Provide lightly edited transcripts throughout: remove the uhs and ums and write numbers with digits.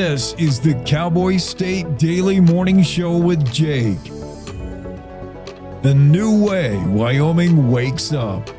This is the Cowboy State Daily Morning Show with Jake. The new way Wyoming wakes up.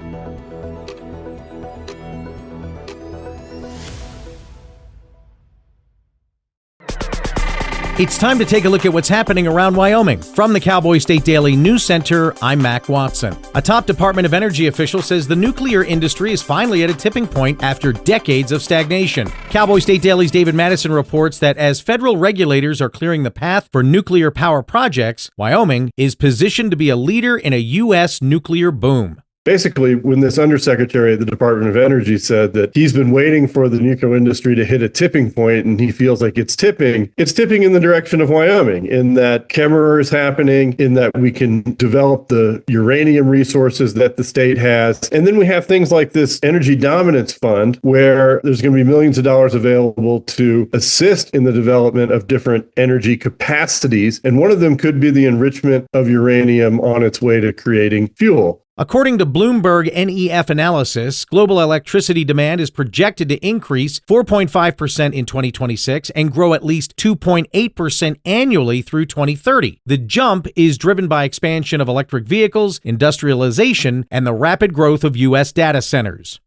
It's time to take a look at what's happening around Wyoming. From the Cowboy State Daily News Center, I'm Mac Watson. A top Department of Energy official says the nuclear industry is finally at a tipping point after decades of stagnation. Cowboy State Daily's David Madison reports that as federal regulators are clearing the path for nuclear power projects, Wyoming is positioned to be a leader in a U.S. nuclear boom. Basically, when this undersecretary at the Department of Energy said that he's been waiting for the nuclear industry to hit a tipping point and he feels like it's tipping in the direction of Wyoming, in that Kemmerer is happening, in that we can develop the uranium resources that the state has. And then we have things like this Energy Dominance Fund, where there's going to be millions of dollars available to assist in the development of different energy capacities. And one of them could be the enrichment of uranium on its way to creating fuel. According to Bloomberg NEF analysis, global electricity demand is projected to increase 4.5% in 2026 and grow at least 2.8% annually through 2030. The jump is driven by expansion of electric vehicles, industrialization, and the rapid growth of U.S. data centers.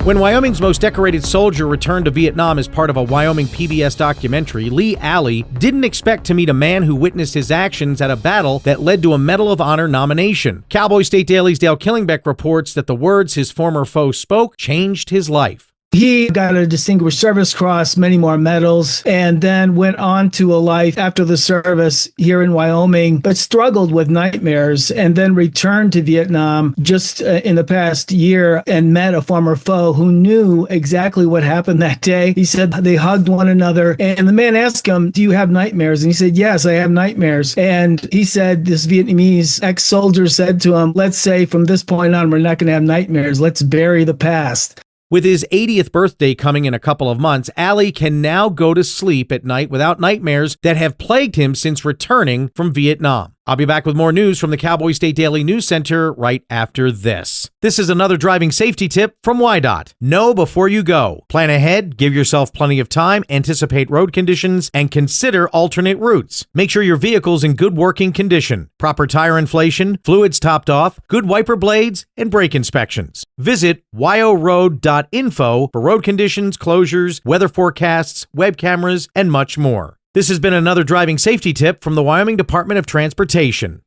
When Wyoming's most decorated soldier returned to Vietnam as part of a Wyoming PBS documentary, Lee Alley didn't expect to meet a man who witnessed his actions at a battle that led to a Medal of Honor nomination. Cowboy State Daily's Dale Killingbeck reports that the words his former foe spoke changed his life. He got a Distinguished Service Cross, many more medals, and then went on to a life after the service here in Wyoming, but struggled with nightmares, and then returned to Vietnam just in the past year and met a former foe who knew exactly what happened that day. He said they hugged one another, and the man asked him, "Do you have nightmares?" And he said, "Yes, I have nightmares." And he said, this Vietnamese ex-soldier said to him, "Let's say from this point on, we're not going to have nightmares. Let's bury the past." With his 80th birthday coming in a couple of months, Alley can now go to sleep at night without nightmares that have plagued him since returning from Vietnam. I'll be back with more news from the Cowboy State Daily News Center right after this. This is another driving safety tip from WYDOT. Know before you go. Plan ahead, give yourself plenty of time, anticipate road conditions, and consider alternate routes. Make sure your vehicle's in good working condition. Proper tire inflation, fluids topped off, good wiper blades, and brake inspections. Visit wyoroad.info for road conditions, closures, weather forecasts, web cameras, and much more. This has been another driving safety tip from the Wyoming Department of Transportation.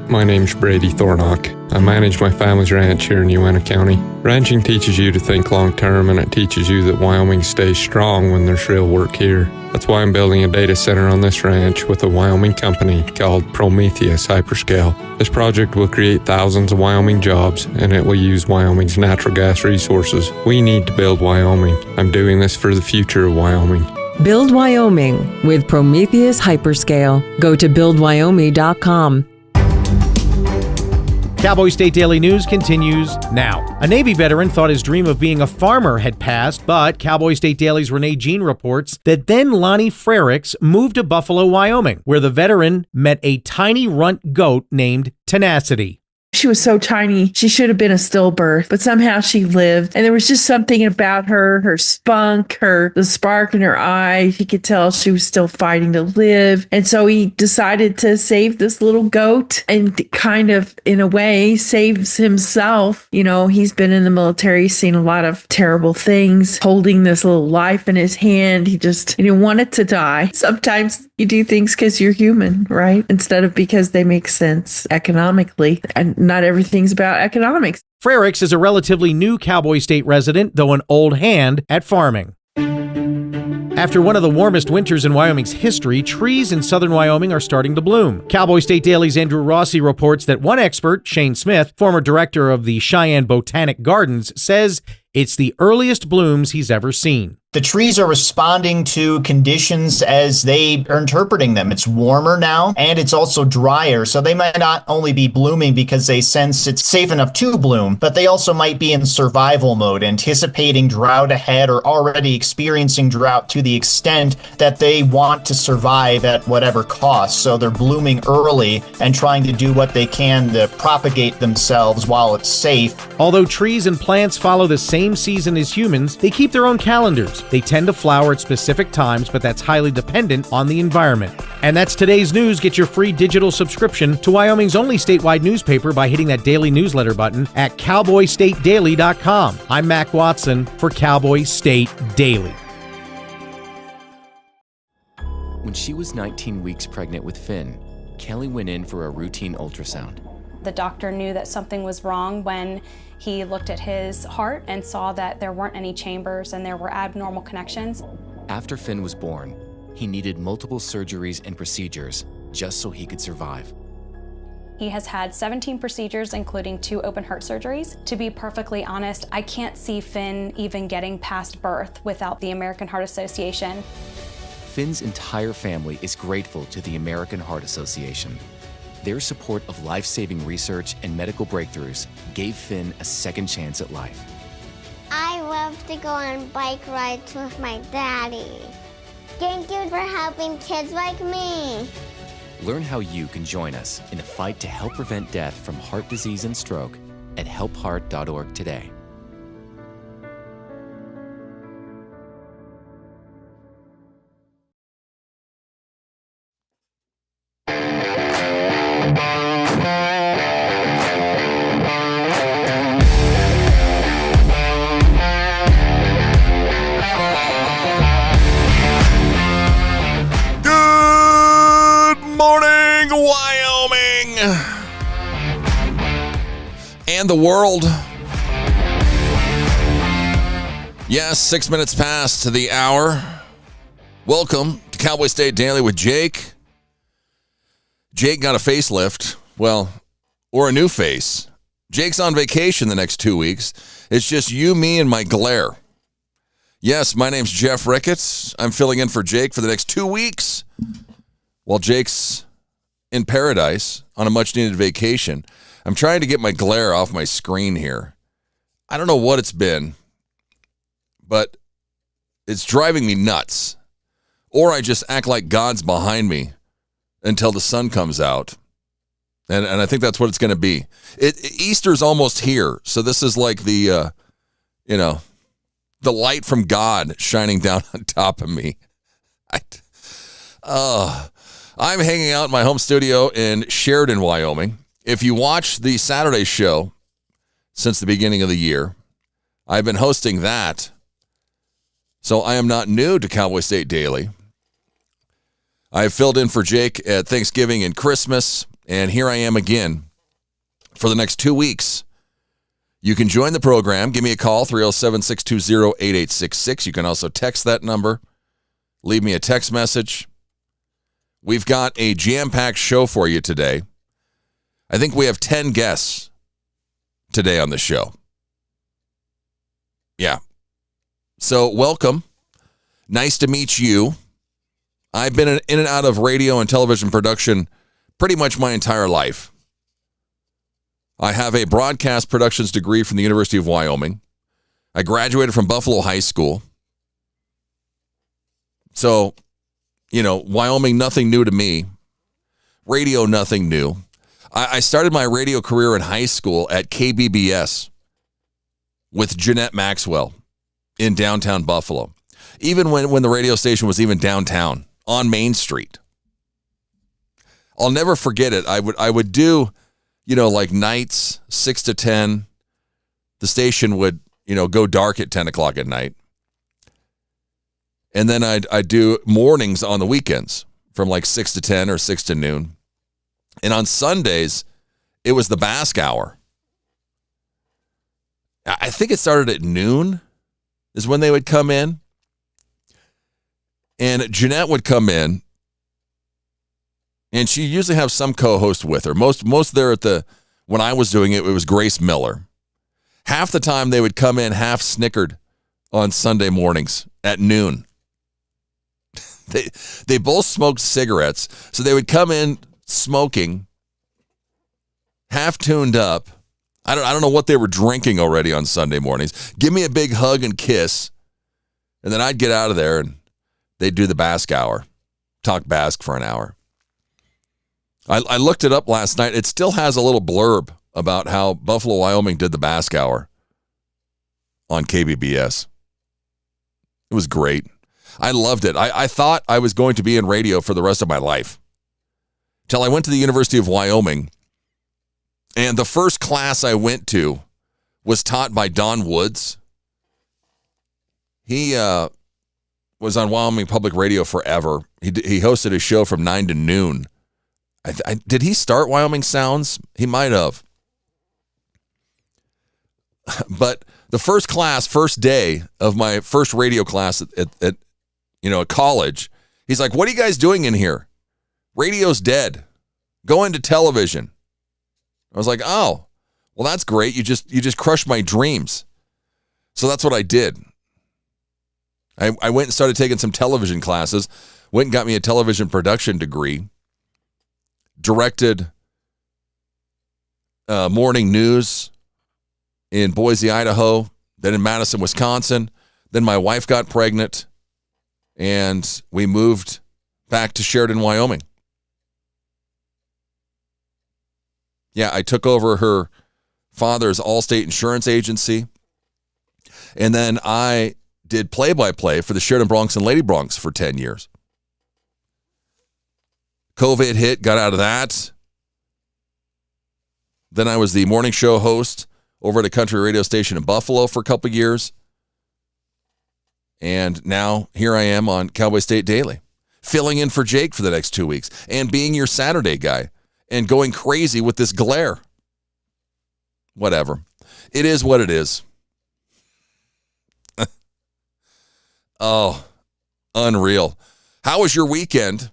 My name's Brady Thornock. I manage my family's ranch here in Uena County. Ranching teaches you to think long term, and it teaches you that Wyoming stays strong when there's real work here. That's why I'm building a data center on this ranch with a Wyoming company called Prometheus Hyperscale. This project will create thousands of Wyoming jobs, and it will use Wyoming's natural gas resources. We need to build Wyoming. I'm doing this for the future of Wyoming. Build Wyoming with Prometheus Hyperscale. Go to buildwyoming.com. Cowboy State Daily News continues now. A Navy veteran thought his dream of being a farmer had passed, but Cowboy State Daily's Renee Jean reports that then Lonnie Frericks moved to Buffalo, Wyoming, where the veteran met a tiny runt goat named Tenacity. She was so tiny, she should have been a stillbirth, but somehow she lived. And there was just something about her spunk, the spark in her eye. He could tell she was still fighting to live. And so he decided to save this little goat and kind of, in a way, saves himself. You know, he's been in the military, seen a lot of terrible things, holding this little life in his hand. He didn't want it to die. Sometimes you do things because you're human, right? Instead of because they make sense economically. And not everything's about economics. Frericks is a relatively new Cowboy State resident, though an old hand at farming. After one of the warmest winters in Wyoming's history, trees in southern Wyoming are starting to bloom. Cowboy State Daily's Andrew Rossi reports that one expert, Shane Smith, former director of the Cheyenne Botanic Gardens, says it's the earliest blooms he's ever seen. The trees are responding to conditions as they are interpreting them. It's warmer now, and it's also drier, so they might not only be blooming because they sense it's safe enough to bloom, but they also might be in survival mode, anticipating drought ahead or already experiencing drought to the extent that they want to survive at whatever cost. So they're blooming early and trying to do what they can to propagate themselves while it's safe. Although trees and plants follow the same season as humans, they keep their own calendars. flowers. They tend to flower at specific times, but that's highly dependent on the environment. And that's today's news. Get your free digital subscription to Wyoming's only statewide newspaper by hitting that daily newsletter button at cowboystatedaily.com. I'm Mac Watson for Cowboy State Daily. When she was 19 weeks pregnant with Finn, Kelly went in for a routine ultrasound. The doctor knew that something was wrong when he looked at his heart and saw that there weren't any chambers and there were abnormal connections. After Finn was born, he needed multiple surgeries and procedures just so he could survive. He has had 17 procedures, including 2 open heart surgeries. To be perfectly honest, I can't see Finn even getting past birth without the American Heart Association. Finn's entire family is grateful to the American Heart Association. Their support of life-saving research and medical breakthroughs gave Finn a second chance at life. I love to go on bike rides with my daddy. Thank you for helping kids like me. Learn how you can join us in the fight to help prevent death from heart disease and stroke at helpheart.org today. Wyoming and the world. Yes, 6 minutes past the hour. Welcome to Cowboy State Daily with Jake. Jake got a facelift, well, or a new face. Jake's on vacation the next 2 weeks. It's just you, me, and my glare. Yes, my name's Jeff Ricketts. I'm filling in for Jake for the next 2 weeks while Jake's in paradise on a much-needed vacation. I'm trying to get my glare off my screen here. I don't know what it's been, but it's driving me nuts. Or I just act like God's behind me until the sun comes out. And I think that's what it's going to be. Easter's almost here, so this is like the, the light from God shining down on top of me. I'm hanging out in my home studio in Sheridan, Wyoming. If you watch the Saturday show since the beginning of the year, I've been hosting that. So I am not new to Cowboy State Daily. I have filled in for Jake at Thanksgiving and Christmas, and here I am again for the next 2 weeks. You can join the program. Give me a call, 307-620-8866. You can also text that number. Leave me a text message. We've got a jam-packed show for you today. I think we have 10 guests today on the show. Yeah. So welcome. Nice to meet you. I've been in and out of radio and television production pretty much my entire life. I have a broadcast productions degree from the University of Wyoming. I graduated from Buffalo High School. So, Wyoming, nothing new to me. Radio, nothing new. I started my radio career in high school at KBBS with Jeanette Maxwell in downtown Buffalo. Even when the radio station was even downtown on Main Street. I'll never forget it. I would do, like nights, 6 to 10. The station would, go dark at 10 o'clock at night. And then I'd do mornings on the weekends from like 6 to 10 or 6 to noon. And on Sundays, it was the Basque Hour. I think it started at noon is when they would come in. And Jeanette would come in. And she usually have some co-host with her. Most there when I was doing it, it was Grace Miller. Half the time they would come in half snickered on Sunday mornings at noon. They both smoked cigarettes, so they would come in smoking, half tuned up. I don't know what they were drinking already on Sunday mornings. Give me a big hug and kiss, and then I'd get out of there and they'd do the Basque Hour, talk Basque for an hour. I looked it up last night. It still has a little blurb about how Buffalo, Wyoming did the Basque Hour on KBBS. It was great. I loved it. I thought I was going to be in radio for the rest of my life. Till I went to the University of Wyoming, and the first class I went to was taught by Don Woods. He was on Wyoming Public Radio forever. He hosted a show from 9 to noon. Did he start Wyoming Sounds? He might have. But the first day of my first radio class at college, he's like, "What are you guys doing in here? Radio's dead. Go into television." I was like, "Oh, well, that's great. You just crushed my dreams." So that's what I did. I went and started taking some television classes, went and got me a television production degree, directed morning news in Boise, Idaho, then in Madison, Wisconsin. Then my wife got pregnant, and we moved back to Sheridan, Wyoming. Yeah, I took over her father's Allstate insurance agency, and then I did play-by-play for the Sheridan Bronx and Lady Bronx for 10 years. COVID hit, got out of that. Then I was the morning show host over at a country radio station in Buffalo for a couple of years. And now here I am on Cowboy State Daily, filling in for Jake for the next 2 weeks and being your Saturday guy and going crazy with this glare. Whatever. It is what it is. Oh, unreal. How was your weekend?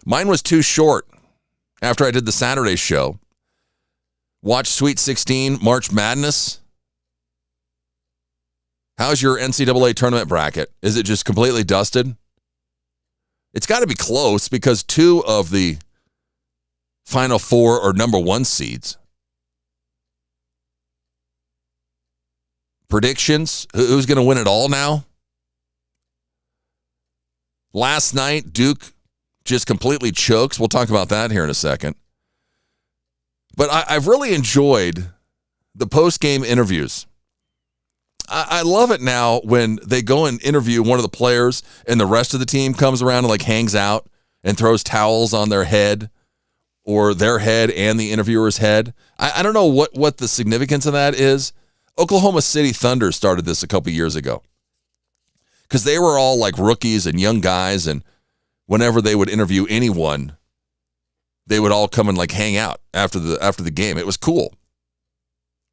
Mine was too short after I did the Saturday show. Watched Sweet 16, March Madness. How's your NCAA tournament bracket? Is it just completely dusted? It's got to be close because 2 of the Final 4 are number 1 seeds. Predictions? Who's going to win it all now? Last night, Duke just completely chokes. We'll talk about that here in a second. But I've really enjoyed the post-game interviews. I love it now when they go and interview one of the players and the rest of the team comes around and like hangs out and throws towels on their head or their head and the interviewer's head. I don't know what the significance of that is. Oklahoma City Thunder started this a couple years ago because they were all like rookies and young guys, and whenever they would interview anyone, they would all come and like hang out after the game. It was cool.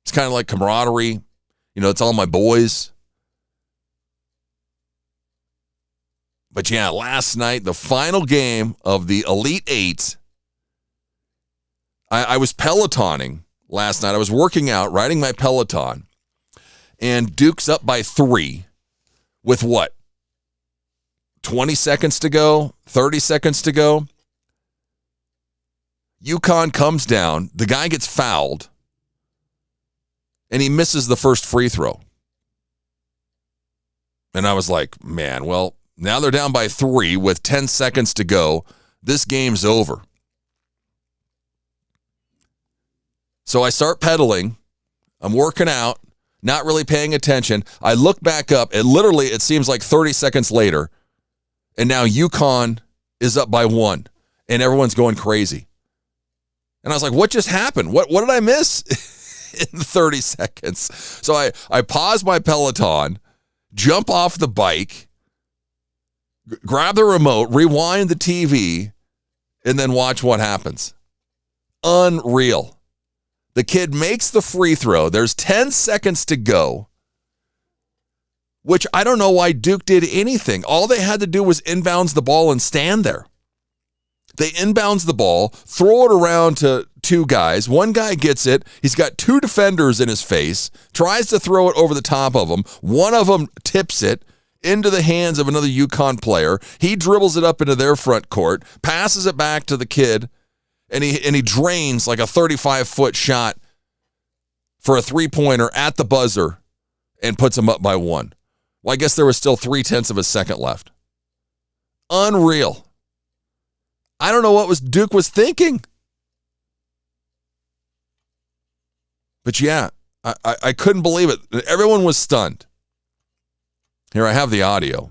It's kind of like camaraderie. You know, it's all my boys. But yeah, last night, the final game of the Elite Eight, I was Pelotoning last night. I was working out, riding my Peloton, and Duke's up by 3 with what? 20 seconds to go, 30 seconds to go. UConn comes down, the guy gets fouled, and he misses the first free throw. And I was like, man, well, now they're down by 3 with 10 seconds to go. This game's over. So I start pedaling. I'm working out, not really paying attention. I look back up, and literally it seems like 30 seconds later, and now UConn is up by 1, and everyone's going crazy. And I was like, what just happened? What did I miss in 30 seconds? So I pause my Peloton, jump off the bike, grab the remote, rewind the TV, and then watch what happens. Unreal. The kid makes the free throw. There's 10 seconds to go, which I don't know why Duke did anything. All they had to do was inbounds the ball and stand there. They inbounds the ball, throw it around to 2 guys. One guy gets it. He's got 2 defenders in his face, tries to throw it over the top of them. One of them tips it into the hands of another UConn player. He dribbles it up into their front court, passes it back to the kid, and he drains like a 35-foot shot for a 3-pointer at the buzzer and puts him up by 1. Well, I guess there was still 0.3 of a second left. Unreal. I don't know what Duke was thinking. But yeah, I couldn't believe it. Everyone was stunned. Here, I have the audio.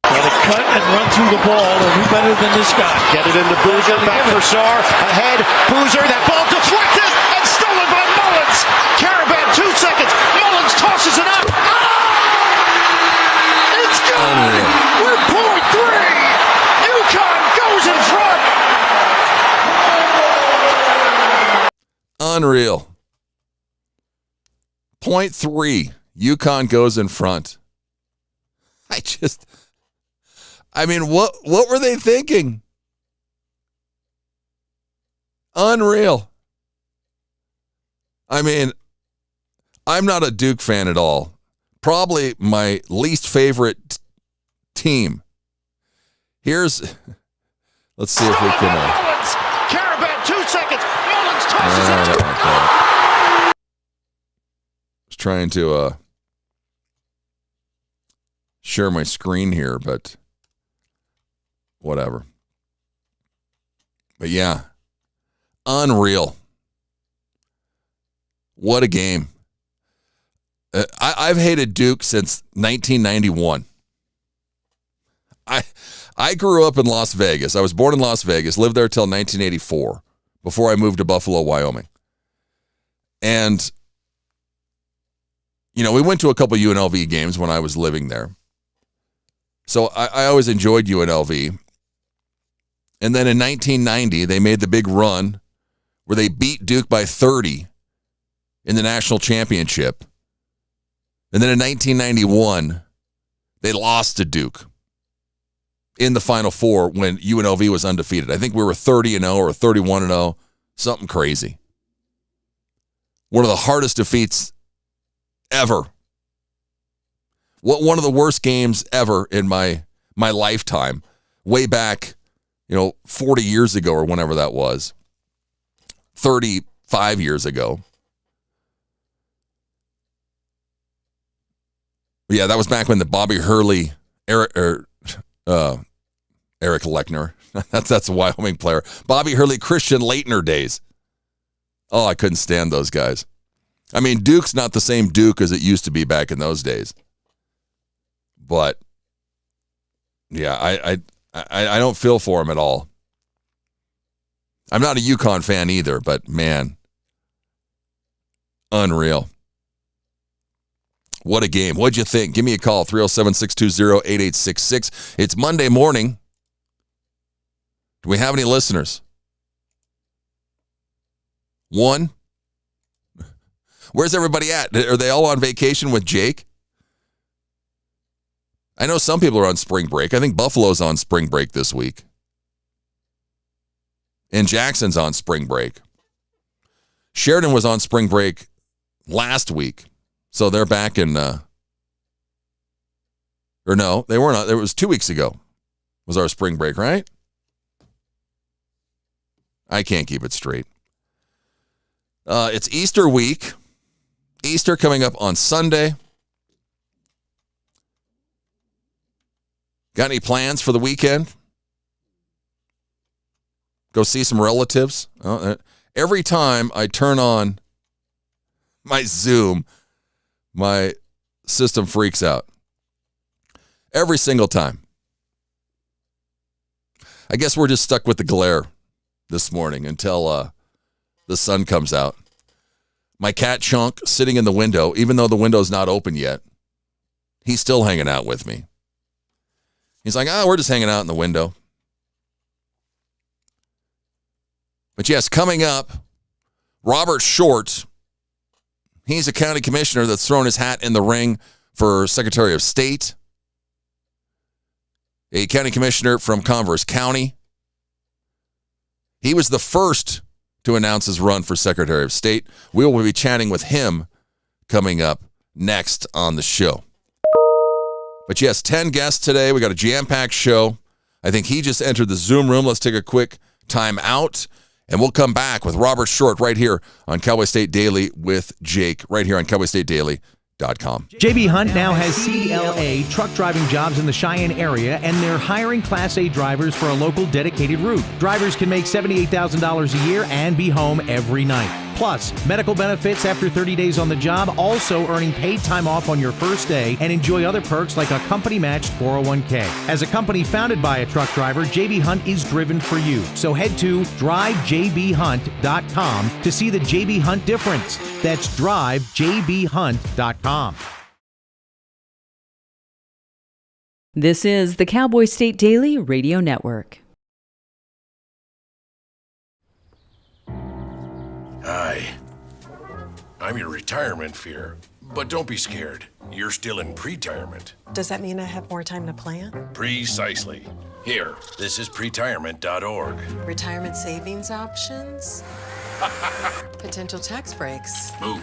Gonna cut and run through the ball, and who better than this guy? Get it into Boozer, back for Sarr, ahead, Boozer, that ball deflected and stolen by Mullins. Caravan, 2 seconds, Mullins tosses it up. Oh! It's good! We're point 3! UConn goes in front! Unreal. Point 3. UConn goes in front. What were they thinking? Unreal. I mean, I'm not a Duke fan at all. Probably my least favorite team. Let's see if we can. Mullins, Caravan, 2 seconds, Mullins tosses it up. Was trying to share my screen here, but whatever. But yeah, unreal. What a game. I've hated Duke since 1991. I grew up in Las Vegas. I was born in Las Vegas, lived there till 1984 before I moved to Buffalo, Wyoming. And, we went to a couple UNLV games when I was living there. So I always enjoyed UNLV. And then in 1990, they made the big run where they beat Duke by 30 in the national championship. And then in 1991, they lost to Duke in the Final Four when UNLV was undefeated. I think we were 30-0 or 31-0, something crazy. One of the hardest defeats ever. One of the worst games ever in my lifetime. Way back, 40 years ago or whenever that was. 35 years ago. Yeah, that was back when the Bobby Hurley, Eric Lechner, that's a Wyoming player. Bobby Hurley, Christian Laettner days. Oh, I couldn't stand those guys. I mean, Duke's not the same Duke as it used to be back in those days. But, yeah, I don't feel for him at all. I'm not a UConn fan either, but, man, unreal. What a game. What'd you think? Give me a call, 307-620-8866. It's Monday morning. Do we have any listeners? One? Where's everybody at? Are they all on vacation with Jake? I know some people are on spring break. I think Buffalo's on spring break this week. And Jackson's on spring break. Sheridan was on spring break last week. So they're back in, or no, they weren't. It was 2 weeks ago was our spring break, right? I can't keep it straight. It's Easter week. Easter coming up on Sunday. Got any plans for the weekend? Go see some relatives? Every time I turn on my Zoom, my system freaks out. Every single time. I guess we're just stuck with the glare this morning until the sun comes out. My cat Chunk sitting in the window, even though the window's not open yet, he's still hanging out with me. He's like, we're just hanging out in the window. But yes, coming up, Robert Short. He's a county commissioner that's thrown his hat in the ring for Secretary of State. A county commissioner from Converse County. He was the first to announce his run for Secretary of State. We will be chatting with him coming up next on the show. But yes, 10 guests today. We got a jam-packed show. I think he just entered the Zoom room. Let's take a quick time out. And we'll come back with Robert Short right here on Cowboy State Daily with Jake, right here on CowboyStateDaily.com. JB Hunt now has CLA truck driving jobs in the Cheyenne area, and they're hiring Class A drivers for a local dedicated route. Drivers can make $78,000 a year and be home every night. Plus, medical benefits after 30 days on the job, also earning paid time off on your first day, and enjoy other perks like a company-matched 401k. As a company founded by a truck driver, JB Hunt is driven for you. So head to drivejbhunt.com to see the JB Hunt difference. That's drivejbhunt.com. This is the Cowboy State Daily Radio Network. Hi. I'm your retirement fear. But don't be scared. You're still in pre-retirement. Does that mean I have more time to plan? Precisely. Here, this is pretirement.org. Retirement savings options? Potential tax breaks? Ooh.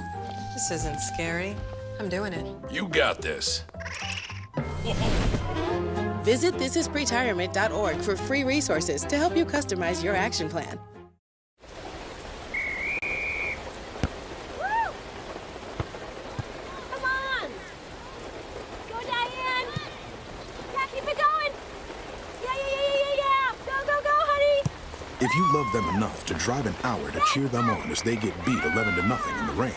This isn't scary. I'm doing it. You got this. Visit thisispretirement.org for free resources to help you customize your action plan. If you love them enough to drive an hour to cheer them on as they get beat 11-0 in the rain,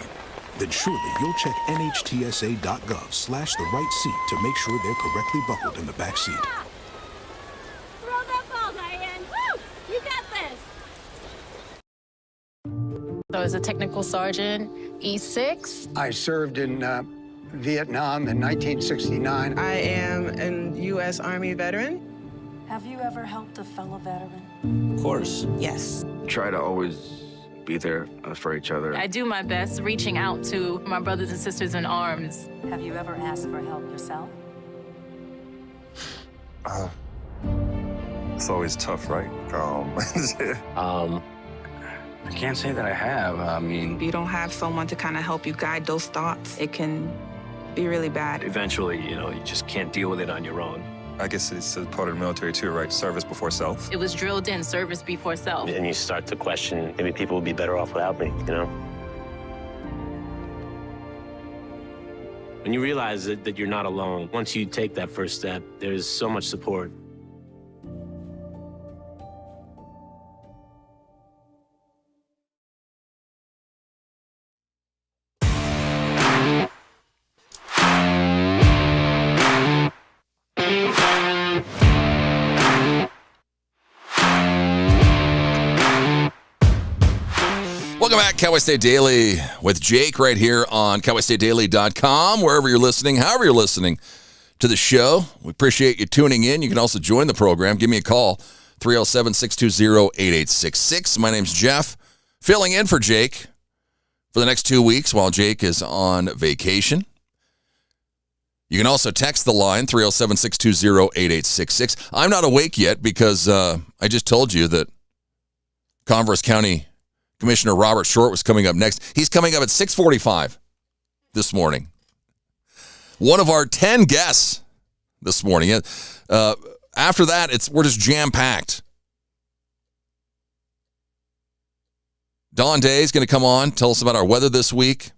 then surely you'll check nhtsa.gov/the-right seat to make sure they're correctly buckled in the back seat. Throw that ball, Diane. Woo! You got this. So as a technical sergeant, E6. I served in Vietnam in 1969. I am a U.S. Army veteran. Have you ever helped a fellow veteran? Of course. Yes. Try to always be there for each other. I do my best reaching out to my brothers and sisters in arms. Have you ever asked for help yourself? It's always tough, right? I can't say that I have. I mean, If you don't have someone to kind of help you guide those thoughts, it can be really bad. eventually, you just can't deal with it on your own. I guess it's a part of the military too, right? Service before self. It was drilled in, service before self. And you start to question, maybe people would be better off without me, When you realize that you're not alone, once you take that first step, there's so much support. Welcome back, Cowboy State Daily with Jake right here on cowboystatedaily.com, wherever you're listening, however you're listening to the show. We appreciate you tuning in. You can also join the program. Give me a call, 307-620-8866. My name's Jeff, filling in for Jake for the next 2 weeks while Jake is on vacation. You can also text the line, 307-620-8866. I'm not awake yet because I just told you that Converse County Commissioner Robert Short was coming up next. He's coming up at 6:45 this morning. One of our 10 guests this morning. After that, we're just jam-packed. Dawn Day is going to come on, tell us about our weather this week.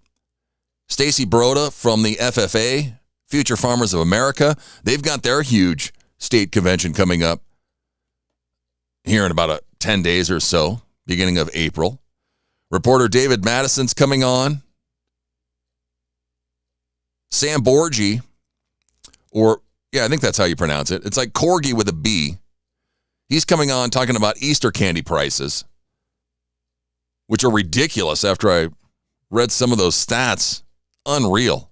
Stacy Broda from the FFA, Future Farmers of America. They've got their huge state convention coming up here in about 10 days or so, beginning of April. Reporter David Madison's coming on. Sam Borgi, I think that's how you pronounce it. It's like Corgi with a B. He's coming on talking about Easter candy prices, which are ridiculous after I read some of those stats. Unreal.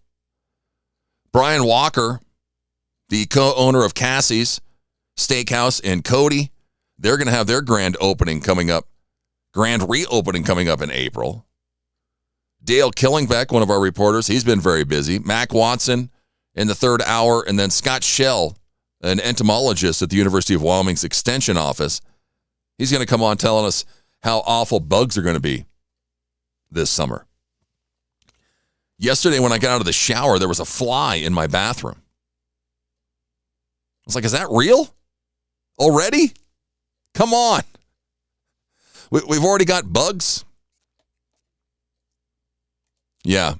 Brian Walker, the co-owner of Cassie's Steakhouse in Cody, they're going to have their grand reopening coming up in April. Dale Killingbeck, one of our reporters, he's been very busy. Mac Watson in the third hour, and then Scott Schell, an entomologist at the University of Wyoming's Extension Office. He's going to come on telling us how awful bugs are going to be this summer. Yesterday when I got out of the shower, there was a fly in my bathroom. I was like, is that real? Already? Come on. We've already got bugs. Yeah.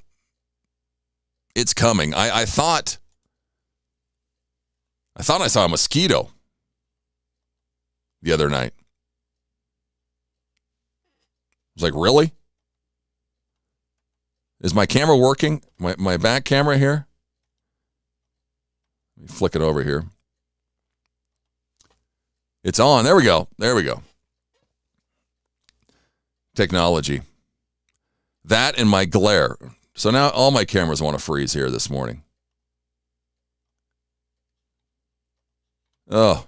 It's coming. I thought I saw a mosquito the other night. I was like, really? Is my camera working? My back camera here? Let me flick it over here. It's on. There we go. There we go. Technology. That and my glare. So now all my cameras want to freeze here this morning. Oh.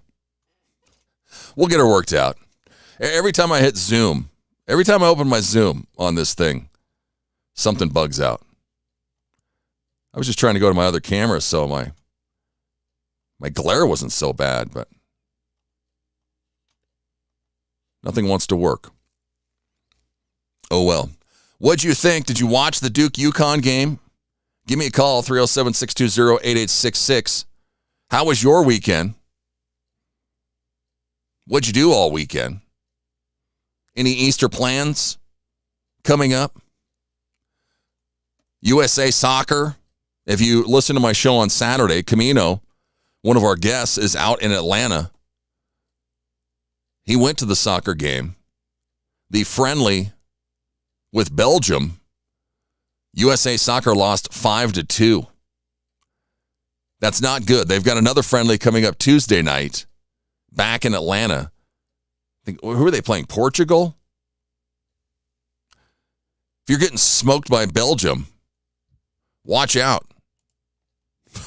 We'll get her worked out. Every time I hit Zoom, every time I open my Zoom on this thing, something bugs out. I was just trying to go to my other camera so my glare wasn't so bad, but nothing wants to work. Oh, well. What'd you think? Did you watch the Duke-UConn game? Give me a call, 307-620-8866. How was your weekend? What'd you do all weekend? Any Easter plans coming up? USA Soccer. If you listen to my show on Saturday, Camino, one of our guests, is out in Atlanta. He went to the soccer game. The friendly with Belgium, USA Soccer lost 5-2. That's not good. They've got another friendly coming up Tuesday night back in Atlanta. Who are they playing? Portugal? If you're getting smoked by Belgium, watch out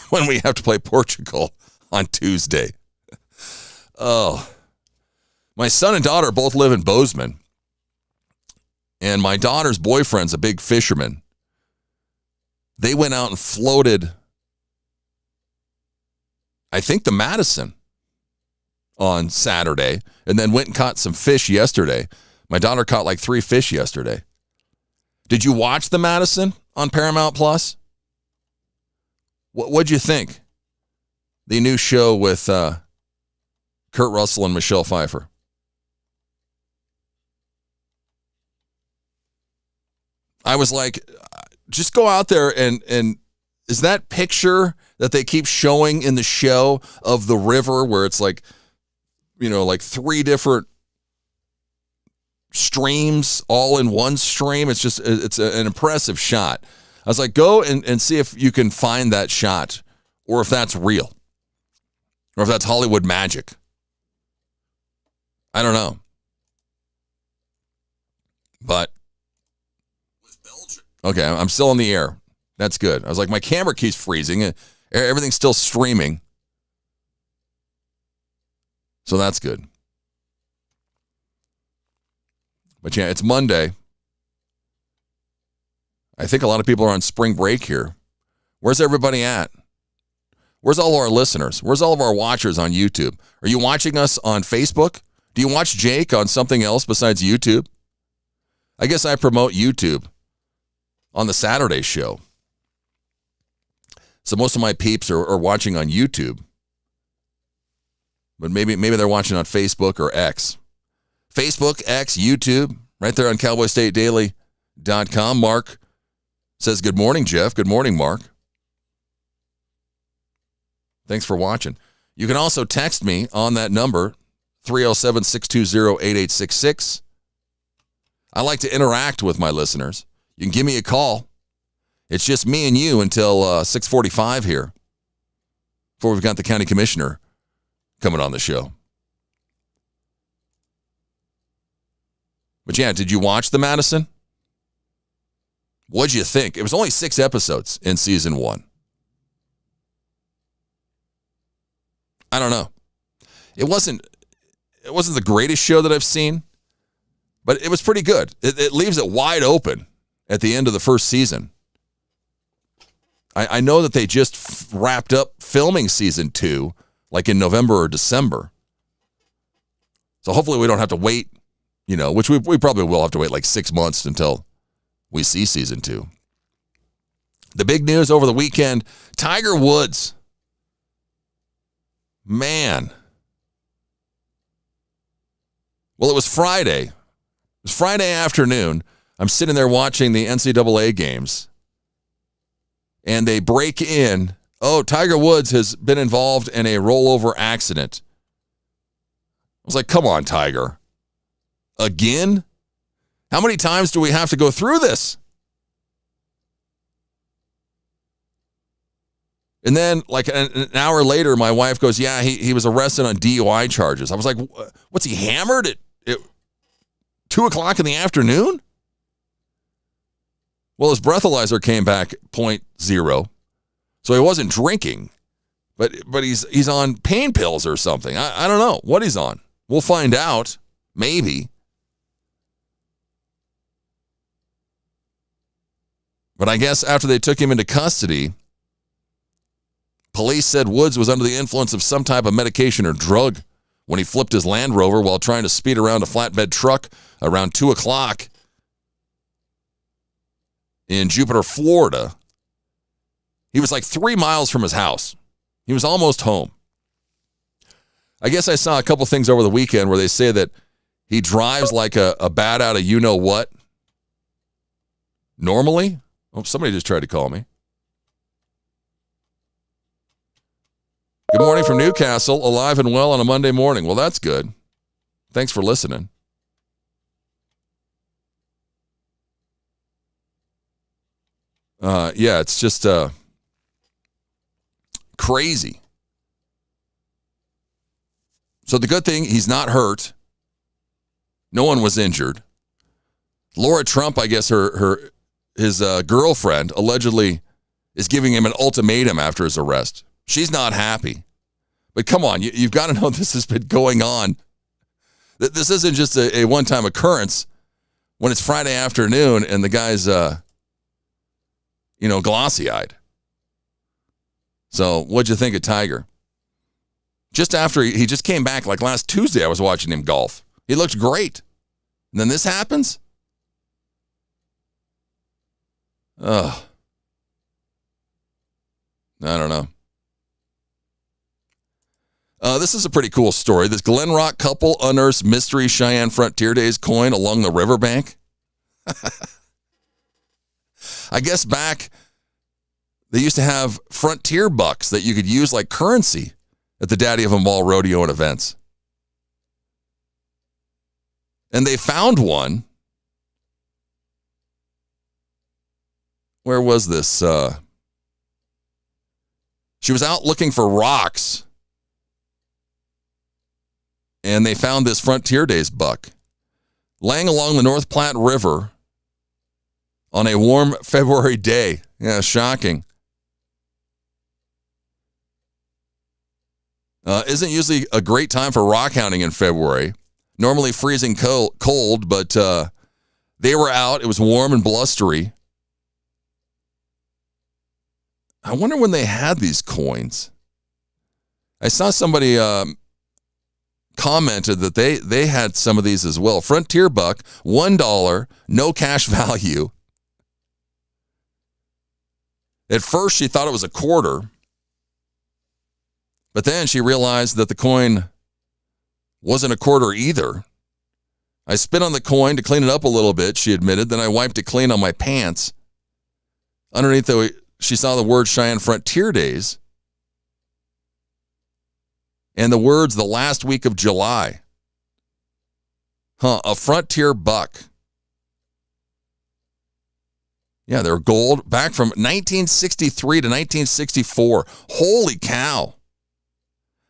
when we have to play Portugal on Tuesday. Oh. My son and daughter both live in Bozeman. And my daughter's boyfriend's a big fisherman. They went out and floated, I think, the Madison on Saturday, and then went and caught some fish yesterday. My daughter caught like 3 fish yesterday. Did you watch the Madison on Paramount Plus? What'd you think? The new show with Kurt Russell and Michelle Pfeiffer. I was like, just go out there and is that picture that they keep showing in the show of the river where it's like, like 3 different streams all in one stream. It's an impressive shot. I was like, go and see if you can find that shot or if that's real or if that's Hollywood magic. I don't know. But okay, I'm still on the air. That's good. I was like, my camera keeps freezing. Everything's still streaming. So that's good. But yeah, it's Monday. I think a lot of people are on spring break here. Where's everybody at? Where's all of our listeners? Where's all of our watchers on YouTube? Are you watching us on Facebook? Do you watch Jake on something else besides YouTube? I guess I promote YouTube on the Saturday show. So most of my peeps are watching on YouTube. But maybe they're watching on Facebook or X. Facebook, X, YouTube, right there on CowboyStateDaily.com. Mark says, good morning, Jeff. Good morning, Mark. Thanks for watching. You can also text me on that number, 307-620-8866. I like to interact with my listeners. You can give me a call. It's just me and you until 6:45 here before we've got the county commissioner coming on the show. But yeah, did you watch the Madison? What'd you think? It was only 6 episodes in season 1. I don't know. It wasn't the greatest show that I've seen, but it was pretty good. It leaves it wide open at the end of the first season. I know that they just wrapped up filming season 2, like in November or December. So hopefully we don't have to wait, which we probably will have to wait like 6 months until we see season 2. The big news over the weekend, Tiger Woods. Man. Well, it was Friday. It was Friday afternoon. I'm sitting there watching the NCAA games. And they break in. Oh, Tiger Woods has been involved in a rollover accident. I was like, come on, Tiger. Again? How many times do we have to go through this? And then, like an hour later, my wife goes, yeah, he was arrested on DUI charges. I was like, what's he hammered at 2 o'clock in the afternoon? Well, his breathalyzer came back 0.0, so he wasn't drinking, but he's on pain pills or something. I don't know what he's on. We'll find out, maybe. But I guess after they took him into custody, police said Woods was under the influence of some type of medication or drug when he flipped his Land Rover while trying to speed around a flatbed truck around 2 o'clock in Jupiter, Florida. He was like 3 miles from his house. He was almost home. I guess I saw a couple things over the weekend where they say that he drives like a bat out of you-know-what normally. Oh, somebody just tried to call me. Good morning from Newcastle, alive and well on a Monday morning. Well, that's good. Thanks for listening. Yeah, it's just crazy. So the good thing, he's not hurt. No one was injured. Laura Trump, I guess his girlfriend, allegedly is giving him an ultimatum after his arrest. She's not happy. But come on, you've got to know this has been going on. This isn't just a one-time occurrence when it's Friday afternoon and the guy's, glossy-eyed. So what'd you think of Tiger? Just after he just came back, like last Tuesday, I was watching him golf. He looked great. And then this happens? Ugh. I don't know. This is a pretty cool story. This Glen Rock couple unearths mystery Cheyenne Frontier Days coin along the riverbank. I guess back, they used to have frontier bucks that you could use like currency at the Daddy of 'em All rodeo and events. And they found one. Where was this? She was out looking for rocks. And they found this Frontier Days buck laying along the North Platte River on a warm February day. Yeah, shocking. Isn't usually a great time for rock hounding in February. Normally freezing cold, but they were out. It was warm and blustery. I wonder when they had these coins. I saw somebody commented that they had some of these as well. Frontier buck, $1, no cash value. At first, she thought it was a quarter, but then she realized that the coin wasn't a quarter either. I spit on the coin to clean it up a little bit, she admitted. Then I wiped it clean on my pants. Underneath, she saw the word Cheyenne Frontier Days and the words the last week of July. A frontier buck. Yeah, they're gold back from 1963 to 1964. Holy cow.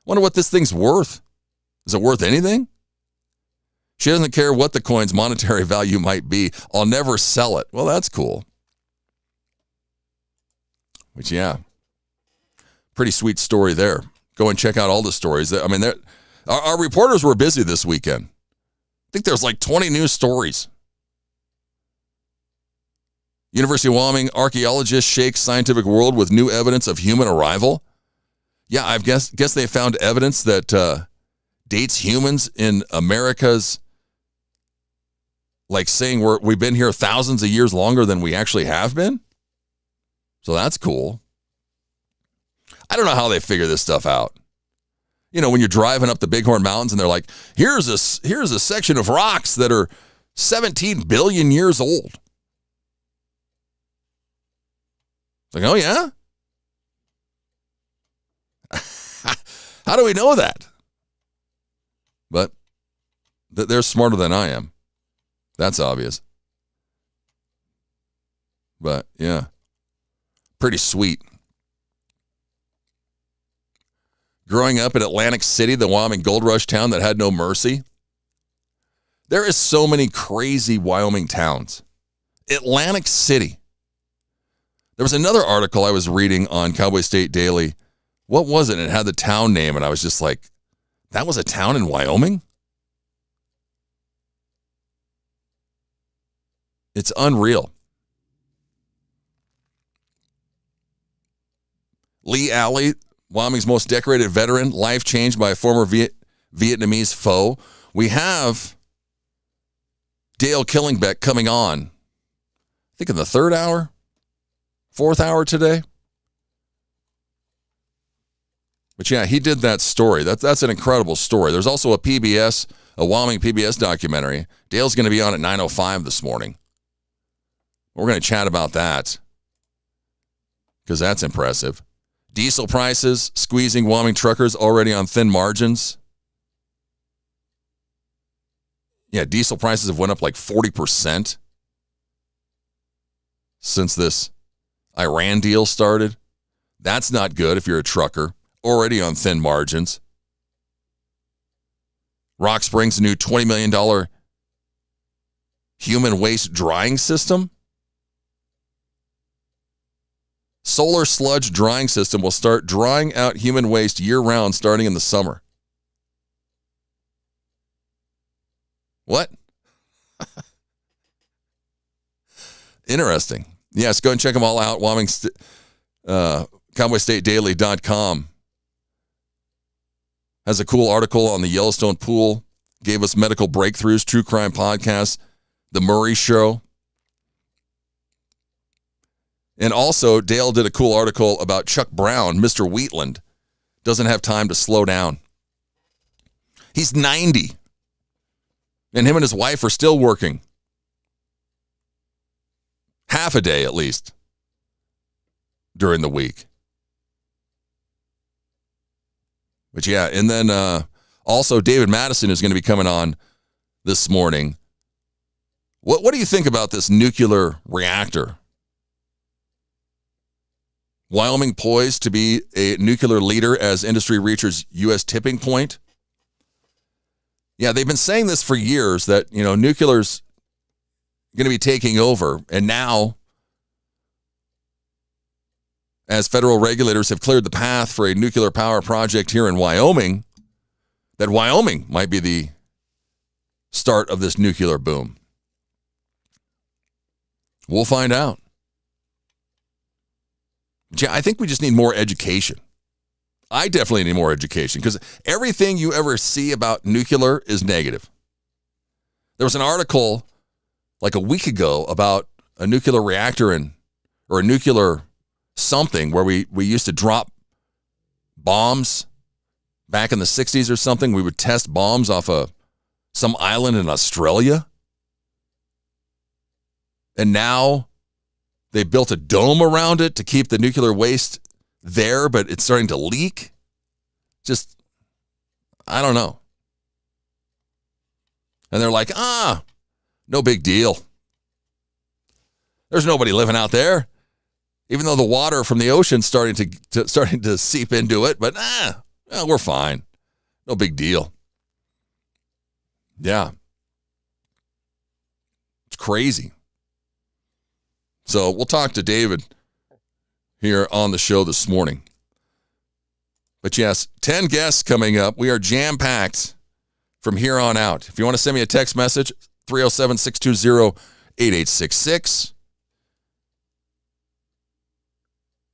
Wonder what this thing's worth. Is it worth anything? She doesn't care what the coin's monetary value might be. I'll never sell it. Well, that's cool. Which, yeah, pretty sweet story there. Go and check out all the stories. I mean, our reporters were busy this weekend. I think there's like 20 news stories. University of Wyoming archaeologist shakes scientific world with new evidence of human arrival. Yeah, I guess they found evidence that dates humans in America's, like saying we've been here thousands of years longer than we actually have been. So that's cool. I don't know how they figure this stuff out. You know, when you're driving up the Bighorn Mountains and they're like, here's a section of rocks that are 17 billion years old. It's like, oh yeah? How do we know that? But they're smarter than I am. That's obvious. But yeah, pretty sweet. growing up in Atlantic City, the Wyoming gold rush town that had no mercy. There is so many crazy Wyoming towns. Atlantic City. There was another article I was reading on Cowboy State Daily. What was it? It had the town name, and I was just like, that was a town in Wyoming? It's unreal. Lee Alley, Wyoming's most decorated veteran, life changed by a former Vietnamese foe. We have Dale Killingbeck coming on, I think in the 3rd hour, 4th hour today. But yeah, he did that story. That's an incredible story. There's also a Wyoming PBS documentary. Dale's going to be on at 9:05 this morning. We're going to chat about that because that's impressive. Diesel prices squeezing Wyoming truckers already on thin margins. Yeah, diesel prices have went up like 40% since this Iran deal started. That's not good if you're a trucker, already on thin margins. Rock Springs' new $20 million human waste drying system. Solar sludge drying system will start drying out human waste year-round starting in the summer. What? Interesting. Yes, go and check them all out. CowboyStateDaily.com has a cool article on the Yellowstone pool, gave us medical breakthroughs, true crime podcast, The Murray Show. And also, Dale did a cool article about Chuck Brown, Mr. Wheatland, doesn't have time to slow down. He's 90. And him and his wife are still working. Half a day, at least, during the week. But yeah, and then also David Madison is going to be coming on this morning. What do you think about this nuclear reactor? Wyoming poised to be a nuclear leader as industry reaches U.S. tipping point. Yeah, they've been saying this for years that, nuclear's going to be taking over. And now, as federal regulators have cleared the path for a nuclear power project here in Wyoming, that Wyoming might be the start of this nuclear boom. We'll find out. Yeah, I think we just need more education. I definitely need more education because everything you ever see about nuclear is negative. There was an article like a week ago about a nuclear reactor or a nuclear something where we used to drop bombs back in the 60s or something. We would test bombs off of some island in Australia. And now they built a dome around it to keep the nuclear waste there, but it's starting to leak. Just, I don't know. And they're like, no big deal. There's nobody living out there, even though the water from the ocean's starting to seep into it. But we're fine. No big deal. Yeah, it's crazy. So we'll talk to David here on the show this morning. But yes, 10 guests coming up. We are jam-packed from here on out. If you want to send me a text message, 307-620-8866.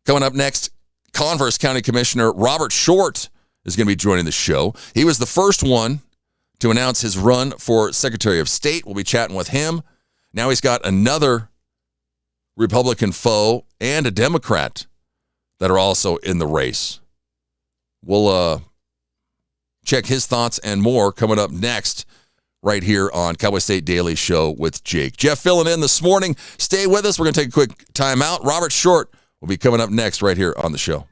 Coming up next, Converse County Commissioner Robert Short is going to be joining the show. He was the first one to announce his run for Secretary of State. We'll be chatting with him. Now he's got another Republican foe and a Democrat that are also in the race. We'll check his thoughts and more coming up next right here on Cowboy State Daily Show with Jake. Jeff filling in this morning. Stay with us. We're going to take a quick time out. Robert Short will be coming up next right here on the show.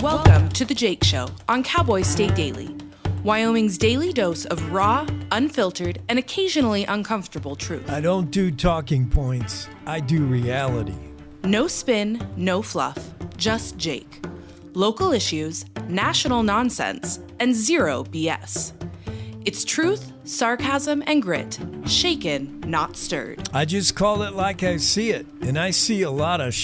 Welcome to The Jake Show on Cowboy State Daily, Wyoming's daily dose of raw, unfiltered, and occasionally uncomfortable truth. I don't do talking points. I do reality. No spin, no fluff, just Jake. Local issues, national nonsense, and zero BS. It's truth, sarcasm, and grit, shaken, not stirred. I just call it like I see it, and I see a lot of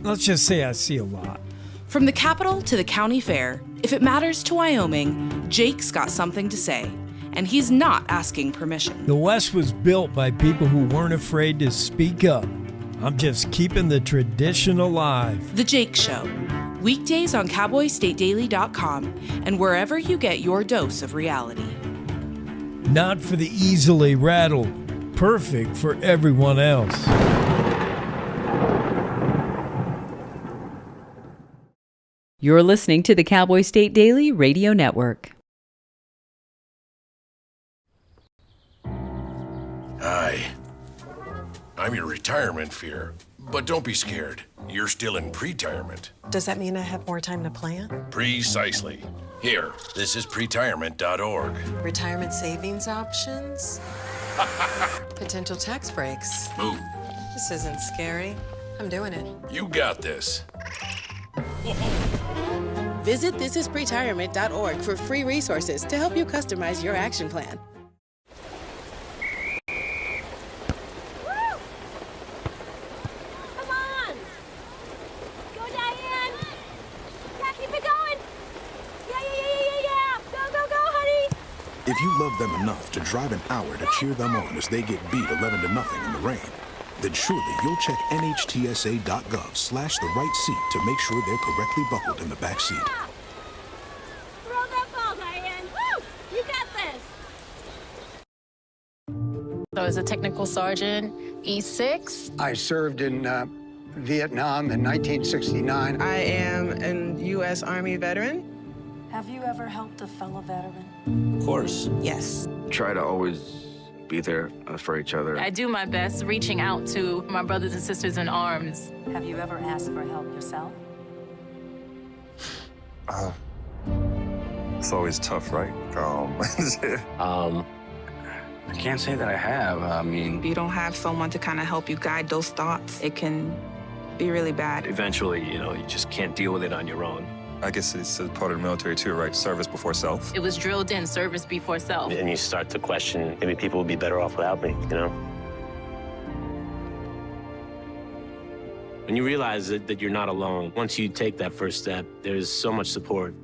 Let's just say I see a lot. From the capital to the county fair, if it matters to Wyoming, Jake's got something to say, and he's not asking permission. The West was built by people who weren't afraid to speak up. I'm just keeping the tradition alive. The Jake Show, weekdays on CowboyStateDaily.com and wherever you get your dose of reality. Not for the easily rattled, perfect for everyone else. You're listening to the Cowboy State Daily Radio Network. Hi. I'm your retirement fear. But don't be scared. You're still in pre-retirement. Does that mean I have more time to plan? Precisely. Here, this is pretirement.org. Retirement savings options? Potential tax breaks. Move. This isn't scary. I'm doing it. You got this. Visit thisispretirement.org for free resources to help you customize your action plan. Come on! Go, Diane! Yeah, keep it going! Yeah! Go, honey! If you love them enough to drive an hour to cheer them on as they get beat 11-0 in the rain, then surely you'll check nhtsa.gov/the right seat to make sure they're correctly buckled in the back seat. Throw that ball, Diane! Woo! You got this! So as a technical sergeant, E6. I served in Vietnam in 1969. I am a U.S. Army veteran. Have you ever helped a fellow veteran? Of course. Yes. Try to always be there for each other. I do my best reaching out to my brothers and sisters in arms. Have you ever asked for help yourself? It's always tough, right? I can't say that I have. I mean, If you don't have someone to kind of help you guide those thoughts, it can be really bad. Eventually, you just can't deal with it on your own. I guess it's a part of the military too, right? Service before self. It was drilled in, service before self. And you start to question, maybe people would be better off without me, When you realize that you're not alone, once you take that first step, there's so much support.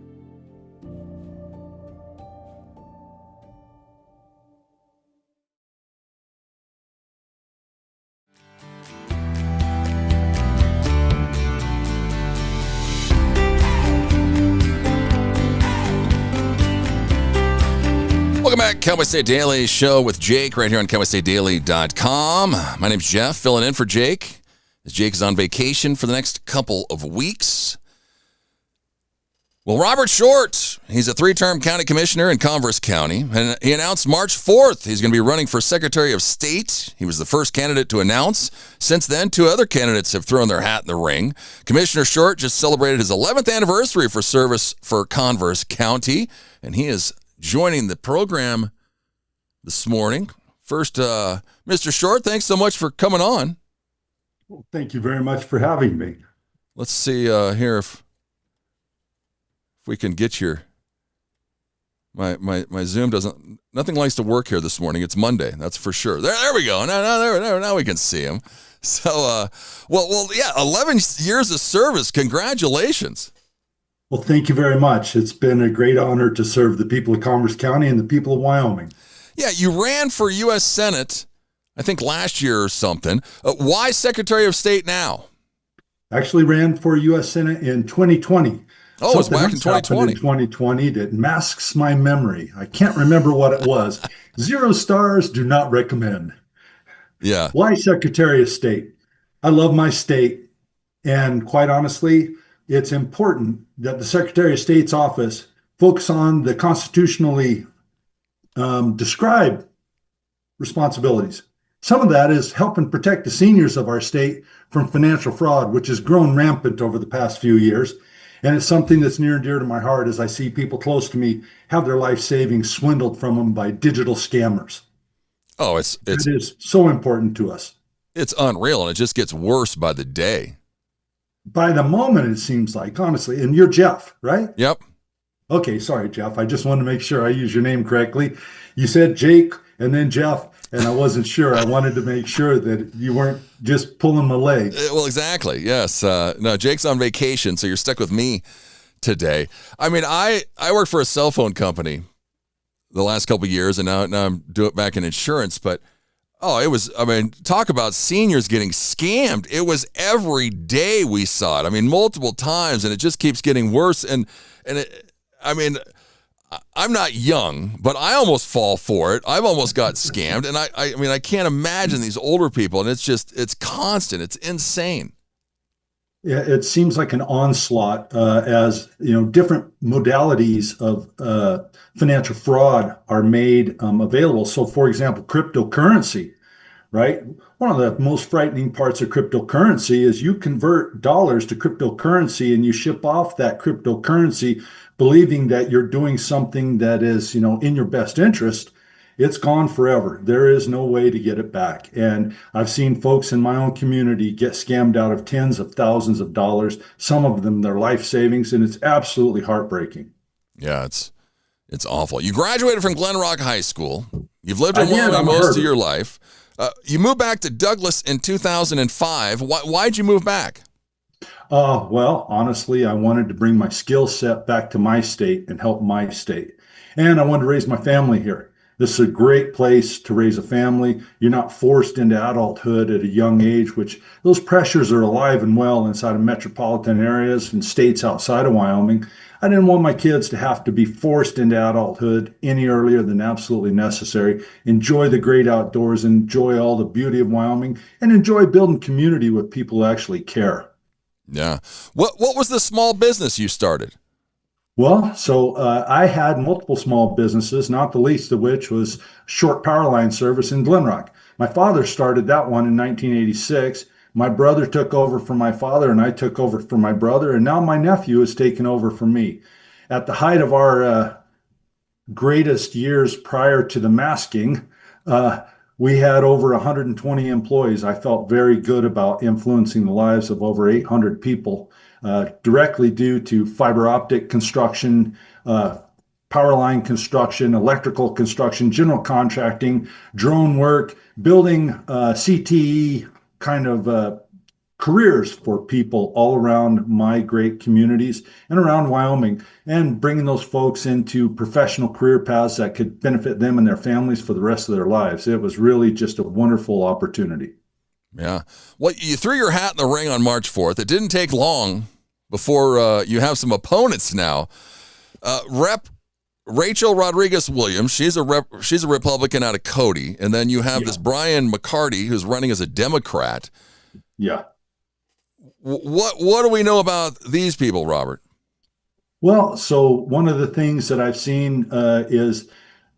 Welcome back, Cowboy State Daily Show with Jake right here on CowboyStateDaily.com. My name's Jeff, filling in for Jake, as Jake is on vacation for the next couple of weeks. Well, Robert Short, he's a 3-term county commissioner in Converse County, and he announced March 4th he's going to be running for Secretary of State. He was the first candidate to announce. Since then, 2 other candidates have thrown their hat in the ring. Commissioner Short just celebrated his 11th anniversary for service for Converse County, and he is joining the program this morning. First, Mr. Short, thanks so much for coming on. Well, thank you very much for having me. Let's see here if we can get your my Zoom doesn't. Nothing likes to work here this morning. It's Monday, that's for sure. There we go. Now we can see him. So, yeah, 11 years of service. Congratulations. Well, thank you very much. It's been a great honor to serve the people of Commerce County and the people of Wyoming. Yeah, you ran for U.S. Senate, I think last year or something. Why Secretary of State now? Actually ran for U.S. Senate in 2020. Oh, it's back in 2020. In 2020 that masks my memory. I can't remember what it was. 0 stars, do not recommend. Yeah. Why Secretary of State? I love my state. And quite honestly, it's important that the Secretary of State's office focus on the constitutionally described responsibilities. Some of that is helping protect the seniors of our state from financial fraud, which has grown rampant over the past few years. And it's something that's near and dear to my heart as I see people close to me have their life savings swindled from them by digital scammers. Oh, it is so important to us. It's unreal, and it just gets worse by the day. By the moment, it seems like, honestly. And you're Jeff, right? Yep. Okay, sorry, Jeff. I just wanted to make sure I use your name correctly. You said Jake and then Jeff, and I wasn't sure. I wanted to make sure that you weren't just pulling my leg. Well, exactly. Yes. No, Jake's on vacation, so you're stuck with me today. I mean, I worked for a cell phone company the last couple of years, and now I'm doing it back in insurance. But it was. I mean, talk about seniors getting scammed. It was every day we saw it. I mean, multiple times, and it just keeps getting worse. And I mean, I'm not young, but I almost fall for it. I've almost got scammed, and I mean, I can't imagine these older people, and it's constant. It's insane. Yeah, it seems like an onslaught as different modalities of financial fraud are made available. So, for example, cryptocurrency, right? One of the most frightening parts of cryptocurrency is you convert dollars to cryptocurrency and you ship off that cryptocurrency, believing that you're doing something that is, in your best interest. It's gone forever. There is no way to get it back. And I've seen folks in my own community get scammed out of tens of thousands of dollars, some of them their life savings, and it's absolutely heartbreaking. Yeah, it's awful. You graduated from Glen Rock High School. You've lived in Wyoming most of your life. You moved back to Douglas in 2005. Why'd you move back? Well, honestly, I wanted to bring my skill set back to my state and help my state. And I wanted to raise my family here. This is a great place to raise a family. You're not forced into adulthood at a young age, which those pressures are alive and well inside of metropolitan areas and states outside of Wyoming. I didn't want my kids to have to be forced into adulthood any earlier than absolutely necessary. Enjoy the great outdoors, enjoy all the beauty of Wyoming, and enjoy building community with people who actually care. Yeah. What was the small business you started? Well, so I had multiple small businesses, not the least of which was short power line service in Glen Rock. My father started that one in 1986. My brother took over from my father, and I took over from my brother, and now my nephew has taken over from me. At the height of our greatest years prior to the masking, we had over 120 employees. I felt very good about influencing the lives of over 800 people. Directly due to fiber optic construction, power line construction, electrical construction, general contracting, drone work, building CTE kind of careers for people all around my great communities and around Wyoming, and bringing those folks into professional career paths that could benefit them and their families for the rest of their lives. It was really just a wonderful opportunity. Yeah. Well, you threw your hat in the ring on March 4th. It didn't take long before you have some opponents now. Rep Rachel Rodriguez Williams, she's a Republican out of Cody, and then you have this Brian McCarty who's running as a Democrat. Yeah. What do we know about these people, Robert? Well, so one of the things that I've seen is,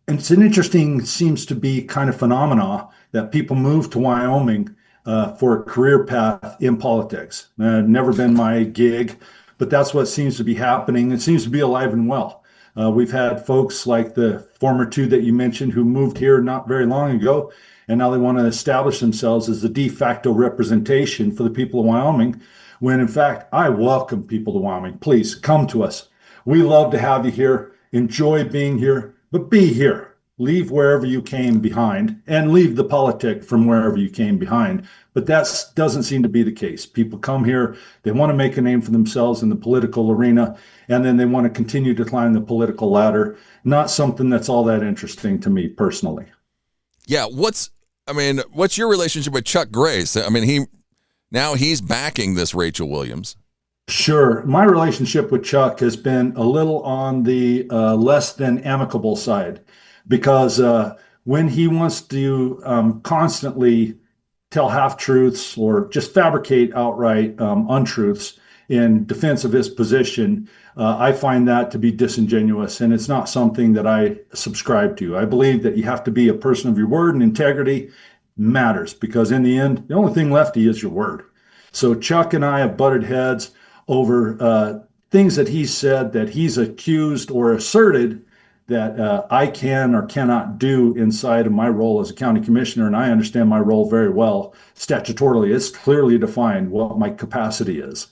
and it's an interesting, seems to be kind of phenomena that people move to Wyoming for a career path in politics. Never been my gig, but that's what seems to be happening. It seems to be alive and well. We've had folks like the former two that you mentioned who moved here not very long ago, and now they want to establish themselves as the de facto representation for the people of Wyoming, when in fact, I welcome people to Wyoming. Please come to us. We love to have you here. Enjoy being here, but be here. Leave wherever you came behind and leave the politic from wherever you came behind. But that doesn't seem to be the case. People come here, they want to make a name for themselves in the political arena, and then they want to continue to climb the political ladder. Not something that's all that interesting to me personally. Yeah, what's your relationship with Chuck Grace? I mean, he's backing this Rachel Williams. Sure. My relationship with Chuck has been a little on the less than amicable side, because when he wants to constantly tell half-truths or just fabricate outright untruths in defense of his position, I find that to be disingenuous, and it's not something that I subscribe to. I believe that you have to be a person of your word, and integrity matters, because in the end, the only thing lefty is your word. So Chuck and I have butted heads over things that he's said, that he's accused or asserted that I can or cannot do inside of my role as a county commissioner, and I understand my role very well. Statutorily, it's clearly defined what my capacity is.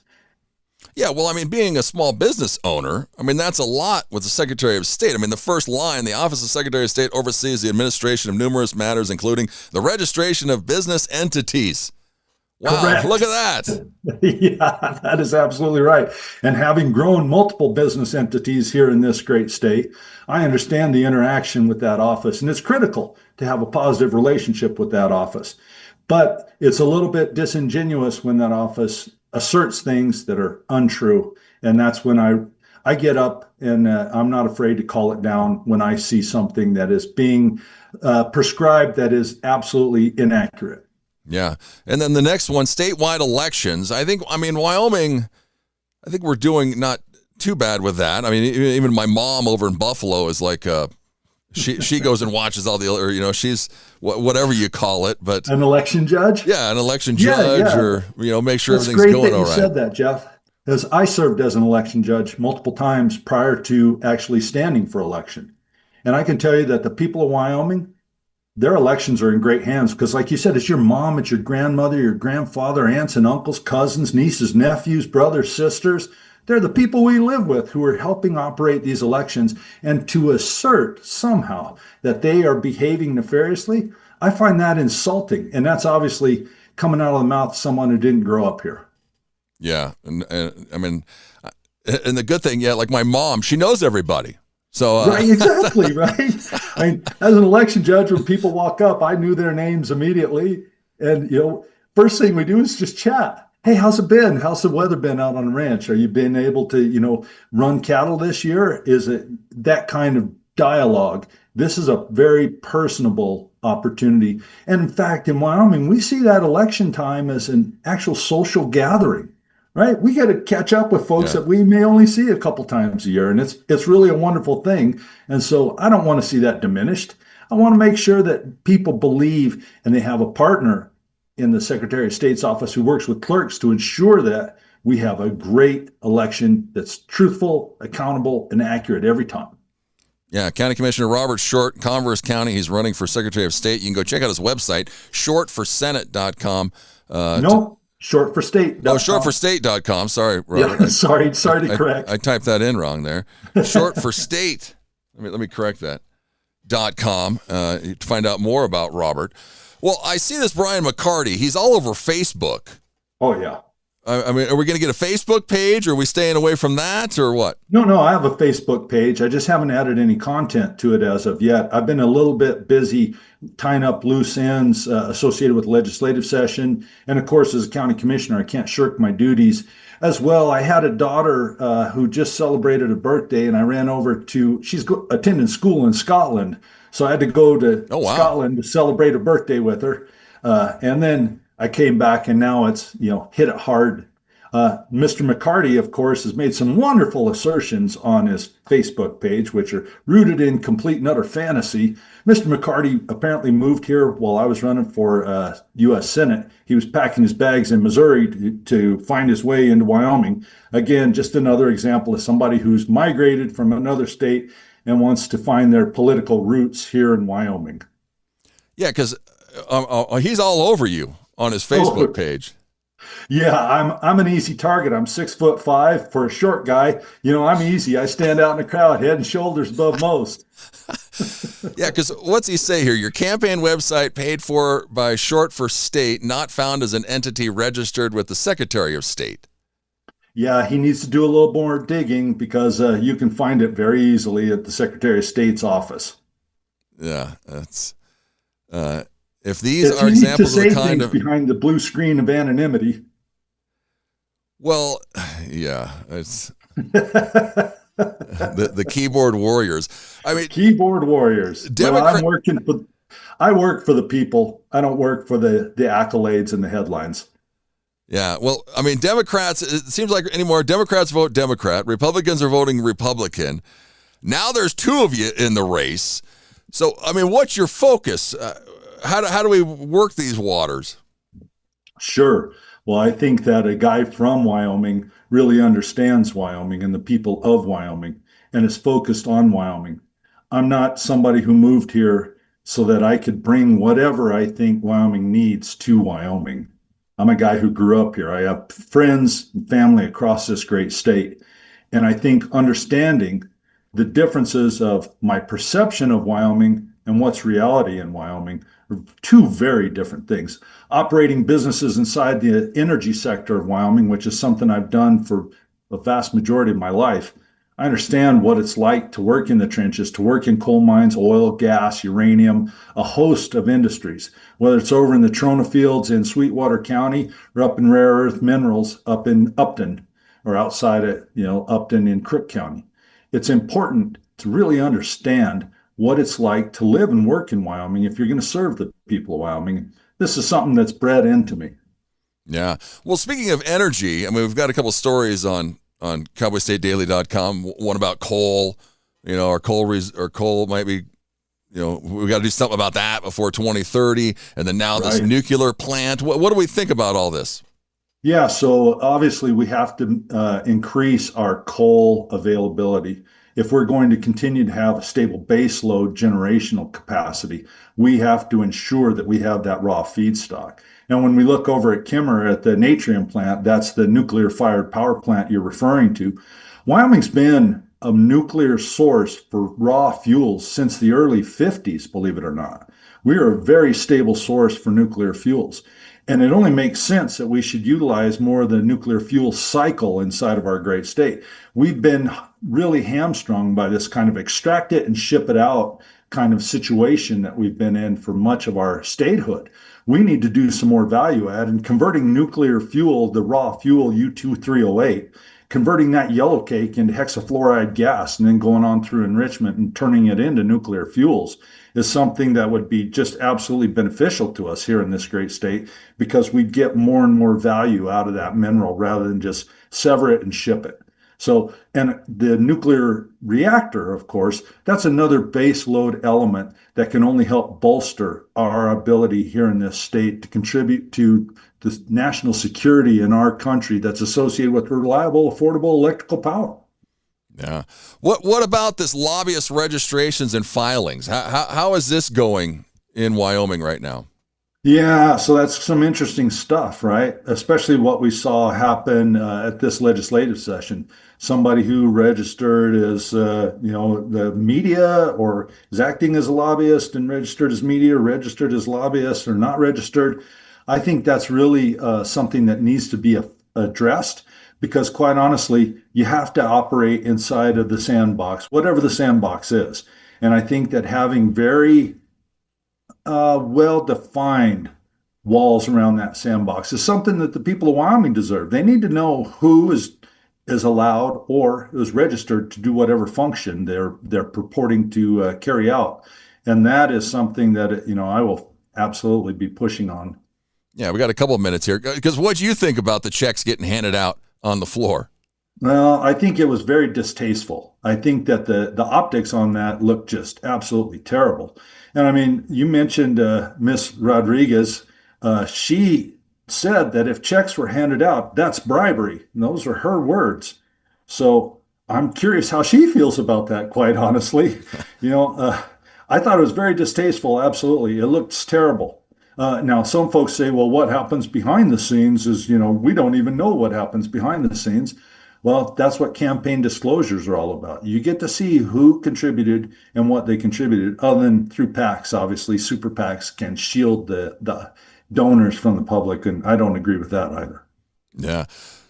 Yeah, well, I mean, being a small business owner, I mean, that's a lot with the Secretary of State. I mean, the first line, the Office of Secretary of State oversees the administration of numerous matters, including the registration of business entities. Wow, Correct. look at that. Yeah, that is absolutely right. And having grown multiple business entities here in this great state, I understand the interaction with that office, and it's critical to have a positive relationship with that office. But it's a little bit disingenuous when that office asserts things that are untrue. And that's when I get up and I'm not afraid to call it down when I see something that is being prescribed that is absolutely inaccurate. Yeah. And then the next one, statewide elections. I mean, Wyoming, I think we're doing not too bad with that. I mean, even my mom over in Buffalo is like, she goes and watches all the, or, you know, she's whatever you call it, but an election judge. Yeah. An election judge or, you know, make sure That's everything's going all right. It's great that you said that, Jeff, because I served as an election judge multiple times prior to actually standing for election. And I can tell you that the people of Wyoming, their elections are in great hands because, like you said, it's your mom, it's your grandmother, your grandfather, aunts and uncles, cousins, nieces, nephews, brothers, sisters. They're the people we live with who are helping operate these elections. And to assert somehow that they are behaving nefariously, I find that insulting. And that's obviously coming out of the mouth of someone who didn't grow up here. Yeah. And I mean, and the good thing, yeah, like my mom, she knows everybody. So, right, exactly, right. I mean, as an election judge, when people walk up, I knew their names immediately. And, you know, first thing we do is just chat. Hey, how's it been? How's the weather been out on the ranch? Are you been able to, you know, run cattle this year? Is it that kind of dialogue? This is a very personable opportunity. And in fact, in Wyoming, we see that election time as an actual social gathering. Right, we got to catch up with folks that we may only see a couple times a year, and it's really a wonderful thing. And so I don't want to see that diminished. I want to make sure that people believe and they have a partner in the Secretary of State's office who works with clerks to ensure that we have a great election that's truthful, accountable, and accurate every time. Yeah, County Commissioner Robert Short, Converse County. He's running for Secretary of State. You can go check out his website, shortforsenate.com. Shortforstate.com. Oh, shortforstate.com. Sorry, Robert. Yeah, sorry to correct. I typed that in wrong there. Shortforstate. Let me correct that. .com to find out more about Robert. Well, I see this Brian McCarty. He's all over Facebook. Oh, yeah. I mean, are we going to get a Facebook page? Or are we staying away from that or what? No, I have a Facebook page. I just haven't added any content to it as of yet. I've been a little bit busy tying up loose ends associated with legislative session. And of course, as a county commissioner, I can't shirk my duties as well. I had a daughter who just celebrated a birthday, and I ran over to, she's attending school in Scotland. So I had to go to Scotland to celebrate a birthday with her. And then I came back, and now it's, you know, hit it hard. Mr. McCarty, of course, has made some wonderful assertions on his Facebook page, which are rooted in complete and utter fantasy. Mr. McCarty apparently moved here while I was running for U.S. Senate. He was packing his bags in Missouri to find his way into Wyoming. Again, just another example of somebody who's migrated from another state and wants to find their political roots here in Wyoming. Yeah, because he's all over you on his Facebook page. Yeah, I'm an easy target. I'm 6'5" for a short guy. You know, I'm easy. I stand out in the crowd, head and shoulders above most. Yeah, because what's he say here? Your campaign website paid for by Short for State, not found as an entity registered with the Secretary of State. Yeah, he needs to do a little more digging because you can find it very easily at the Secretary of State's office. Yeah, that's if these are examples of the kind of behind the blue screen of anonymity. Well, yeah, it's the keyboard warriors. I mean, keyboard warriors. I work for the people. I don't work for the accolades and the headlines. Yeah, well, I mean, Democrats, it seems like anymore, Democrats vote Democrat, Republicans are voting Republican. Now there's two of you in the race. So, I mean, what's your focus? How do we work these waters? Sure. Well, I think that a guy from Wyoming really understands Wyoming and the people of Wyoming and is focused on Wyoming. I'm not somebody who moved here so that I could bring whatever I think Wyoming needs to Wyoming. I'm a guy who grew up here. I have friends and family across this great state. And I think understanding the differences of my perception of Wyoming and what's reality in Wyoming are two very different things. Operating businesses inside the energy sector of Wyoming, which is something I've done for the vast majority of my life, I understand what it's like to work in the trenches, to work in coal mines, oil, gas, uranium, a host of industries, whether it's over in the Trona fields in Sweetwater County or up in rare earth minerals up in Upton or outside of, Upton in Crook County. It's important to really understand what it's like to live and work in Wyoming if you're going to serve the people of Wyoming. This is something that's bred into me. Yeah. Well, speaking of energy, I mean, we've got a couple stories on cowboystatedaily.com. One about coal, our coal might be, we got to do something about that before 2030. And then now this nuclear plant. What do we think about all this? Yeah, so obviously we have to increase our coal availability. If we're going to continue to have a stable base load generational capacity, we have to ensure that we have that raw feedstock. And when we look over at Kimmer at the Natrium plant, that's the nuclear fired power plant you're referring to. Wyoming's been a nuclear source for raw fuels since the early 50s, believe it or not. We are a very stable source for nuclear fuels. And it only makes sense that we should utilize more of the nuclear fuel cycle inside of our great state. We've been really hamstrung by this kind of extract it and ship it out kind of situation that we've been in for much of our statehood. We need to do some more value add and converting nuclear fuel, the raw fuel U-2308, converting that yellow cake into hexafluoride gas and then going on through enrichment and turning it into nuclear fuels is something that would be just absolutely beneficial to us here in this great state because we'd get more and more value out of that mineral rather than just sever it and ship it. So, and the nuclear reactor, of course, that's another base load element that can only help bolster our ability here in this state to contribute to the national security in our country that's associated with reliable, affordable electrical power. Yeah. What about this lobbyist registrations and filings? How is this going in Wyoming right now? Yeah, so that's some interesting stuff, right? Especially what we saw happen at this legislative session. Somebody who registered as, the media or is acting as a lobbyist and registered as media, registered as lobbyist or not registered. I think that's really something that needs to be addressed because quite honestly, you have to operate inside of the sandbox, whatever the sandbox is. And I think that having very well-defined walls around that sandbox is something that the people of Wyoming deserve. They need to know who is allowed or is registered to do whatever function they're purporting to carry out. And that is something that, I will absolutely be pushing on. Yeah, we got a couple of minutes here. Because what do you think about the checks getting handed out on the floor? Well, I think it was very distasteful. I think that the optics on that looked just absolutely terrible. And I mean, you mentioned Miss Rodriguez. She said that if checks were handed out, that's bribery. And those are her words. So I'm curious how she feels about that, quite honestly. I thought it was very distasteful. Absolutely. It looks terrible. Now, some folks say, well, what happens behind the scenes is, we don't even know what happens behind the scenes. Well, that's what campaign disclosures are all about. You get to see who contributed and what they contributed, other than through PACs. Obviously, super PACs can shield the donors from the public, and I don't agree with that either. Yeah.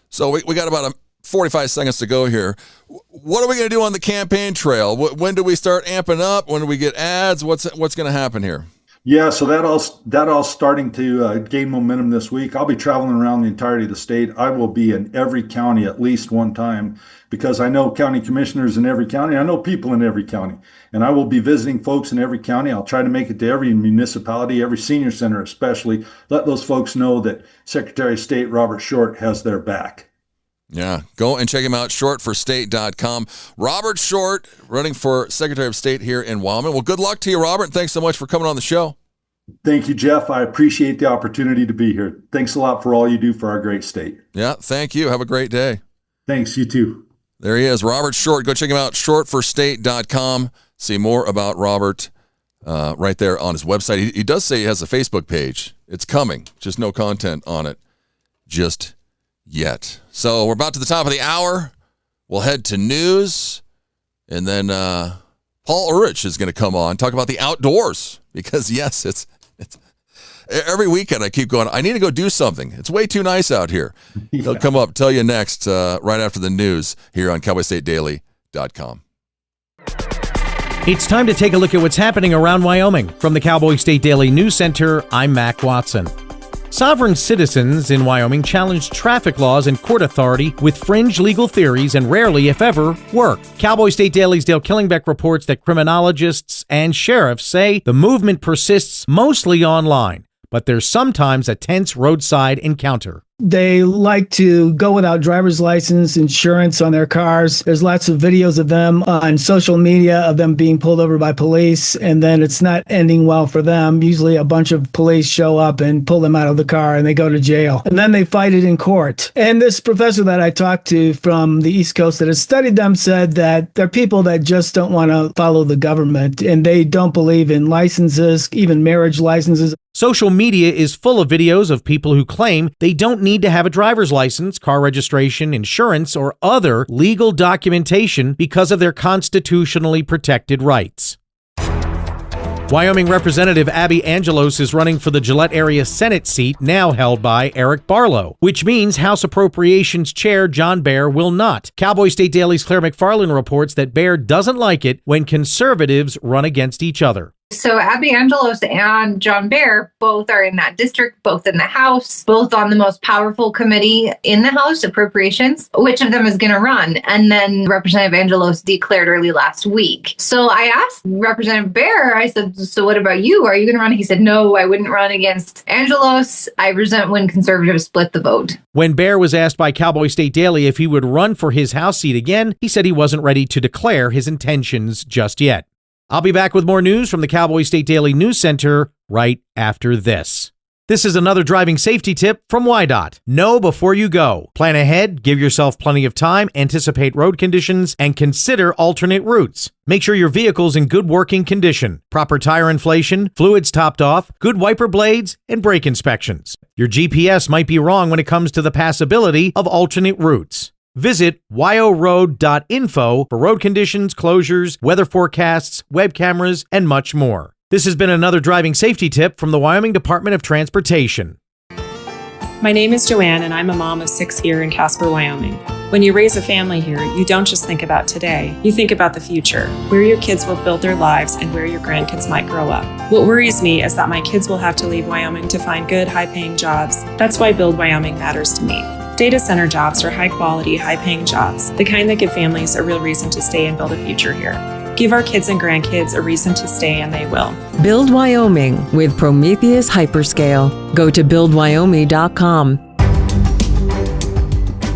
So we got about 45 seconds to go here. What are we going to do on the campaign trail? When do we start amping up? When do we get ads? What's going to happen here? Yeah, so that all starting to gain momentum this week. I'll be traveling around the entirety of the state. I will be in every county at least one time because I know county commissioners in every county. I know people in every county, and I will be visiting folks in every county. I'll try to make it to every municipality, every senior center especially. Let those folks know that Secretary of State Robert Short has their back. Yeah, go and check him out, shortforstate.com. Robert Short, running for Secretary of State here in Wyoming. Well, good luck to you, Robert, and thanks so much for coming on the show. Thank you, Jeff. I appreciate the opportunity to be here. Thanks a lot for all you do for our great state. Yeah, thank you. Have a great day. Thanks, you too. There he is, Robert Short. Go check him out, shortforstate.com. See more about Robert right there on his website. He does say he has a Facebook page. It's coming, just no content on it just yet. So we're about to the top of the hour. We'll head to news, and then Paul Urich is going to come on, talk about the outdoors, because yes, it's every weekend I keep going, I need to go do something. It's way too nice out here. He'll come up, tell you next, right after the news here on CowboyStateDaily.com. It's time to take a look at what's happening around Wyoming. From the Cowboy State Daily News Center, I'm Mac Watson. Sovereign citizens in Wyoming challenge traffic laws and court authority with fringe legal theories and rarely, if ever, work. Cowboy State Daily's Dale Killingbeck reports that criminologists and sheriffs say the movement persists mostly online, but there's sometimes a tense roadside encounter. They like to go without driver's license, insurance on their cars. There's lots of videos of them on social media of them being pulled over by police, and then it's not ending well for them. Usually a bunch of police show up and pull them out of the car and they go to jail. And then they fight it in court. And this professor that I talked to from the East Coast that has studied them said that they're people that just don't want to follow the government, and they don't believe in licenses, even marriage licenses. Social media is full of videos of people who claim they don't need to have a driver's license, car registration, insurance, or other legal documentation because of their constitutionally protected rights. Wyoming Representative Abby Angelos is running for the Gillette area Senate seat now held by Eric Barlow, which means House Appropriations Chair John Baer will not. Cowboy State Daily's Claire McFarland reports that Baer doesn't like it when conservatives run against each other. So Abby Angelos and John Baer both are in that district, both in the House, both on the most powerful committee in the House, Appropriations. Which of them is going to run? And then Representative Angelos declared early last week. So I asked Representative Baer, I said, so what about you? Are you going to run? He said, no, I wouldn't run against Angelos. I resent when conservatives split the vote. When Baer was asked by Cowboy State Daily if he would run for his House seat again, he said he wasn't ready to declare his intentions just yet. I'll be back with more news from the Cowboy State Daily News Center right after this. This is another driving safety tip from WYDOT. Know before you go. Plan ahead, give yourself plenty of time, anticipate road conditions, and consider alternate routes. Make sure your vehicle's in good working condition. Proper tire inflation, fluids topped off, good wiper blades, and brake inspections. Your GPS might be wrong when it comes to the passability of alternate routes. Visit wyoroad.info for road conditions, closures, weather forecasts, web cameras, and much more. This has been another driving safety tip from the Wyoming Department of Transportation. My name is Joanne, and I'm a mom of 6 here in Casper, Wyoming. When you raise a family here, you don't just think about today, you think about the future, where your kids will build their lives and where your grandkids might grow up. What worries me is that my kids will have to leave Wyoming to find good, high-paying jobs. That's why Build Wyoming matters to me. Data center jobs are high-quality, high-paying jobs, the kind that give families a real reason to stay and build a future here. Give our kids and grandkids a reason to stay, and they will. Build Wyoming with Prometheus Hyperscale. Go to buildwyoming.com.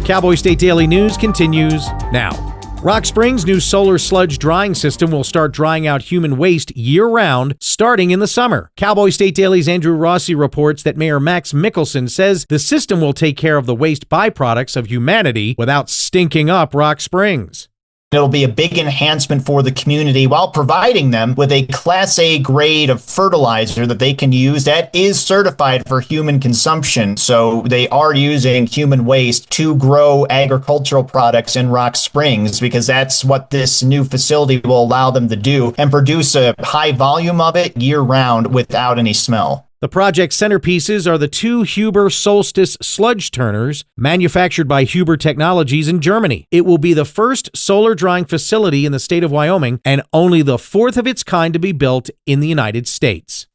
Cowboy State Daily News continues now. Rock Springs' new solar sludge drying system will start drying out human waste year-round, starting in the summer. Cowboy State Daily's Andrew Rossi reports that Mayor Max Mickelson says the system will take care of the waste byproducts of humanity without stinking up Rock Springs. It'll be a big enhancement for the community while providing them with a Class A grade of fertilizer that they can use that is certified for human consumption. So they are using human waste to grow agricultural products in Rock Springs because that's what this new facility will allow them to do and produce a high volume of it year round without any smell. The project's centerpieces are the 2 Huber Solstice sludge turners manufactured by Huber Technologies in Germany. It will be the first solar drying facility in the state of Wyoming and only the 4th of its kind to be built in the United States.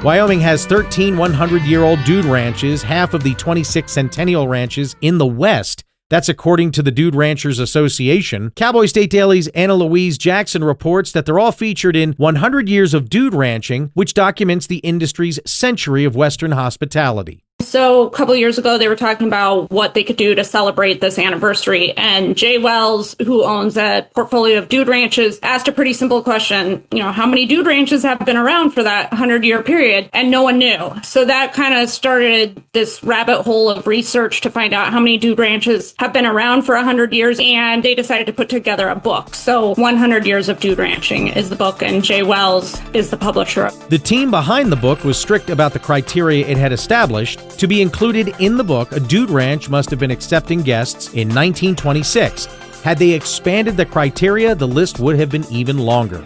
Wyoming has 13 100-year-old dude ranches, half of the 26 centennial ranches in the West. That's according to the Dude Ranchers Association. Cowboy State Daily's Anna Louise Jackson reports that they're all featured in 100 Years of Dude Ranching, which documents the industry's century of Western hospitality. So a couple of years ago, they were talking about what they could do to celebrate this anniversary. And Jay Wells, who owns a portfolio of dude ranches, asked a pretty simple question. How many dude ranches have been around for that 100-year period? And no one knew. So that kind of started this rabbit hole of research to find out how many dude ranches have been around for 100 years. And they decided to put together a book. So 100 Years of Dude Ranching is the book, and Jay Wells is the publisher. The team behind the book was strict about the criteria it had established. To be included in the book, a dude ranch must have been accepting guests in 1926. Had they expanded the criteria, the list would have been even longer.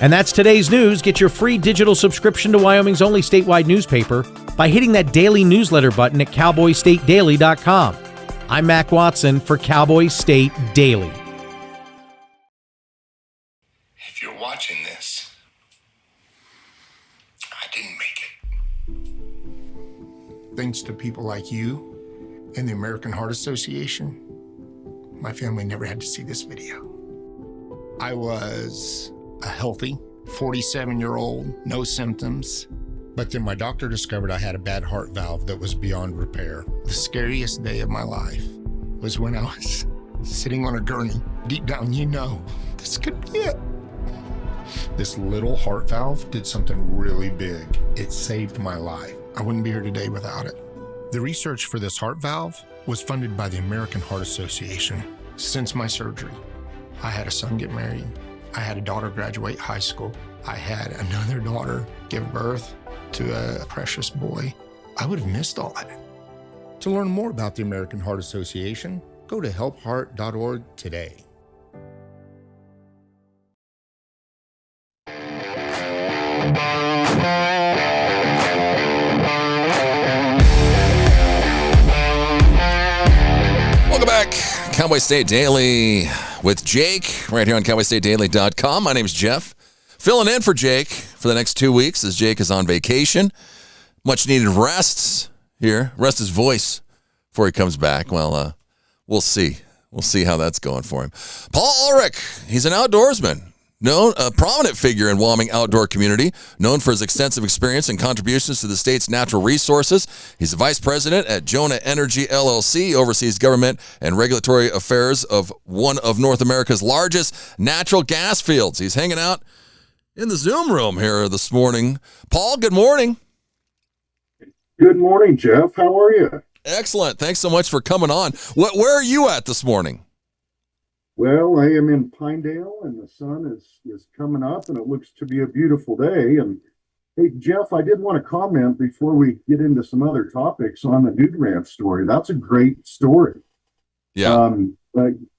And that's today's news. Get your free digital subscription to Wyoming's only statewide newspaper by hitting that daily newsletter button at cowboystatedaily.com. I'm Mac Watson for Cowboy State Daily. If you're watching this, I didn't make it. Thanks to people like you and the American Heart Association, my family never had to see this video. I was a healthy 47-year-old, no symptoms. But then my doctor discovered I had a bad heart valve that was beyond repair. The scariest day of my life was when I was sitting on a gurney. Deep down, you know, this could be it. This little heart valve did something really big. It saved my life. I wouldn't be here today without it. The research for this heart valve was funded by the American Heart Association. Since my surgery, I had a son get married. I had a daughter graduate high school. I had another daughter give birth to a precious boy. I would have missed all that. To learn more about the American Heart Association, go to helpheart.org today. Welcome back. Cowboy State Daily with Jake right here on cowboystatedaily.com. My name's Jeff. Filling in for Jake for the next 2 weeks as Jake is on vacation. Much needed rest here. Rest his voice before he comes back. Well, we'll see. We'll see how that's going for him. Paul Ulrich, he's an outdoorsman. A prominent figure in Wyoming outdoor community, known for his extensive experience and contributions to the state's natural resources. He's the vice president at Jonah Energy LLC, oversees government and regulatory affairs of one of North America's largest natural gas fields. He's hanging out in the Zoom room here this morning. Paul, good morning. Good morning, Jeff. How are you? Excellent. Thanks so much for coming on. Where are you at this morning? Well, I am in Pinedale, and the sun is coming up, and it looks to be a beautiful day. And hey, Jeff, I did want to comment before we get into some other topics on the Dude Ranch story. That's a great story. Yeah.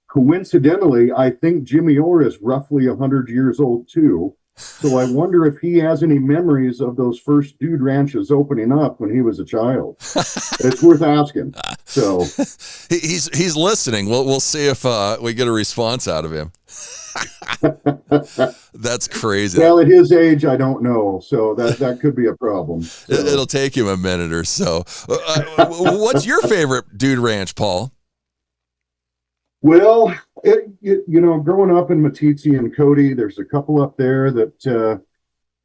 Coincidentally, I think Jimmy Orr is roughly 100 years old too. So I wonder if he has any memories of those first dude ranches opening up when he was a child. It's worth asking. So he's listening. We'll see if we get a response out of him. That's crazy. Well, at his age, I don't know. So that could be a problem. So. It'll take him a minute or so. What's your favorite dude ranch, Paul? Well, growing up in Matitsi and Cody, there's a couple up there that,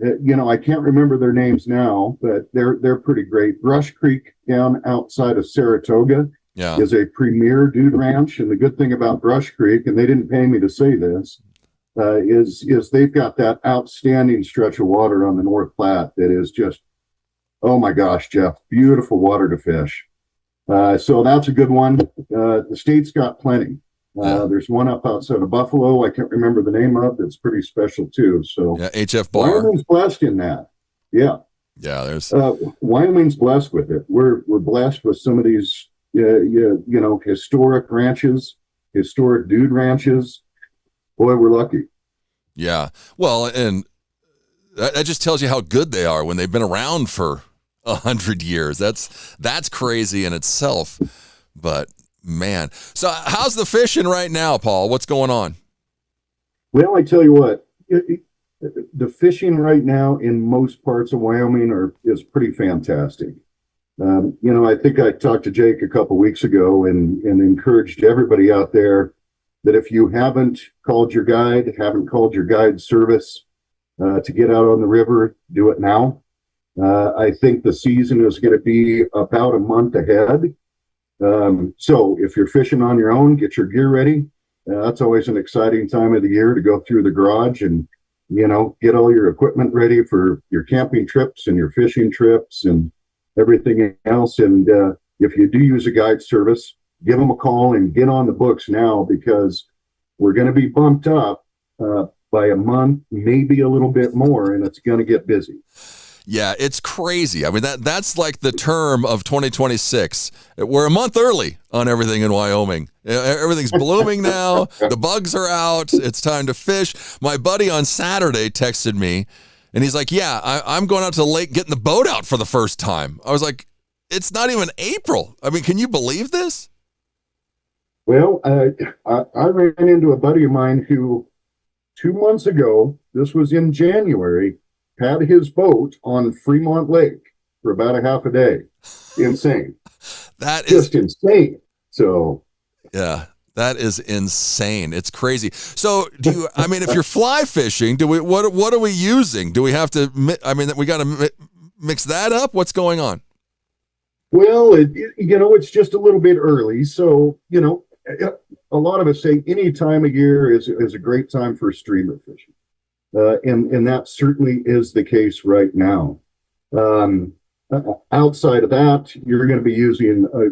I can't remember their names now, but they're pretty great. Brush Creek down outside of Saratoga is a premier dude ranch. And the good thing about Brush Creek, and they didn't pay me to say this, is they've got that outstanding stretch of water on the North Platte that is just, oh my gosh, Jeff, beautiful water to fish. So that's a good one. The state's got plenty. There's one up outside of Buffalo. I can't remember the name of. That's pretty special too. So HF Bar. Wyoming's blessed in that. Yeah. Yeah. There's Wyoming's blessed with it. We're blessed with some of these, historic ranches, historic dude ranches. Boy, we're lucky. Yeah. Well, and that just tells you how good they are when they've been around for 100 years. That's crazy in itself. But man, so how's the fishing right now, Paul? What's going on? Well, I tell you what, the fishing right now in most parts of Wyoming is pretty fantastic. I think I talked to Jake a couple weeks ago and encouraged everybody out there that if you haven't called your guide service to get out on the river, do it now. I think the season is going to be about a month ahead. So if you're fishing on your own, get your gear ready. That's always an exciting time of the year to go through the garage and, get all your equipment ready for your camping trips and your fishing trips and everything else. And if you do use a guide service, give them a call and get on the books now, because we're going to be bumped up by a month, maybe a little bit more, and it's going to get busy. Yeah, it's crazy. I mean, that's like the term of 2026. We're a month early on everything in Wyoming. Everything's blooming now. The bugs are out. It's time to fish. My buddy on Saturday texted me, and he's like, yeah, I'm going out to the lake getting the boat out for the first time. I was like, it's not even April. I mean, can you believe this? Well, I ran into a buddy of mine who 2 months ago, this was in January, had his boat on Fremont Lake for about a half a day. Insane. That is just insane. So, yeah, that is insane. It's crazy. So, I mean, if you're fly fishing, what are we using? Do we have to, we got to mix that up? What's going on? Well, it's just a little bit early. So, a lot of us say any time of year is a great time for streamer fishing. And that certainly is the case right now. Outside of that, you're going to be using, a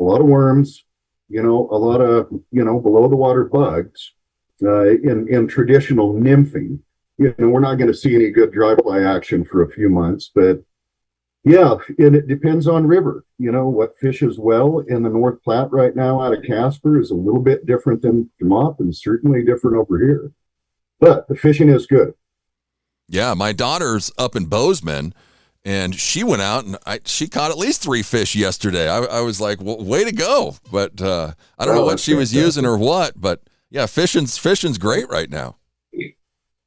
lot of worms, a lot of, below the water bugs, in traditional nymphing. We're not going to see any good dry fly action for a few months, but yeah, and it depends on river. What fishes well in the North Platte right now out of Casper is a little bit different than Mop and certainly different over here. But the fishing is good. Yeah, my daughter's up in Bozeman, and she went out and she caught at least 3 fish yesterday. I was like, well, way to go. But I don't know what she was using or what. But yeah, fishing's great right now.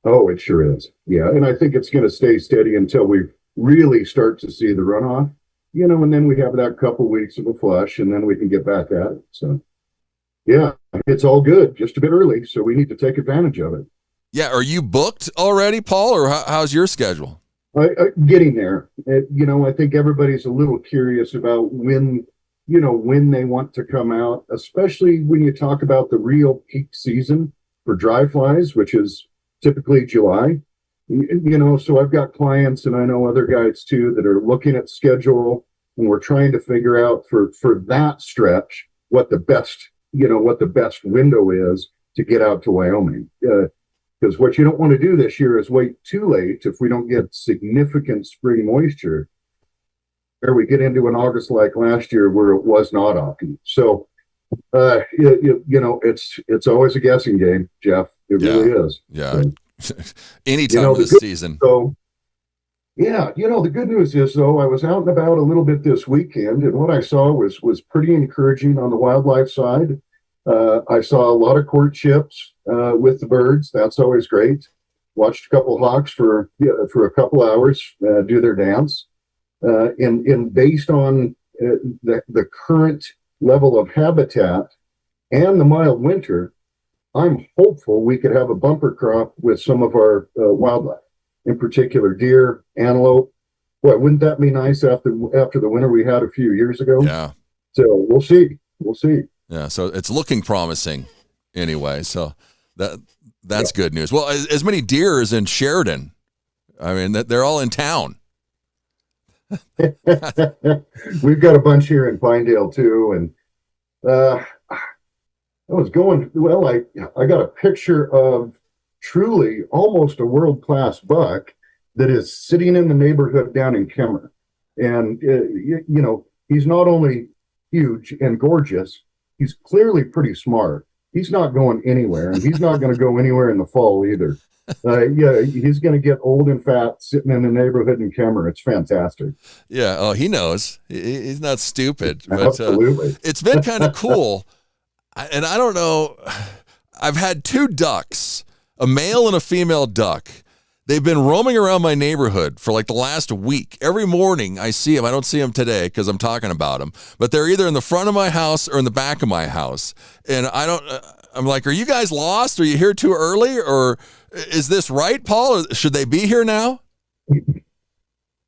Oh, it sure is. Yeah, and I think it's going to stay steady until we really start to see the runoff. And then we have that couple weeks of a flush, and then we can get back at it. So yeah, it's all good. Just a bit early, so we need to take advantage of it. Yeah, are you booked already, Paul, or how's your schedule? Getting there. I think everybody's a little curious about when they want to come out, especially when you talk about the real peak season for dry flies, which is typically July. So I've got clients, and I know other guides too, that are looking at schedule, and we're trying to figure out for that stretch what the best window is to get out to Wyoming. Because what you don't want to do this year is wait too late if we don't get significant spring moisture, or we get into an August like last year where it was not autumn. So, it's always a guessing game, Jeff. It really is. Yeah. So, any time of the season. So, yeah, the good news is, though, I was out and about a little bit this weekend, and what I saw was pretty encouraging on the wildlife side. I saw a lot of courtships with the birds. That's always great. Watched a couple of hawks for a couple hours do their dance. And based on the current level of habitat and the mild winter, I'm hopeful we could have a bumper crop with some of our wildlife, in particular deer, antelope. Boy, wouldn't that be nice after the winter we had a few years ago? Yeah. So we'll see. We'll see. Yeah, so it's looking promising anyway. So that's good news. Well, as many deer as in Sheridan. I mean, they're all in town. We've got a bunch here in Pinedale too, and I got a picture of truly almost a world-class buck that is sitting in the neighborhood down in Kemmer. And he's not only huge and gorgeous, he's clearly pretty smart. He's not going anywhere, and he's not going to go anywhere in the fall either. He's going to get old and fat sitting in the neighborhood in Kemmer. It's fantastic. Yeah. Oh, he knows. He's not stupid. But, absolutely. It's been kind of cool. And I don't know. I've had 2 ducks, a male and a female duck. They've been roaming around my neighborhood for like the last week. Every morning I see them. I don't see them today because I'm talking about them, but they're either in the front of my house or in the back of my house. And I'm like, are you guys lost? Are you here too early? Or is this right, Paul? Or should they be here now?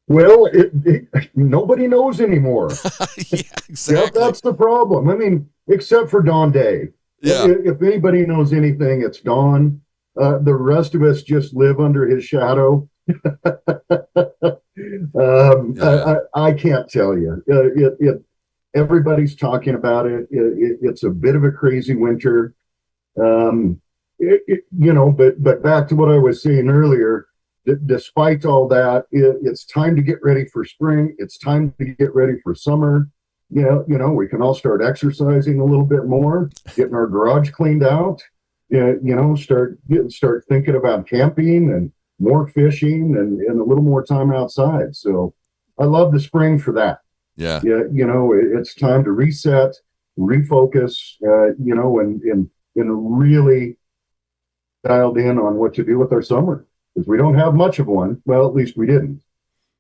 Well, nobody knows anymore. Yeah, exactly. That's the problem. I mean, except for Dawn Day. Yeah. If anybody knows anything, it's Dawn. The rest of us just live under his shadow. I can't tell you. Everybody's talking about it. It's a bit of a crazy winter. But back to what I was saying earlier, despite all that, it's time to get ready for spring. It's time to get ready for summer. We can all start exercising a little bit more, getting our garage cleaned out. Start thinking about camping and more fishing and a little more time outside. So I love the spring for that. Yeah. It's time to reset, refocus, and really dialed in on what to do with our summer, because we don't have much of one. Well, at least we didn't.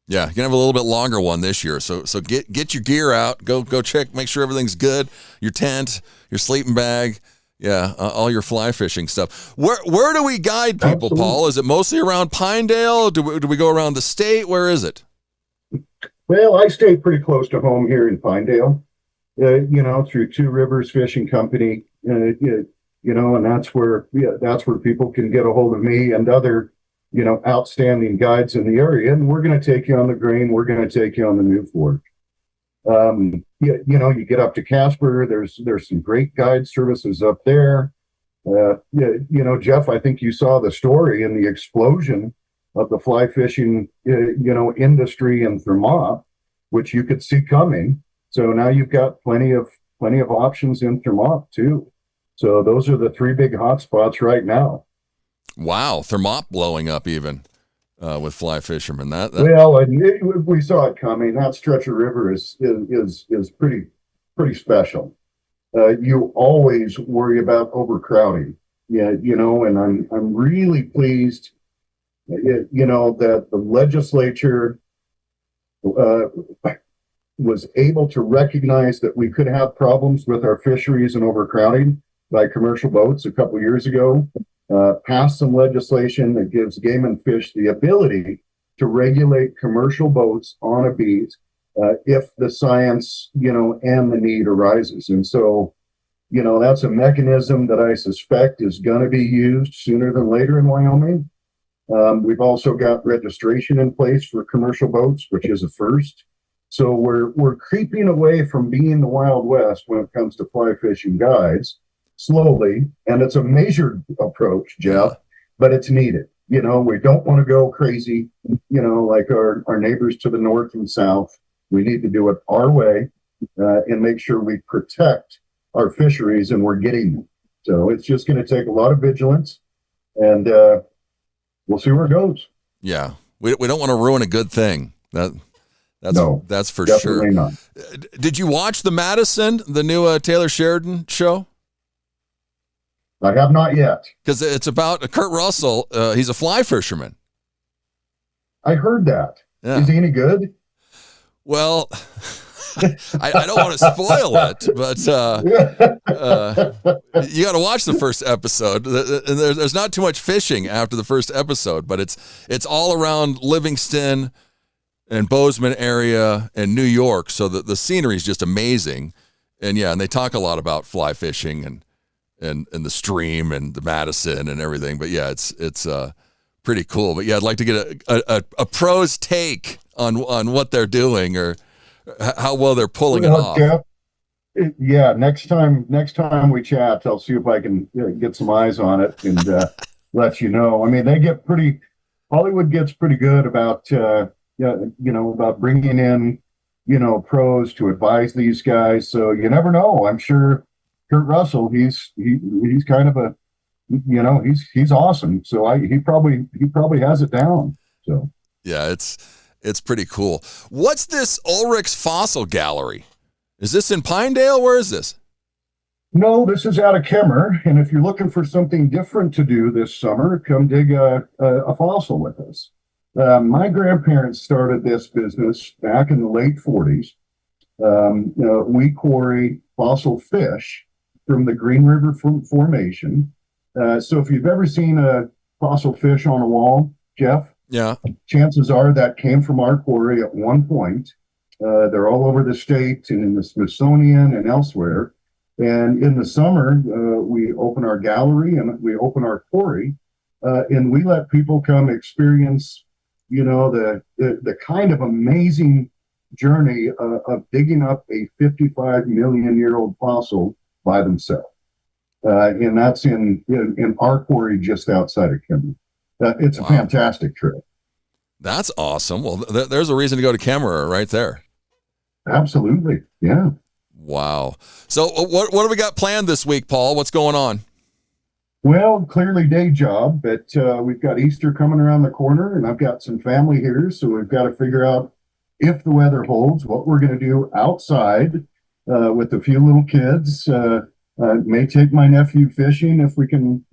Yeah, you're gonna have a little bit longer one this year. So get your gear out. Go check, make sure everything's good. Your tent, your sleeping bag, all your fly fishing stuff. Where do we guide people, Absolutely. Paul? Is it mostly around Pinedale? Do we go around the state? Where is it? Well, I stay pretty close to home here in Pinedale. Through Two Rivers Fishing Company. And that's where people can get a hold of me and other outstanding guides in the area, and we're going to take you on the Green. We're going to take you on the New Fork. You get up to Casper. There's some great guide services up there. Jeff, I think you saw the story in the explosion of the fly fishing, industry in Thermop, which you could see coming. So now you've got plenty of options in Thermop too. So those are the three big hot spots right now. Wow, Thermop blowing up even with fly fishermen. Well, we saw it coming. That stretch of river is pretty special. You always worry about overcrowding. And I'm really pleased, that the legislature was able to recognize that we could have problems with our fisheries and overcrowding by commercial boats a couple years ago. Passed some legislation that gives Game and Fish the ability to regulate commercial boats on a beat if the science, and the need arises. And so, that's a mechanism that I suspect is going to be used sooner than later in Wyoming. We've also got registration in place for commercial boats, which is a first. So we're creeping away from being the Wild West when it comes to fly fishing guides. Slowly, and it's a measured approach, Jeff, but it's needed. We don't want to go crazy, like our neighbors to the north and south. We need to do it our way and make sure we protect our fisheries, and we're getting them. So it's just going to take a lot of vigilance, and we'll see where it goes. Yeah, we don't want to ruin a good thing. That's for sure. Not. Did you watch the Madison, the new Taylor Sheridan show? I have not yet. Because it's about Kurt Russell. He's a fly fisherman. I heard that. Yeah. Is he any good? Well, I don't want to spoil it, but you got to watch the first episode. And there's not too much fishing after the first episode, but it's all around Livingston and Bozeman area and New York. So the scenery is just amazing. And they talk a lot about fly fishing and the stream and the Madison and everything. But it's pretty cool. But I'd like to get a pro's take on what they're doing or how well they're pulling it off. Jeff, next time we chat, I'll see if I can get some eyes on it and let you know. I mean, Hollywood gets pretty good about about bringing in pros to advise these guys. So you never know. I'm sure Kurt Russell, he's kind of a, he's awesome. So he probably has it down. So it's pretty cool. What's this Ulrich's Fossil Gallery? Is this in Pinedale? Where is this? No, this is out of Kemmer. And if you're looking for something different to do this summer, come dig a fossil with us. My grandparents started this business back in the late 40s. We quarry fossil fish from the Green River Formation. So if you've ever seen a fossil fish on a wall, Jeff, chances are that came from our quarry at one point. They're all over the state and in the Smithsonian and elsewhere. And in the summer, we open our gallery and we open our quarry, and we let people come experience, the kind of amazing journey of digging up a 55 million year old fossil by themselves. And that's in our quarry just outside of Kimberly. It's a fantastic trip. That's awesome. Well, there's a reason to go to Camera right there. Absolutely. Yeah. Wow. So what have we got planned this week, Paul? What's going on? Well, clearly day job, but we've got Easter coming around the corner, and I've got some family here, so we've got to figure out, if the weather holds, what we're going to do outside with a few little kids. May take my nephew fishing if we can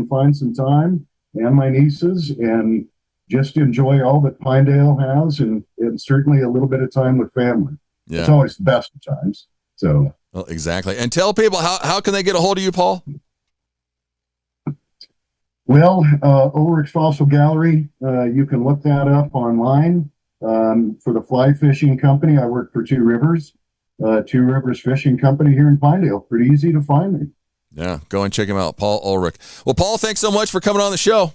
find some time, and my nieces, and just enjoy all that Pinedale has, and certainly a little bit of time with family. Yeah. It's always the best of times. So, well, exactly. And tell people how can they get a hold of you, Paul? Well, Ulrich Fossil Gallery, you can look that up online. For the fly fishing company, I work for Two Rivers Fishing Company here in Pinedale. Pretty easy to find me. Yeah, go and check him out, Paul Ulrich. Well, Paul, thanks so much for coming on the show.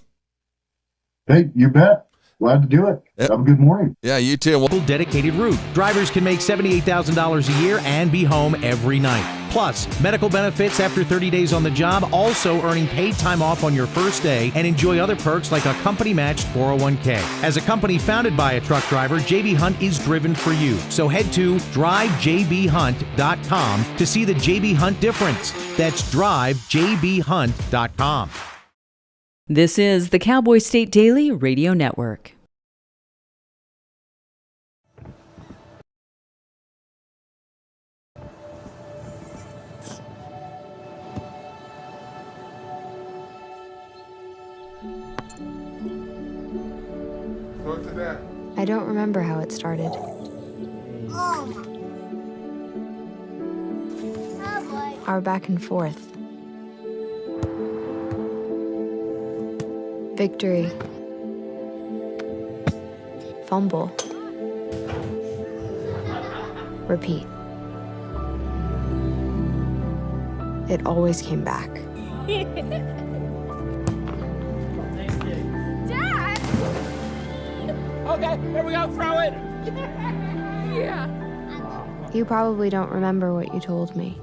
Hey, you bet. Glad to do it. Yep. Have a good morning. Yeah, you too. Dedicated route. Drivers can make $78,000 a year and be home every night. Plus, medical benefits after 30 days on the job, also earning paid time off on your first day, and enjoy other perks like a company-matched 401k. As a company founded by a truck driver, JB Hunt is driven for you. So head to drivejbhunt.com to see the JB Hunt difference. That's drivejbhunt.com. This is the Cowboy State Daily Radio Network. I don't remember how it started. Our back and forth. Victory. Fumble. Repeat. It always came back. Dad! Okay, here we go, throw it! Yeah. You probably don't remember what you told me,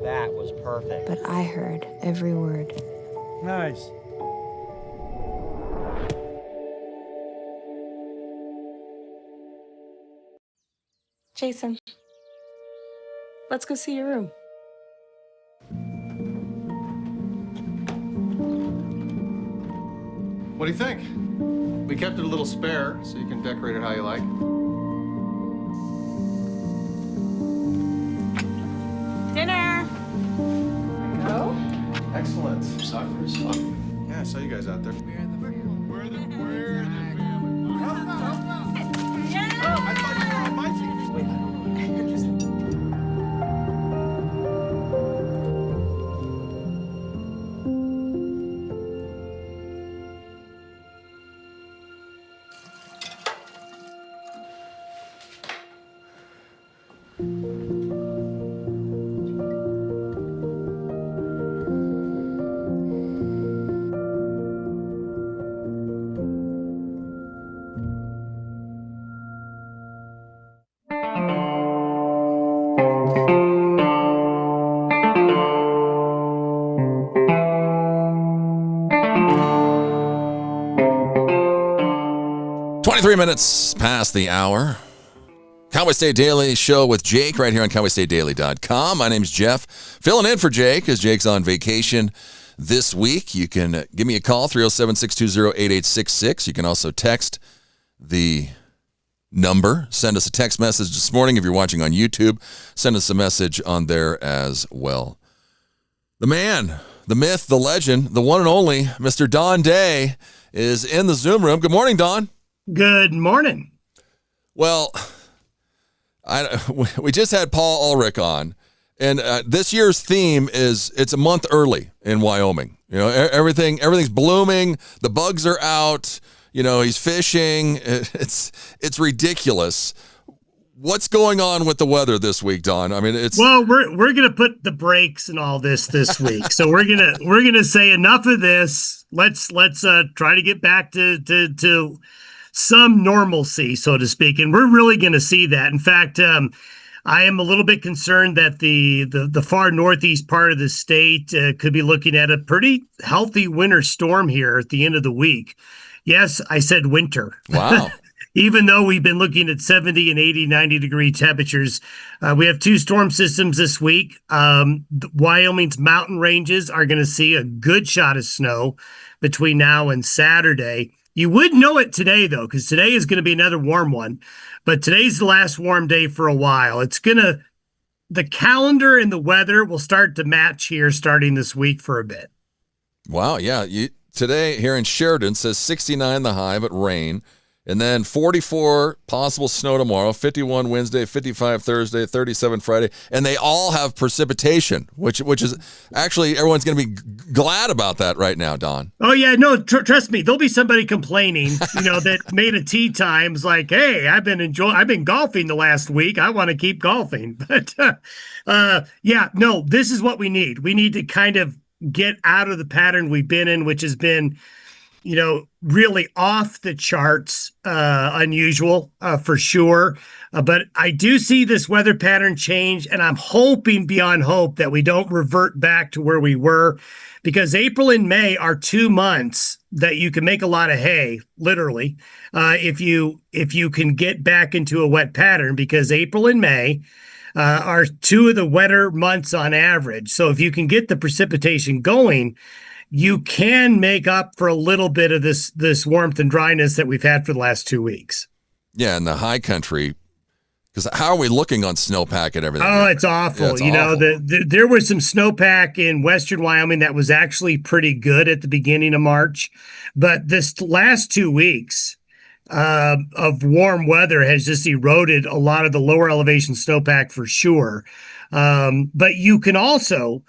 That was perfect. but I heard every word. Nice. Jason, let's go see your room. What do you think? We kept it a little spare, so you can decorate it how you like. Dinner! Go? Excellent. Soccer is fun. Yeah, I saw you guys out there. Three minutes past the hour. Cowboy State Daily Show with Jake right here on cowboystatedaily.com. My name's Jeff, filling in for Jake as Jake's on vacation this week. You can give me a call, 307-620-8866. You can also text the number. Send us a text message this morning if you're watching on YouTube. Send us a message on there as well. The man, the myth, the legend, the one and only Mr. Don Day is in the Zoom room. Good morning, Don. Good morning. Well, we just had Paul Ulrich on, and this year's theme is it's a month early in Wyoming. You know, everything's blooming. The bugs are out. You know, he's fishing. It's ridiculous. What's going on with the weather this week, Don? I mean, we're gonna put the brakes in all this week. So we're gonna say enough of this. Let's try to get back to some normalcy, so to speak. And we're really going to see that. In fact, I am a little bit concerned that the far northeast part of the state could be looking at a pretty healthy winter storm here at the end of the week. Yes, I said winter. Wow. Even though we've been looking at 70 and 80, 90-degree temperatures, we have two storm systems this week. Wyoming's mountain ranges are going to see a good shot of snow between now and Saturday. You would know it today, though, because today is going to be another warm one. But today's the last warm day for a while. The calendar and the weather will start to match here starting this week for a bit. Wow, yeah. Today here in Sheridan says 69 the high, but rain. And then 44 possible snow tomorrow, 51 Wednesday, 55 Thursday, 37 Friday. And they all have precipitation, which is actually everyone's going to be glad about that right now, Don. Oh, yeah. No, trust me. There'll be somebody complaining, that made a tea times like, hey, I've been golfing the last week. I want to keep golfing. But this is what we need. We need to kind of get out of the pattern we've been in, which has been really off the charts, unusual for sure. But I do see this weather pattern change, and I'm hoping beyond hope that we don't revert back to where we were, because April and May are 2 months that you can make a lot of hay, literally, if you can get back into a wet pattern, because April and May are two of the wetter months on average. So if you can get the precipitation going, you can make up for a little bit of this warmth and dryness that we've had for the last 2 weeks. Yeah, in the high country, because how are we looking on snowpack and everything? Oh, it's awful. Yeah, awful. There was some snowpack in western Wyoming that was actually pretty good at the beginning of March. But this last 2 weeks of warm weather has just eroded a lot of the lower elevation snowpack for sure. But you can also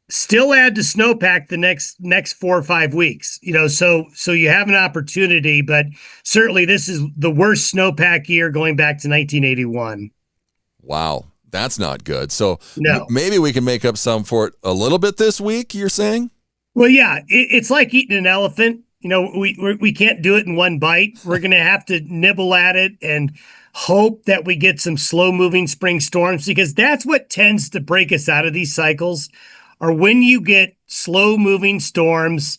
still add to snowpack the next 4 or 5 weeks, so you have an opportunity, but certainly this is the worst snowpack year going back to 1981. Wow, that's not good. So no. Maybe we can make up some for it a little bit this week, you're saying? Well, yeah, it's like eating an elephant. We can't do it in one bite. We're going to have to nibble at it and hope that we get some slow moving spring storms, because that's what tends to break us out of these cycles. Or when you get slow-moving storms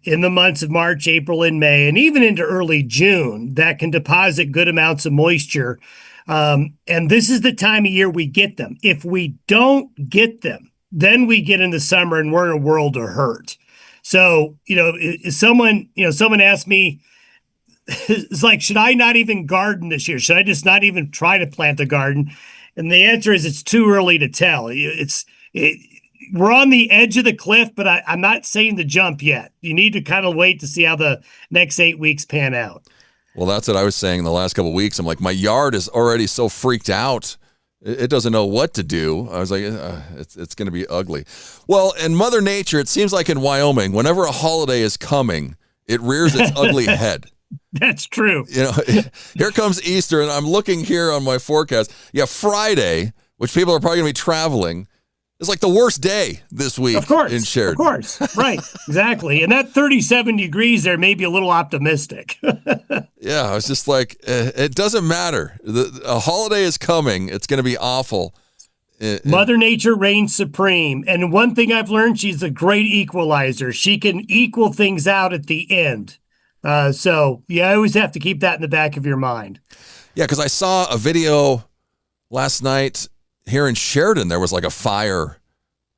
in the months of March, April, and May, and even into early June, that can deposit good amounts of moisture. And this is the time of year we get them. If we don't get them, then we get in the summer and we're in a world of hurt. So, someone asked me, it's like, should I not even garden this year? Should I just not even try to plant a garden? And the answer is it's too early to tell. We're on the edge of the cliff, but I'm not saying to jump yet. You need to kind of wait to see how the next 8 weeks pan out. Well, that's what I was saying the last couple of weeks. I'm like, my yard is already so freaked out. It doesn't know what to do. I was like, it's going to be ugly. Well, in Mother Nature, it seems like in Wyoming, whenever a holiday is coming, it rears its ugly head. That's true. Here comes Easter, and I'm looking here on my forecast. Yeah, Friday, which people are probably going to be traveling, it's like the worst day this week in Sheridan. Of course. Right. Exactly. And that 37 degrees there may be a little optimistic. Yeah. I was just like, it doesn't matter. A holiday is coming. It's going to be awful. Mother Nature reigns supreme. And one thing I've learned, she's a great equalizer. She can equal things out at the end. So you always have to keep that in the back of your mind. Yeah. Because I saw a video last night here in Sheridan. There was like a fire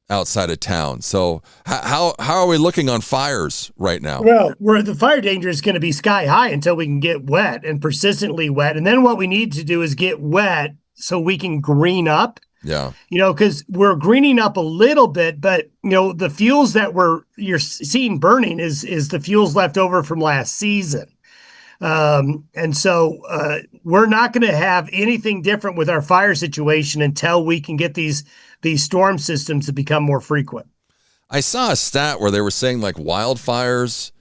outside of town. So how are we looking on fires right now? Well, the fire danger is going to be sky high until we can get wet and persistently wet. And then what we need to do is get wet so we can green up. Yeah. Because we're greening up a little bit, but the fuels that you're seeing burning is the fuels left over from last season. And so we're not going to have anything different with our fire situation until we can get these storm systems to become more frequent. I saw a stat where they were saying like wildfires,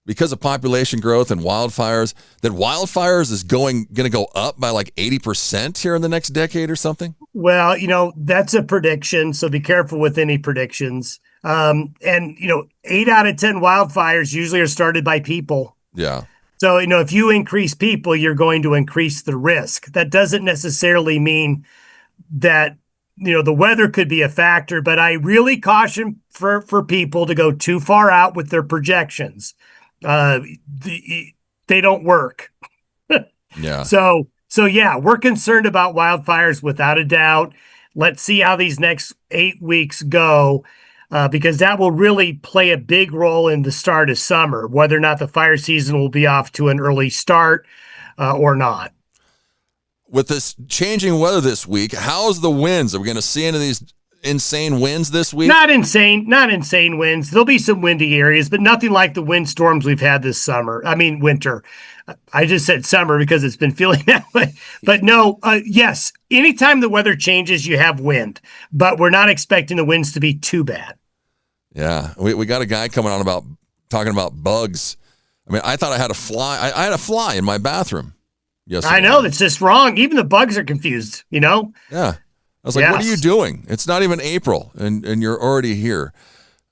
because of population growth and wildfires, that wildfires is going to go up by like 80% here in the next decade or something. Well, that's a prediction, so be careful with any predictions. And 8 out of 10 wildfires usually are started by people. Yeah. So, if you increase people, you're going to increase the risk. That doesn't necessarily mean that the weather could be a factor, but I really caution for people to go too far out with their projections. They don't work. Yeah. So yeah, we're concerned about wildfires without a doubt. Let's see how these next 8 weeks go, because that will really play a big role in the start of summer, whether or not the fire season will be off to an early start or not. With this changing weather this week, how's the winds? Are we going to see any of these insane winds this week? Not insane winds. There'll be some windy areas, but nothing like the windstorms we've had this winter. I just said summer because it's been feeling that way. But no, yes, anytime the weather changes, you have wind, but we're not expecting the winds to be too bad. Yeah, we got a guy coming on talking about bugs. I mean, I thought I had a fly. I had a fly in my bathroom. Yes, I know, that's just wrong. Even the bugs are confused, Yeah. I was like, What are you doing? It's not even April, and you're already here.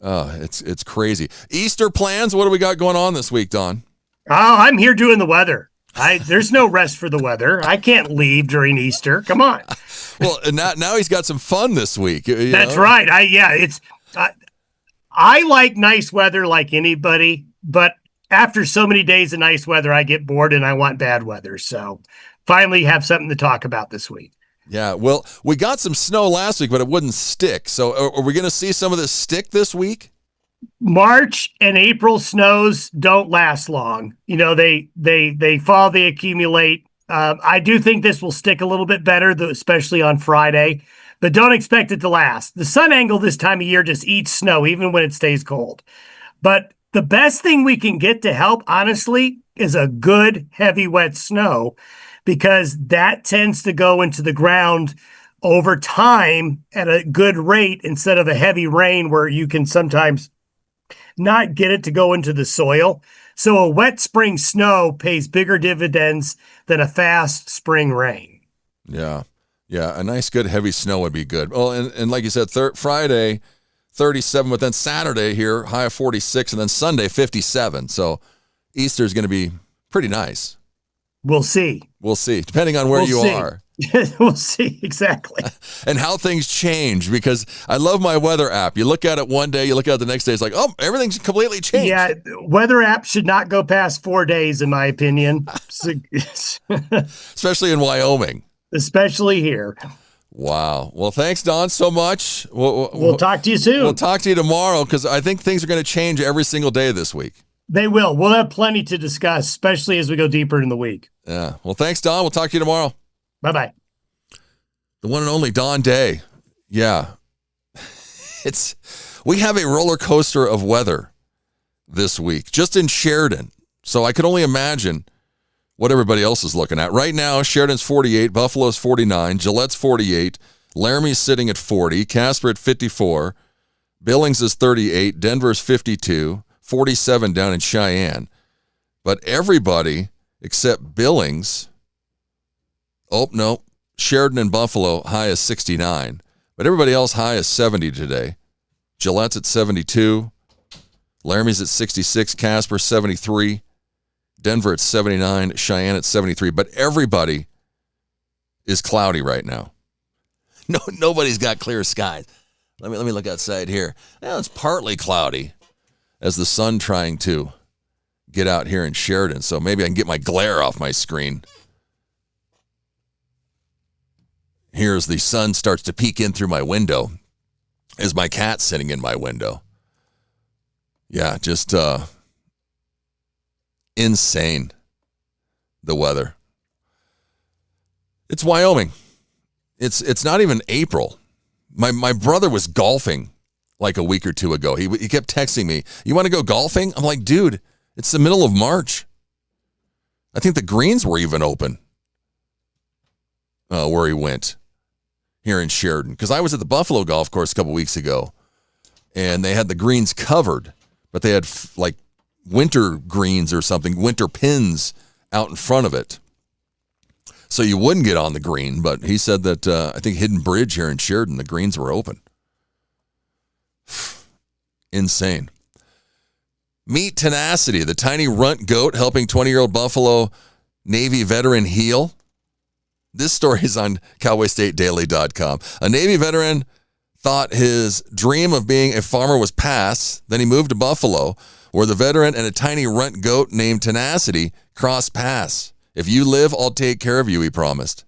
It's crazy. Easter plans, what do we got going on this week, Don? Oh, I'm here doing the weather. There's no rest for the weather. I can't leave during Easter. Come on. Well, now he's got some fun this week. That's right. I like nice weather like anybody, but after so many days of nice weather, I get bored and I want bad weather. So finally have something to talk about this week. Yeah, well, we got some snow last week, but it wouldn't stick. So are we going to see some of this stick this week? March and April snows don't last long. They fall, they accumulate. I do think this will stick a little bit better, especially on Friday, but don't expect it to last. The sun angle this time of year just eats snow, even when it stays cold. But the best thing we can get to help, honestly, is a good, heavy, wet snow, because that tends to go into the ground over time at a good rate instead of a heavy rain where you can sometimes not get it to go into the soil. So a wet spring snow pays bigger dividends than a fast spring rain. Yeah. Yeah. A nice, good, heavy snow would be good. Well, and like you said, Friday, 37, but then Saturday here, high of 46, and then Sunday, 57. So Easter's going to be pretty nice. We'll see. We'll see, depending on where you are. We'll see, exactly. And how things change, because I love my weather app. You look at it one day, you look at it the next day, it's like, oh, everything's completely changed. Yeah, weather apps should not go past 4 days, in my opinion. Especially in Wyoming. Especially here. Wow. Well, thanks, Don, so much. We'll talk to you soon. We'll talk to you tomorrow, because I think things are going to change every single day this week. They will. We'll have plenty to discuss, especially as we go deeper in the week. Yeah. Well, thanks, Don. We'll talk to you tomorrow. Bye-bye. The one and only Don Day. Yeah. We have a roller coaster of weather this week, just in Sheridan. So I could only imagine what everybody else is looking at. Right now, Sheridan's 48, Buffalo's 49, Gillette's 48, Laramie's sitting at 40, Casper at 54, Billings is 38, Denver's 52, 47 down in Cheyenne. But everybody except Billings, Sheridan and Buffalo, high is 69. But everybody else high is 70 today. Gillette's at 72. Laramie's at 66. Casper, 73. Denver at 79. Cheyenne at 73. But everybody is cloudy right now. Nobody's got clear skies. Let me look outside here. Well, it's partly cloudy as the sun trying to get out here in Sheridan. So maybe I can get my glare off my screen. Here's the sun starts to peek in through my window as my cat's sitting in my window. Yeah, just insane, the weather. It's Wyoming. It's not even April. My brother was golfing like a week or two ago. He kept texting me, "You want to go golfing?" I'm like, dude, it's the middle of March. I think the greens were even open where he went here in Sheridan. Because I was at the Buffalo golf course a couple weeks ago, and they had the greens covered, but they had like winter greens or something, winter pins out in front of it. So you wouldn't get on the green, but he said that I think Hidden Bridge here in Sheridan, the greens were open. Insane. Meet Tenacity, the tiny runt goat helping 20-year-old Buffalo Navy veteran heal. This story is on cowboystatedaily.com. A Navy veteran thought his dream of being a farmer was past. Then he moved to Buffalo, where the veteran and a tiny runt goat named Tenacity crossed paths. If you live, I'll take care of you, he promised.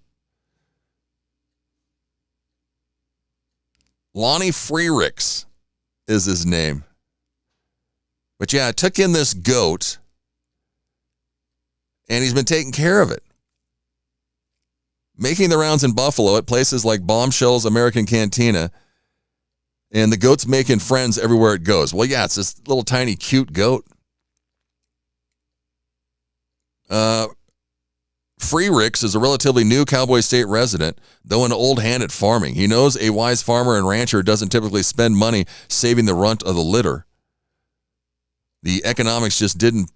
Lonnie Freericks is his name. But yeah, I took in this goat, and he's been taking care of it. Making the rounds in Buffalo at places like Bombshells American Cantina, and the goat's making friends everywhere it goes. Well, yeah, it's this little tiny cute goat. Freericks is a relatively new Cowboy State resident, though an old hand at farming. He knows a wise farmer and rancher doesn't typically spend money saving the runt of the litter. The economics just didn't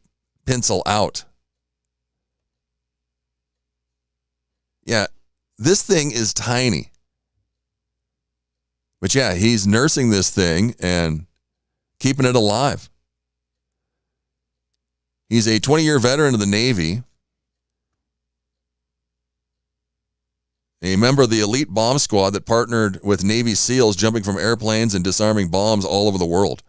pencil out. Yeah, this thing is tiny. But yeah, he's nursing this thing and keeping it alive. He's a 20-year veteran of the Navy, a member of the elite bomb squad that partnered with Navy SEALs jumping from airplanes and disarming bombs all over the world.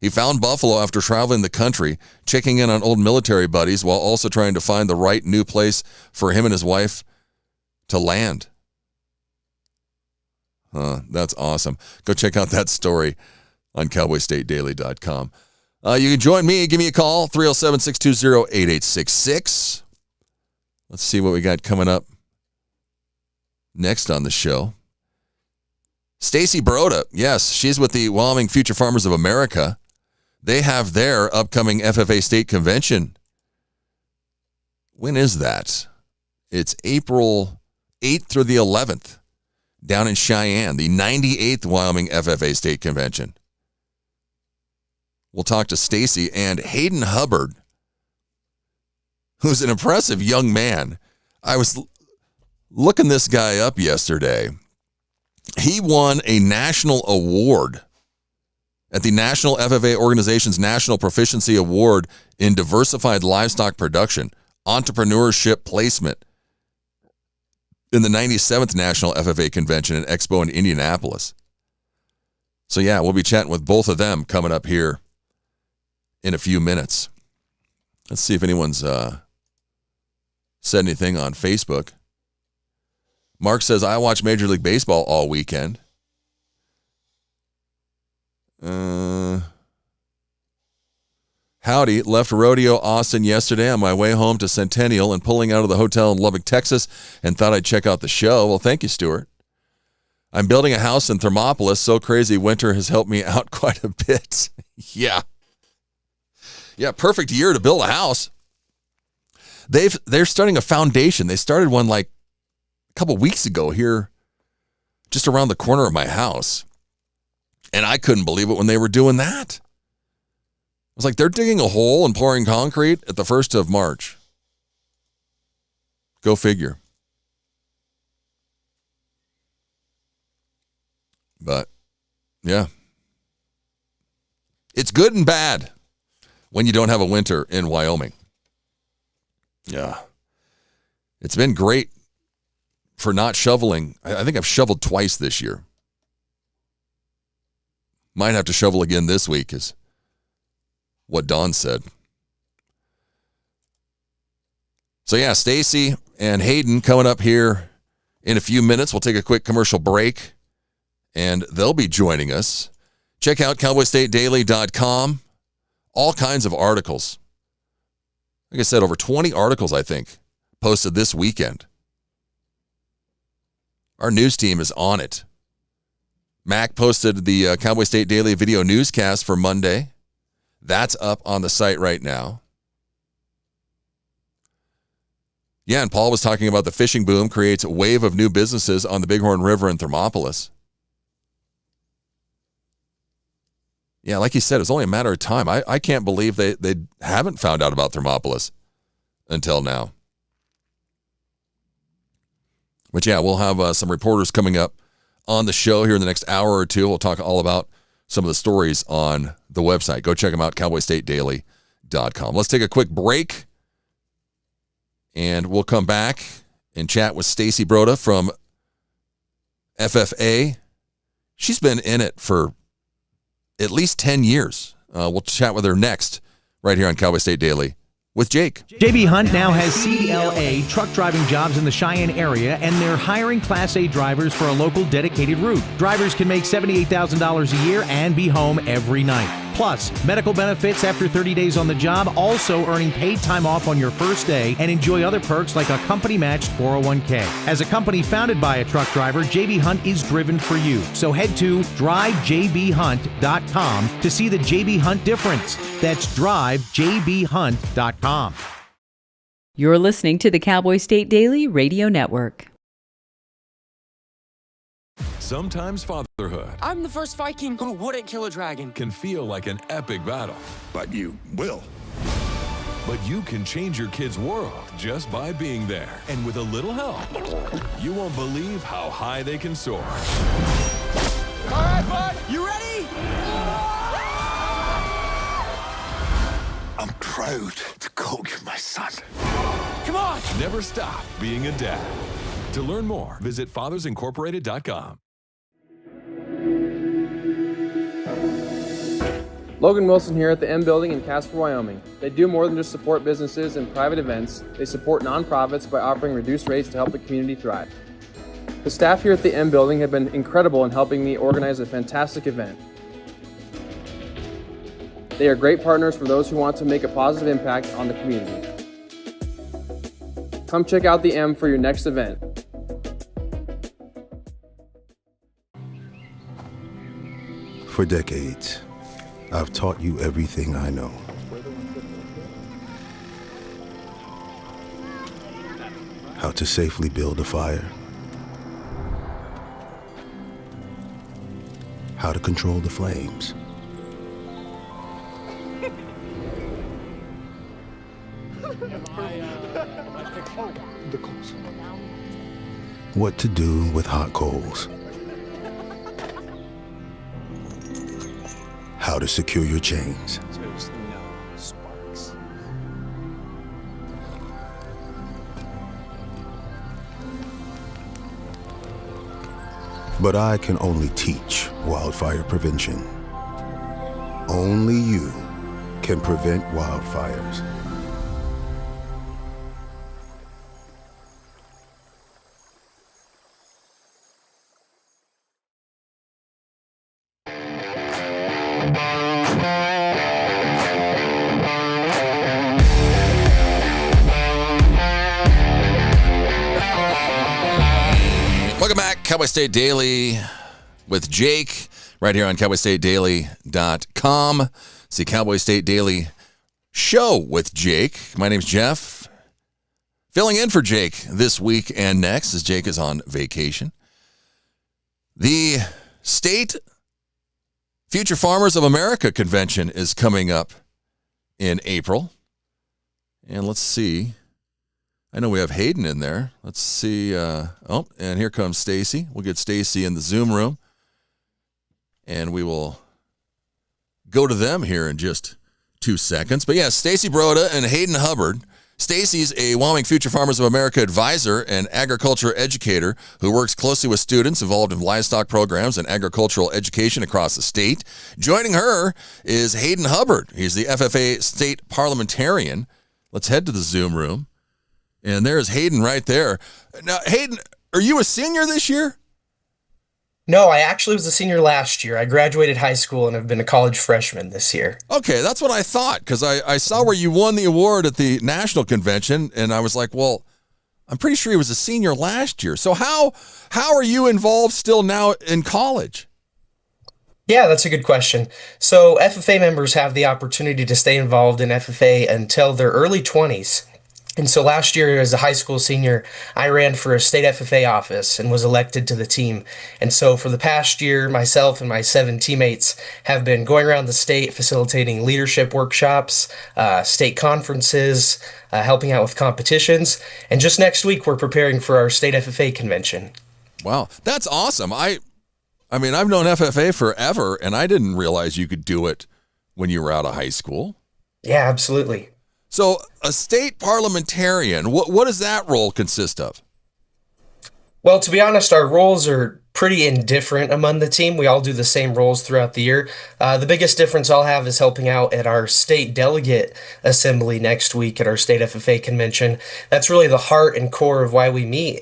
He found Buffalo after traveling the country, checking in on old military buddies while also trying to find the right new place for him and his wife to land. That's awesome. Go check out that story on cowboystatedaily.com. You can join me. Give me a call, 307-620-8866. Let's see what we got coming up next on the show. Stacy Baroda, yes, she's with the Wyoming Future Farmers of America. They have their upcoming FFA state convention. When is that? It's April 8th through the 11th down in Cheyenne, the 98th Wyoming FFA state convention. We'll talk to Stacy and Hayden Hubbard, who's an impressive young man. I was looking this guy up yesterday. He won a national award at the National FFA Organization's National Proficiency Award in Diversified Livestock Production, Entrepreneurship Placement in the 97th National FFA Convention and Expo in Indianapolis. So yeah, we'll be chatting with both of them coming up here in a few minutes. Let's see if anyone's said anything on Facebook. Mark says, I watch Major League Baseball all weekend. Howdy, left Rodeo Austin yesterday on my way home to Centennial and pulling out of the hotel in Lubbock, Texas, and thought I'd check out the show. Well, thank you, Stuart. I'm building a house in Thermopolis. So crazy winter has helped me out quite a bit. Yeah, perfect year to build a house. They're starting a foundation. They started one like a couple weeks ago here, just around the corner of my house. And I couldn't believe it when they were doing that. I was like, they're digging a hole and pouring concrete at the 1st of March. Go figure. But, yeah. It's good and bad when you don't have a winter in Wyoming. Yeah. It's been great for not shoveling. I think I've shoveled twice this year. Might have to shovel again this week, is what Dawn said. So yeah, Stacy and Hayden coming up here in a few minutes. We'll take a quick commercial break, and they'll be joining us. Check out cowboystatedaily.com. All kinds of articles. Like I said, over 20 articles, I think, posted this weekend. Our news team is on it. Mac posted the Cowboy State Daily video newscast for Monday. That's up on the site right now. Yeah, and Paul was talking about the fishing boom creates a wave of new businesses on the Bighorn River in Thermopolis. Yeah, like he said, it's only a matter of time. I can't believe they haven't found out about Thermopolis until now. But yeah, we'll have some reporters coming up on the show here in the next hour or two. We'll talk all about some of the stories on the website. Go check them out, cowboystatedaily.com. Let's take a quick break, and we'll come back and chat with Stacy Broda from FFA. She's been in it for at least 10 years. We'll chat with her next right here on Cowboy State Daily with Jake. JB Hunt now has CDLA truck driving jobs in the Cheyenne area, and they're hiring Class A drivers for a local dedicated route. Drivers can make $78,000 a year and be home every night. Plus, medical benefits after 30 days on the job, also earning paid time off on your first day, and enjoy other perks like a company-matched 401k. As a company founded by a truck driver, JB Hunt is driven for you. So head to drivejbhunt.com to see the JB Hunt difference. That's drivejbhunt.com. You're listening to the Cowboy State Daily Radio Network. Sometimes fatherhood I'm the first Viking who wouldn't kill a dragon. can feel like an epic battle. But you will. But you can change your kid's world just by being there. And with a little help, you won't believe how high they can soar. All right, bud, you ready? I'm proud to call you my son. Come on. Never stop being a dad. To learn more, visit fathersincorporated.com. Logan Wilson here at the M Building in Casper, Wyoming. They do more than just support businesses and private events. They support nonprofits by offering reduced rates to help the community thrive. The staff here at the M Building have been incredible in helping me organize a fantastic event. They are great partners for those who want to make a positive impact on the community. Come check out the M for your next event. For decades, I've taught you everything I know. How to safely build a fire. How to control the flames. What to do with hot coals. How to secure your chains. But I can only teach wildfire prevention. Only you can prevent wildfires. Welcome back, Cowboy State Daily with Jake, right here on CowboyStateDaily.com. It's the Cowboy State Daily Show with Jake. My name's Jeff. Filling in for Jake this week and next, as Jake is on vacation. The State Future Farmers of America Convention is coming up in April. And let's see. I know we have Hayden in there. Let's see. And here comes Stacy. We'll get Stacy in the Zoom room. And we will go to them here in just 2 seconds. But yeah, Stacy Broda and Hayden Hubbard. Stacy's a Wyoming Future Farmers of America advisor and agriculture educator who works closely with students involved in livestock programs and agricultural education across the state. Joining her is Hayden Hubbard. He's the FFA state parliamentarian. Let's head to the Zoom room. And there's Hayden right there. Now, Hayden, are you a senior this year? No, I actually was a senior last year. I graduated high school and have been a college freshman this year. Okay, that's what I thought, because I saw where you won the award at the national convention, and I was like, well, I'm pretty sure he was a senior last year. So how are you involved still now in college? Yeah, that's a good question. So FFA members have the opportunity to stay involved in FFA until their early 20s. And so last year, as a high school senior, I ran for a state FFA office and was elected to the team. And so for the past year, myself and my 7 teammates have been going around the state facilitating leadership workshops, state conferences, helping out with competitions. And just next week, we're preparing for our state FFA convention. Wow, that's awesome. I mean, I've known FFA forever, and I didn't realize you could do it when you were out of high school. Yeah, absolutely. So a state parliamentarian, what does that role consist of? Well, to be honest, our roles are pretty indifferent among the team. We all do the same roles throughout the year. The biggest difference I'll have is helping out at our state delegate assembly next week at our state FFA convention. That's really the heart and core of why we meet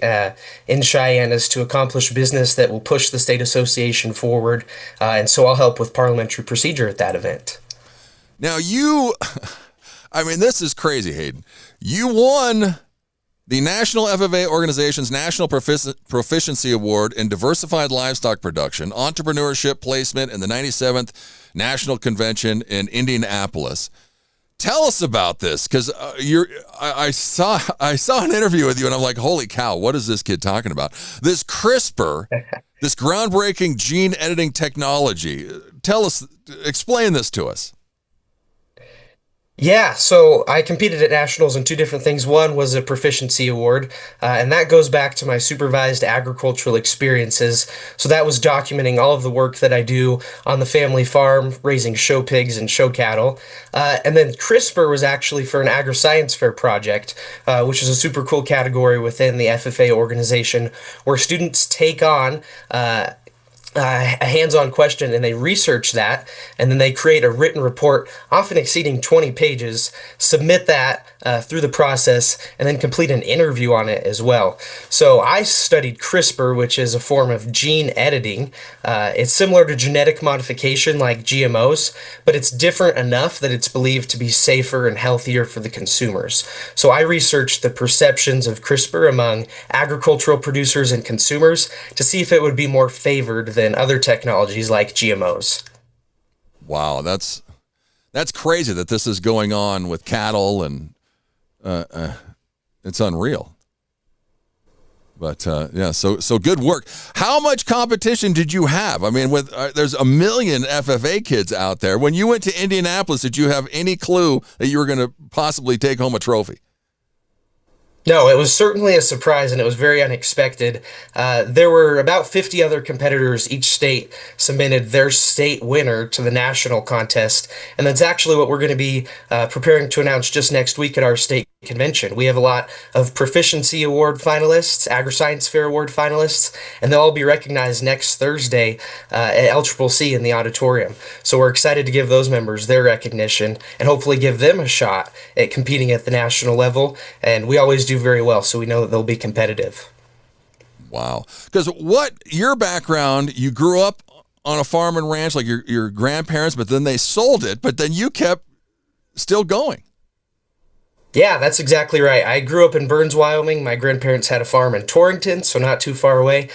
in Cheyenne, is to accomplish business that will push the state association forward. And so I'll help with parliamentary procedure at that event. Now this is crazy, Hayden. You won the National FFA Organization's National Proficiency Award in Diversified Livestock Production, Entrepreneurship Placement in the 97th National Convention in Indianapolis. Tell us about this, because I saw an interview with you, and I'm like, holy cow, what is this kid talking about? This CRISPR, this groundbreaking gene editing technology. Explain this to us. Yeah, so I competed at nationals in two different things. One was a proficiency award, and that goes back to my supervised agricultural experiences. So that was documenting all of the work that I do on the family farm, raising show pigs and show cattle. And then CRISPR was actually for an agri-science fair project, which is a super cool category within the FFA organization, where students take on a hands-on question and they research that, and then they create a written report, often exceeding 20 pages, submit that through the process, and then complete an interview on it as well. So I studied CRISPR, which is a form of gene editing. It's similar to genetic modification like GMOs, but it's different enough that it's believed to be safer and healthier for the consumers. So I researched the perceptions of CRISPR among agricultural producers and consumers to see if it would be more favored than other technologies like GMOs. Wow, that's crazy that this is going on with cattle, and it's unreal. But so good work. How much competition did you have? I mean, there's a million FFA kids out there. When you went to Indianapolis, did you have any clue that you were going to possibly take home a trophy? No, it was certainly a surprise, and it was very unexpected. There were about 50 other competitors. Each state submitted their state winner to the national contest, and that's actually what we're going to be preparing to announce just next week at our state convention. We have a lot of Proficiency Award finalists, Agri-Science Fair Award finalists, and they'll all be recognized next Thursday at LCCC in the auditorium. So we're excited to give those members their recognition and hopefully give them a shot at competing at the national level, and we always do very well, so we know that they'll be competitive. Wow. Because your background, you grew up on a farm and ranch like your grandparents, but then they sold it, but then you kept still going. Yeah, that's exactly right. I grew up in Burns, Wyoming. My grandparents had a farm in Torrington, so not too far away.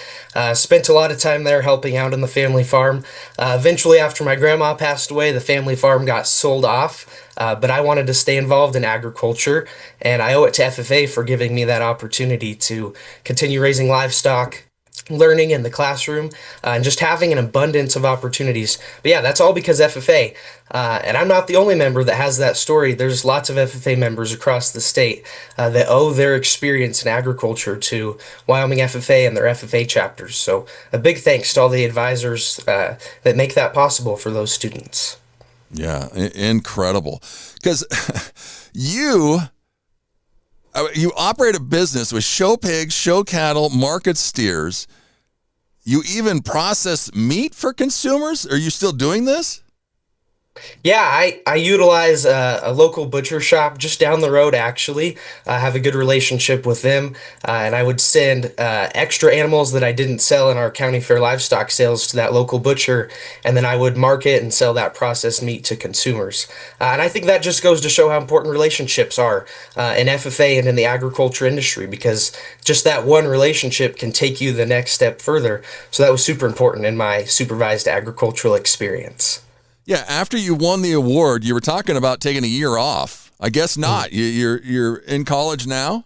Spent a lot of time there helping out on the family farm. Eventually, after my grandma passed away, the family farm got sold off, but I wanted to stay involved in agriculture, and I owe it to FFA for giving me that opportunity to continue raising livestock, learning in the classroom, and just having an abundance of opportunities. But yeah, that's all because FFA. And I'm not the only member that has that story. There's lots of FFA members across the state that owe their experience in agriculture to Wyoming FFA and their FFA chapters. So a big thanks to all the advisors that make that possible for those students. Yeah, incredible. Because you operate a business with show pigs, show cattle, market steers. You even process meat for consumers? Are you still doing this? Yeah, I utilize a local butcher shop just down the road, actually. I have a good relationship with them, and I would send extra animals that I didn't sell in our county fair livestock sales to that local butcher, and then I would market and sell that processed meat to consumers. And I think that just goes to show how important relationships are in FFA and in the agriculture industry, because just that one relationship can take you the next step further. So that was super important in my supervised agricultural experience. Yeah, after you won the award, you were talking about taking a year off. I guess not. You're in college now?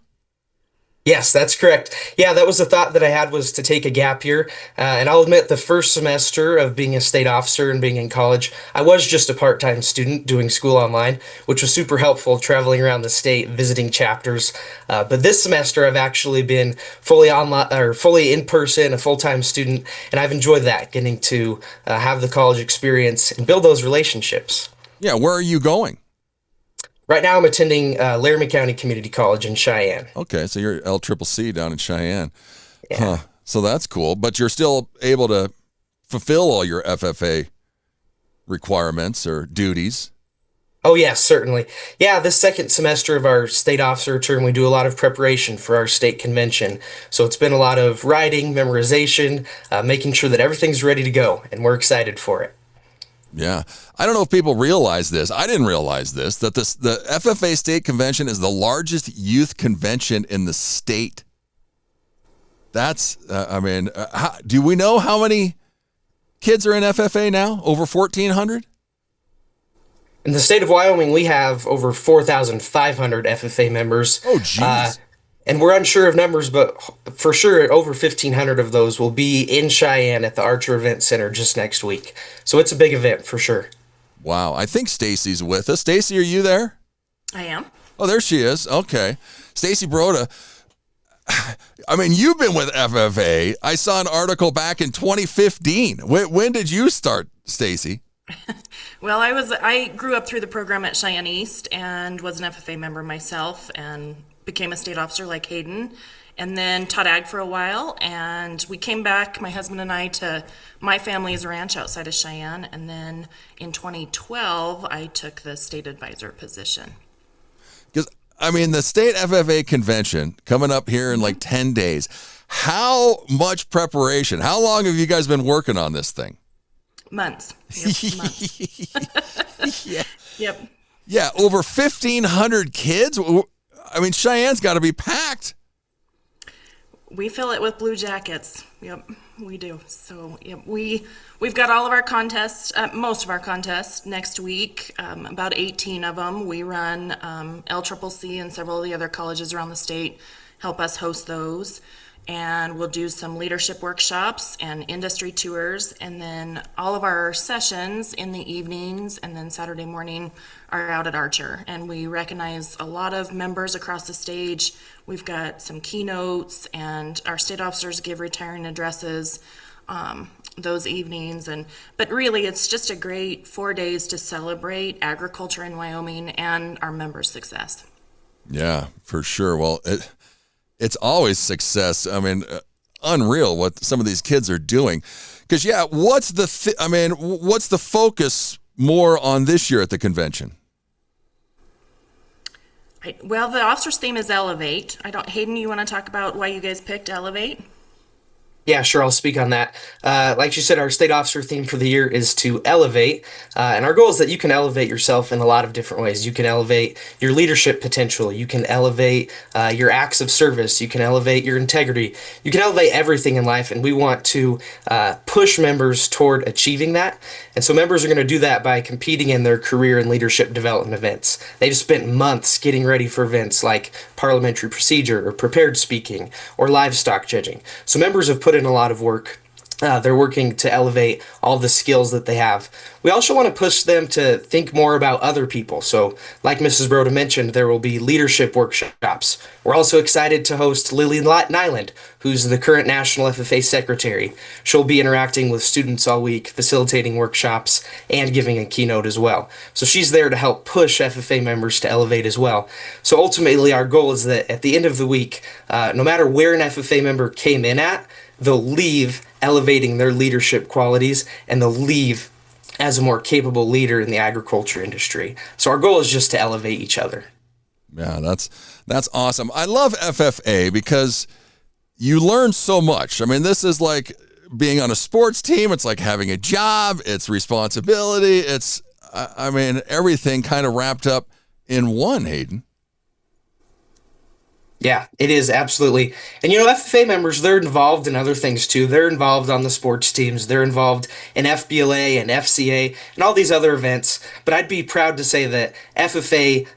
Yes, that's correct. Yeah, that was the thought that I had, was to take a gap year. And I'll admit, the first semester of being a state officer and being in college, I was just a part-time student doing school online, which was super helpful, traveling around the state, visiting chapters. But this semester, I've actually been fully online, or fully in person, a full-time student, and I've enjoyed that, getting to have the college experience and build those relationships. Yeah, where are you going? Right now, I'm attending Laramie County Community College in Cheyenne. Okay, so you're LCCC down in Cheyenne. Yeah. So that's cool. But you're still able to fulfill all your FFA requirements or duties. Oh, yes, certainly. Yeah, this second semester of our state officer term, we do a lot of preparation for our state convention. So it's been a lot of writing, memorization, making sure that everything's ready to go, and we're excited for it. Yeah. I don't know if people realize this. I didn't realize this, that the FFA state convention is the largest youth convention in the state. That's, do we know how many kids are in FFA now? Over 1,400? In the state of Wyoming, we have over 4,500 FFA members. Oh, geez. And we're unsure of numbers, but for sure over 1,500 of those will be in Cheyenne at the Archer Event Center just next week. So it's a big event for sure. Wow. I think Stacy's with us. Stacy, are you there? I am. Oh, there she is. Okay. Stacy Broda. I mean, you've been with FFA. I saw an article back in 2015. When did you start, Stacy? Well, I grew up through the program at Cheyenne East and was an FFA member myself and became a state officer like Hayden, and then taught ag for a while. And we came back, my husband and I, to my family's ranch outside of Cheyenne. And then in 2012, I took the state advisor position. Because, I mean, the state FFA convention coming up here in like 10 days. How much preparation? How long have you guys been working on this thing? Months. Yep, months. Yeah. Yep. Yeah, over 1,500 kids. I mean, Cheyenne's got to be packed. We fill it with blue jackets. Yep, we do. So yep, we've got all of our contests, most of our contests next week. About 18 of them. We run LCCC and several of the other colleges around the state help us host those. And we'll do some leadership workshops and industry tours, and then all of our sessions in the evenings and then Saturday morning are out at Archer. And we recognize a lot of members across the stage. We've got some keynotes, and our state officers give retiring addresses those evenings. But really, it's just a great 4 days to celebrate agriculture in Wyoming and our members' success. Yeah, for sure. Well, it's always success. I mean, unreal what some of these kids are doing. Because, yeah, what's the focus more on this year at the convention? Well, the officer's theme is Elevate. Hayden, you want to talk about why you guys picked Elevate? Yeah, sure. I'll speak on that. Like you said, our state officer theme for the year is to elevate. And our goal is that you can elevate yourself in a lot of different ways. You can elevate your leadership potential. You can elevate your acts of service. You can elevate your integrity. You can elevate everything in life. And we want to push members toward achieving that. And so members are going to do that by competing in their career and leadership development events. They've spent months getting ready for events like parliamentary procedure or prepared speaking or livestock judging. So members have put in a lot of work. They're working to elevate all the skills that they have. We also want to push them to think more about other people. So like Mrs. Broda mentioned, there will be leadership workshops. We're also excited to host Lily Nyland, who's the current National FFA Secretary. She'll be interacting with students all week, facilitating workshops, and giving a keynote as well. So she's there to help push FFA members to elevate as well. So ultimately, our goal is that at the end of the week, no matter where an FFA member came in at, they'll leave elevating their leadership qualities, and they'll leave as a more capable leader in the agriculture industry. So our goal is just to elevate each other. Yeah, that's awesome. I love FFA because you learn so much. I mean, this is like being on a sports team. It's like having a job. It's responsibility. It's, everything kind of wrapped up in one, Hayden. Yeah, it is, absolutely. And FFA members, they're involved in other things too. They're involved on the sports teams. They're involved in FBLA and FCA and all these other events. But I'd be proud to say that FFA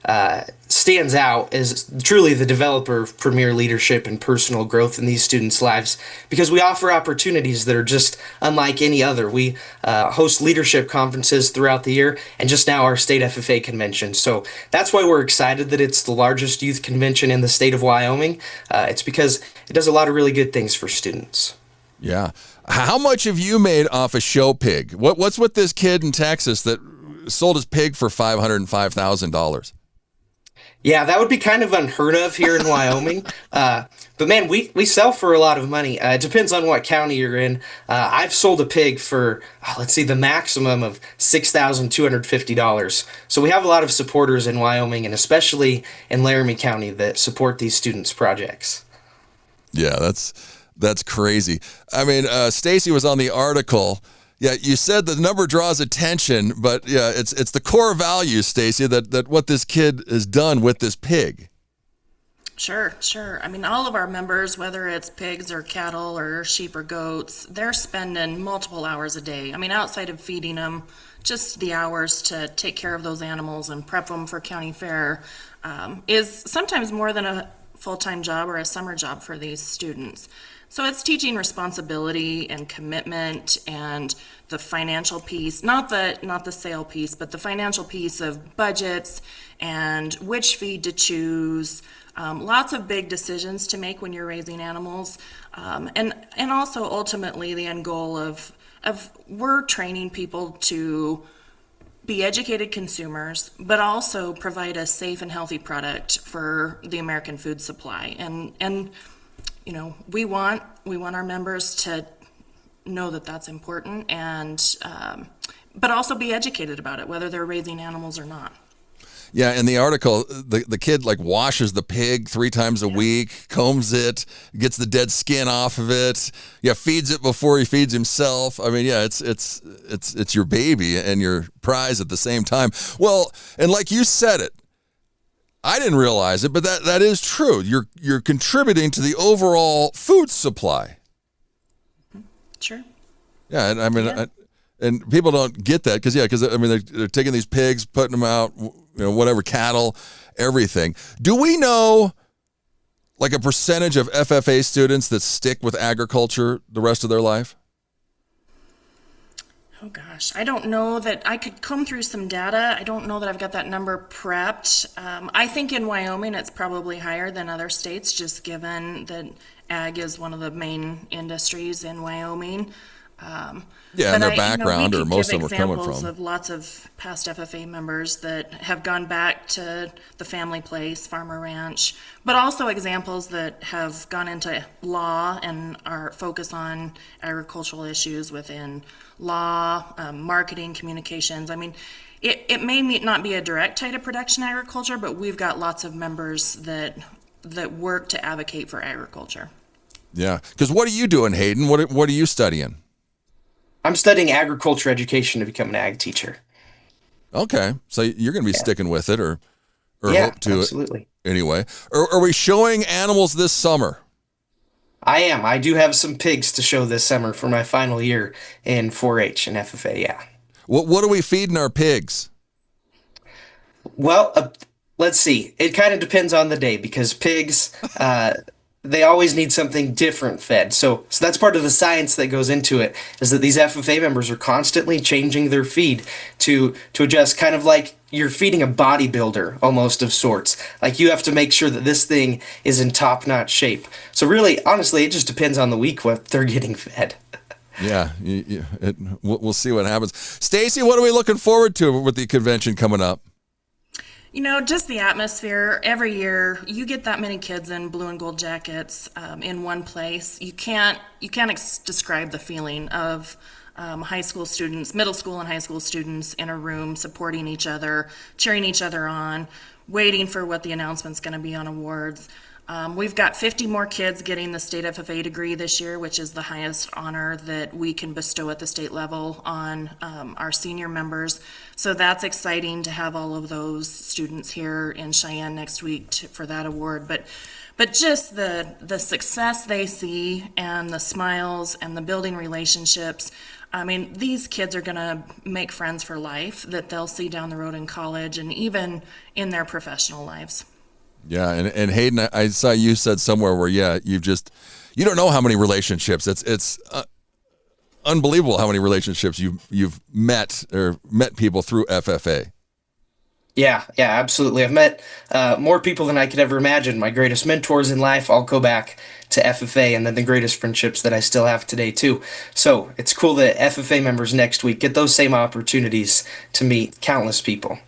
stands out as truly the developer of premier leadership and personal growth in these students' lives because we offer opportunities that are just unlike any other. We host leadership conferences throughout the year and just now our state FFA convention. So that's why we're excited that it's the largest youth convention in the state of Wyoming. It's because it does a lot of really good things for students. Yeah. How much have you made off a show pig? What's with this kid in Texas that sold his pig for $505,000? Yeah, that would be kind of unheard of here in Wyoming. But man, we sell for a lot of money. It depends on what county you're in. I've sold a pig for, let's see, the maximum of $6,250. So we have a lot of supporters in Wyoming, and especially in Laramie County, that support these students' projects. Yeah, that's crazy. I mean, Stacy was on the article. Yeah, you said the number draws attention, but yeah, it's the core values, Stacy, that what this kid has done with this pig. Sure. I mean, all of our members, whether it's pigs or cattle or sheep or goats, they're spending multiple hours a day. I mean, outside of feeding them, just the hours to take care of those animals and prep them for county fair is sometimes more than a full-time job or a summer job for these students. So it's teaching responsibility and commitment and the financial piece, not the sale piece, but the financial piece of budgets and which feed to choose. Lots of big decisions to make when you're raising animals, and also ultimately the end goal of we're training people to be educated consumers, but also provide a safe and healthy product for the American food supply. And you know, we want our members to know that that's important, and but also be educated about it, whether they're raising animals or not. Yeah, in the article, the kid like washes the pig 3 times a week, combs it, gets the dead skin off of it. Yeah, feeds it before he feeds himself. I mean, yeah, it's your baby and your prize at the same time. Well, and like you said it, I didn't realize it, but that is true. You're contributing to the overall food supply. Sure. Yeah, and I mean, and people don't get that because I mean they're taking these pigs, putting them out, whatever, cattle, everything. Do we know like a percentage of FFA students that stick with agriculture the rest of their life? Oh gosh, I don't know that I could comb through some data. I don't know that I've got that number prepped. I think in Wyoming it's probably higher than other states, just given that ag is one of the main industries in Wyoming. And their background, or most of them are coming from. Examples of lots of past FFA members that have gone back to the family place, farmer ranch, but also examples that have gone into law and are focused on agricultural issues within law, marketing, communications. I mean, it may not be a direct tie to production agriculture, but we've got lots of members that work to advocate for agriculture. Yeah, because what are you doing, Hayden? What are you studying? I'm studying agriculture education to become an ag teacher. Okay, so you're going to be sticking with it, or yeah, hope to absolutely. Anyway, are we showing animals this summer? I am. I do have some pigs to show this summer for my final year in 4-H and FFA. Yeah. What are we feeding our pigs? Well, let's see. It kind of depends on the day because pigs. They always need something different fed. So that's part of the science that goes into it, is that these FFA members are constantly changing their feed to adjust, kind of like you're feeding a bodybuilder almost of sorts. Like you have to make sure that this thing is in top-notch shape. So really, honestly, it just depends on the week what they're getting fed. Yeah, we'll see what happens. Stacy, what are we looking forward to with the convention coming up? Just the atmosphere. Every year, you get that many kids in blue and gold jackets in one place. You can't describe the feeling of high school students, middle school and high school students in a room supporting each other, cheering each other on, waiting for what the announcement's going to be on awards. We've got 50 more kids getting the state FFA degree this year, which is the highest honor that we can bestow at the state level on our senior members. So that's exciting to have all of those students here in Cheyenne next week for that award. But just the success they see and the smiles and the building relationships. I mean, these kids are going to make friends for life that they'll see down the road in college and even in their professional lives. Yeah, and Hayden, I saw you said somewhere where you don't know how many relationships. It's unbelievable how many relationships you've met people through FFA. Yeah, absolutely. I've met more people than I could ever imagine. My greatest mentors in life all go back to FFA, and then the greatest friendships that I still have today too. So it's cool that FFA members next week get those same opportunities to meet countless people.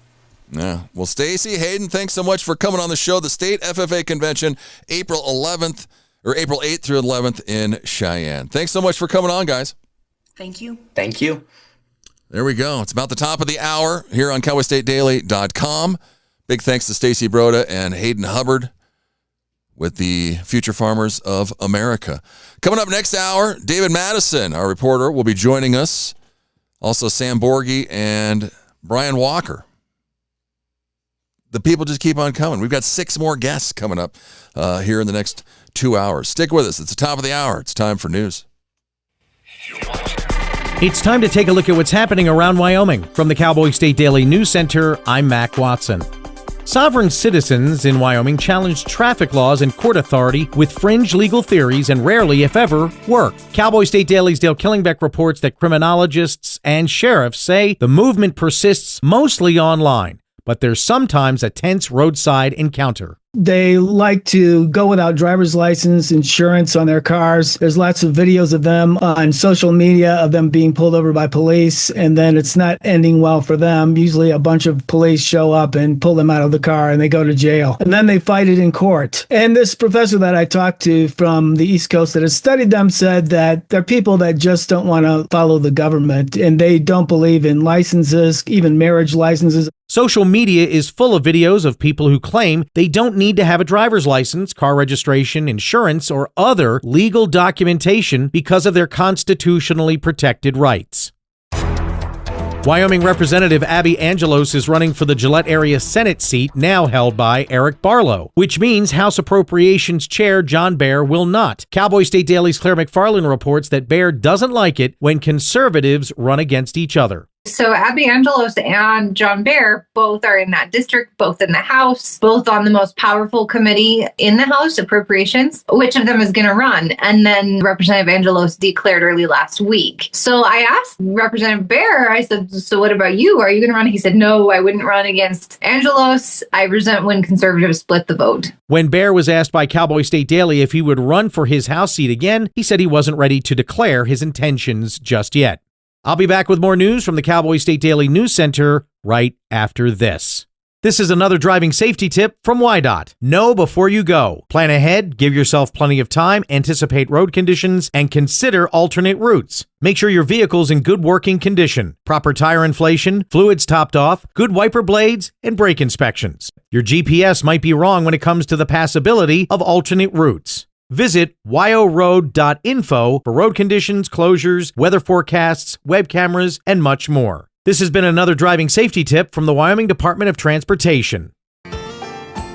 Yeah. Well, Stacy, Hayden, thanks so much for coming on the show. The State FFA Convention, April 8th through 11th in Cheyenne. Thanks so much for coming on, guys. Thank you. Thank you. There we go. It's about the top of the hour here on CowboyStateDaily.com. Big thanks to Stacy Broda and Hayden Hubbard with the Future Farmers of America. Coming up next hour, David Madison, our reporter, will be joining us. Also, Sam Borghi and Brian Walker. The people just keep on coming. We've got 6 more guests coming up here in the next 2 hours. Stick with us. It's the top of the hour. It's time for news. It's time to take a look at what's happening around Wyoming. From the Cowboy State Daily News Center, I'm Mac Watson. Sovereign citizens in Wyoming challenge traffic laws and court authority with fringe legal theories and rarely, if ever, work. Cowboy State Daily's Dale Killingbeck reports that criminologists and sheriffs say the movement persists mostly online, but there's sometimes a tense roadside encounter. They like to go without driver's license, insurance on their cars. There's lots of videos of them on social media of them being pulled over by police, and then it's not ending well for them. Usually a bunch of police show up and pull them out of the car and they go to jail. And then they fight it in court. And this professor that I talked to from the East Coast that has studied them said that they're people that just don't want to follow the government, and they don't believe in licenses, even marriage licenses. Social media is full of videos of people who claim they don't need to have a driver's license, car registration, insurance, or other legal documentation because of their constitutionally protected rights. Wyoming Representative Abby Angelos is running for the Gillette area Senate seat now held by Eric Barlow, which means House Appropriations Chair John Baer will not. Cowboy State Daily's Claire McFarland reports that Baer doesn't like it when conservatives run against each other. So Abby Angelos and John Baer both are in that district, both in the House, both on the most powerful committee in the House, Appropriations. Which of them is going to run? And then Representative Angelos declared early last week. So I asked Representative Baer, I said, so what about you? Are you going to run? He said, no, I wouldn't run against Angelos. I resent when conservatives split the vote. When Baer was asked by Cowboy State Daily if he would run for his House seat again, he said he wasn't ready to declare his intentions just yet. I'll be back with more news from the Cowboy State Daily News Center right after this. This is another driving safety tip from WYDOT. Know before you go. Plan ahead, give yourself plenty of time, anticipate road conditions, and consider alternate routes. Make sure your vehicle's in good working condition. Proper tire inflation, fluids topped off, good wiper blades, and brake inspections. Your GPS might be wrong when it comes to the passability of alternate routes. Visit wyoroad.info for road conditions, closures, weather forecasts, web cameras, and much more. This has been another driving safety tip from the Wyoming Department of Transportation.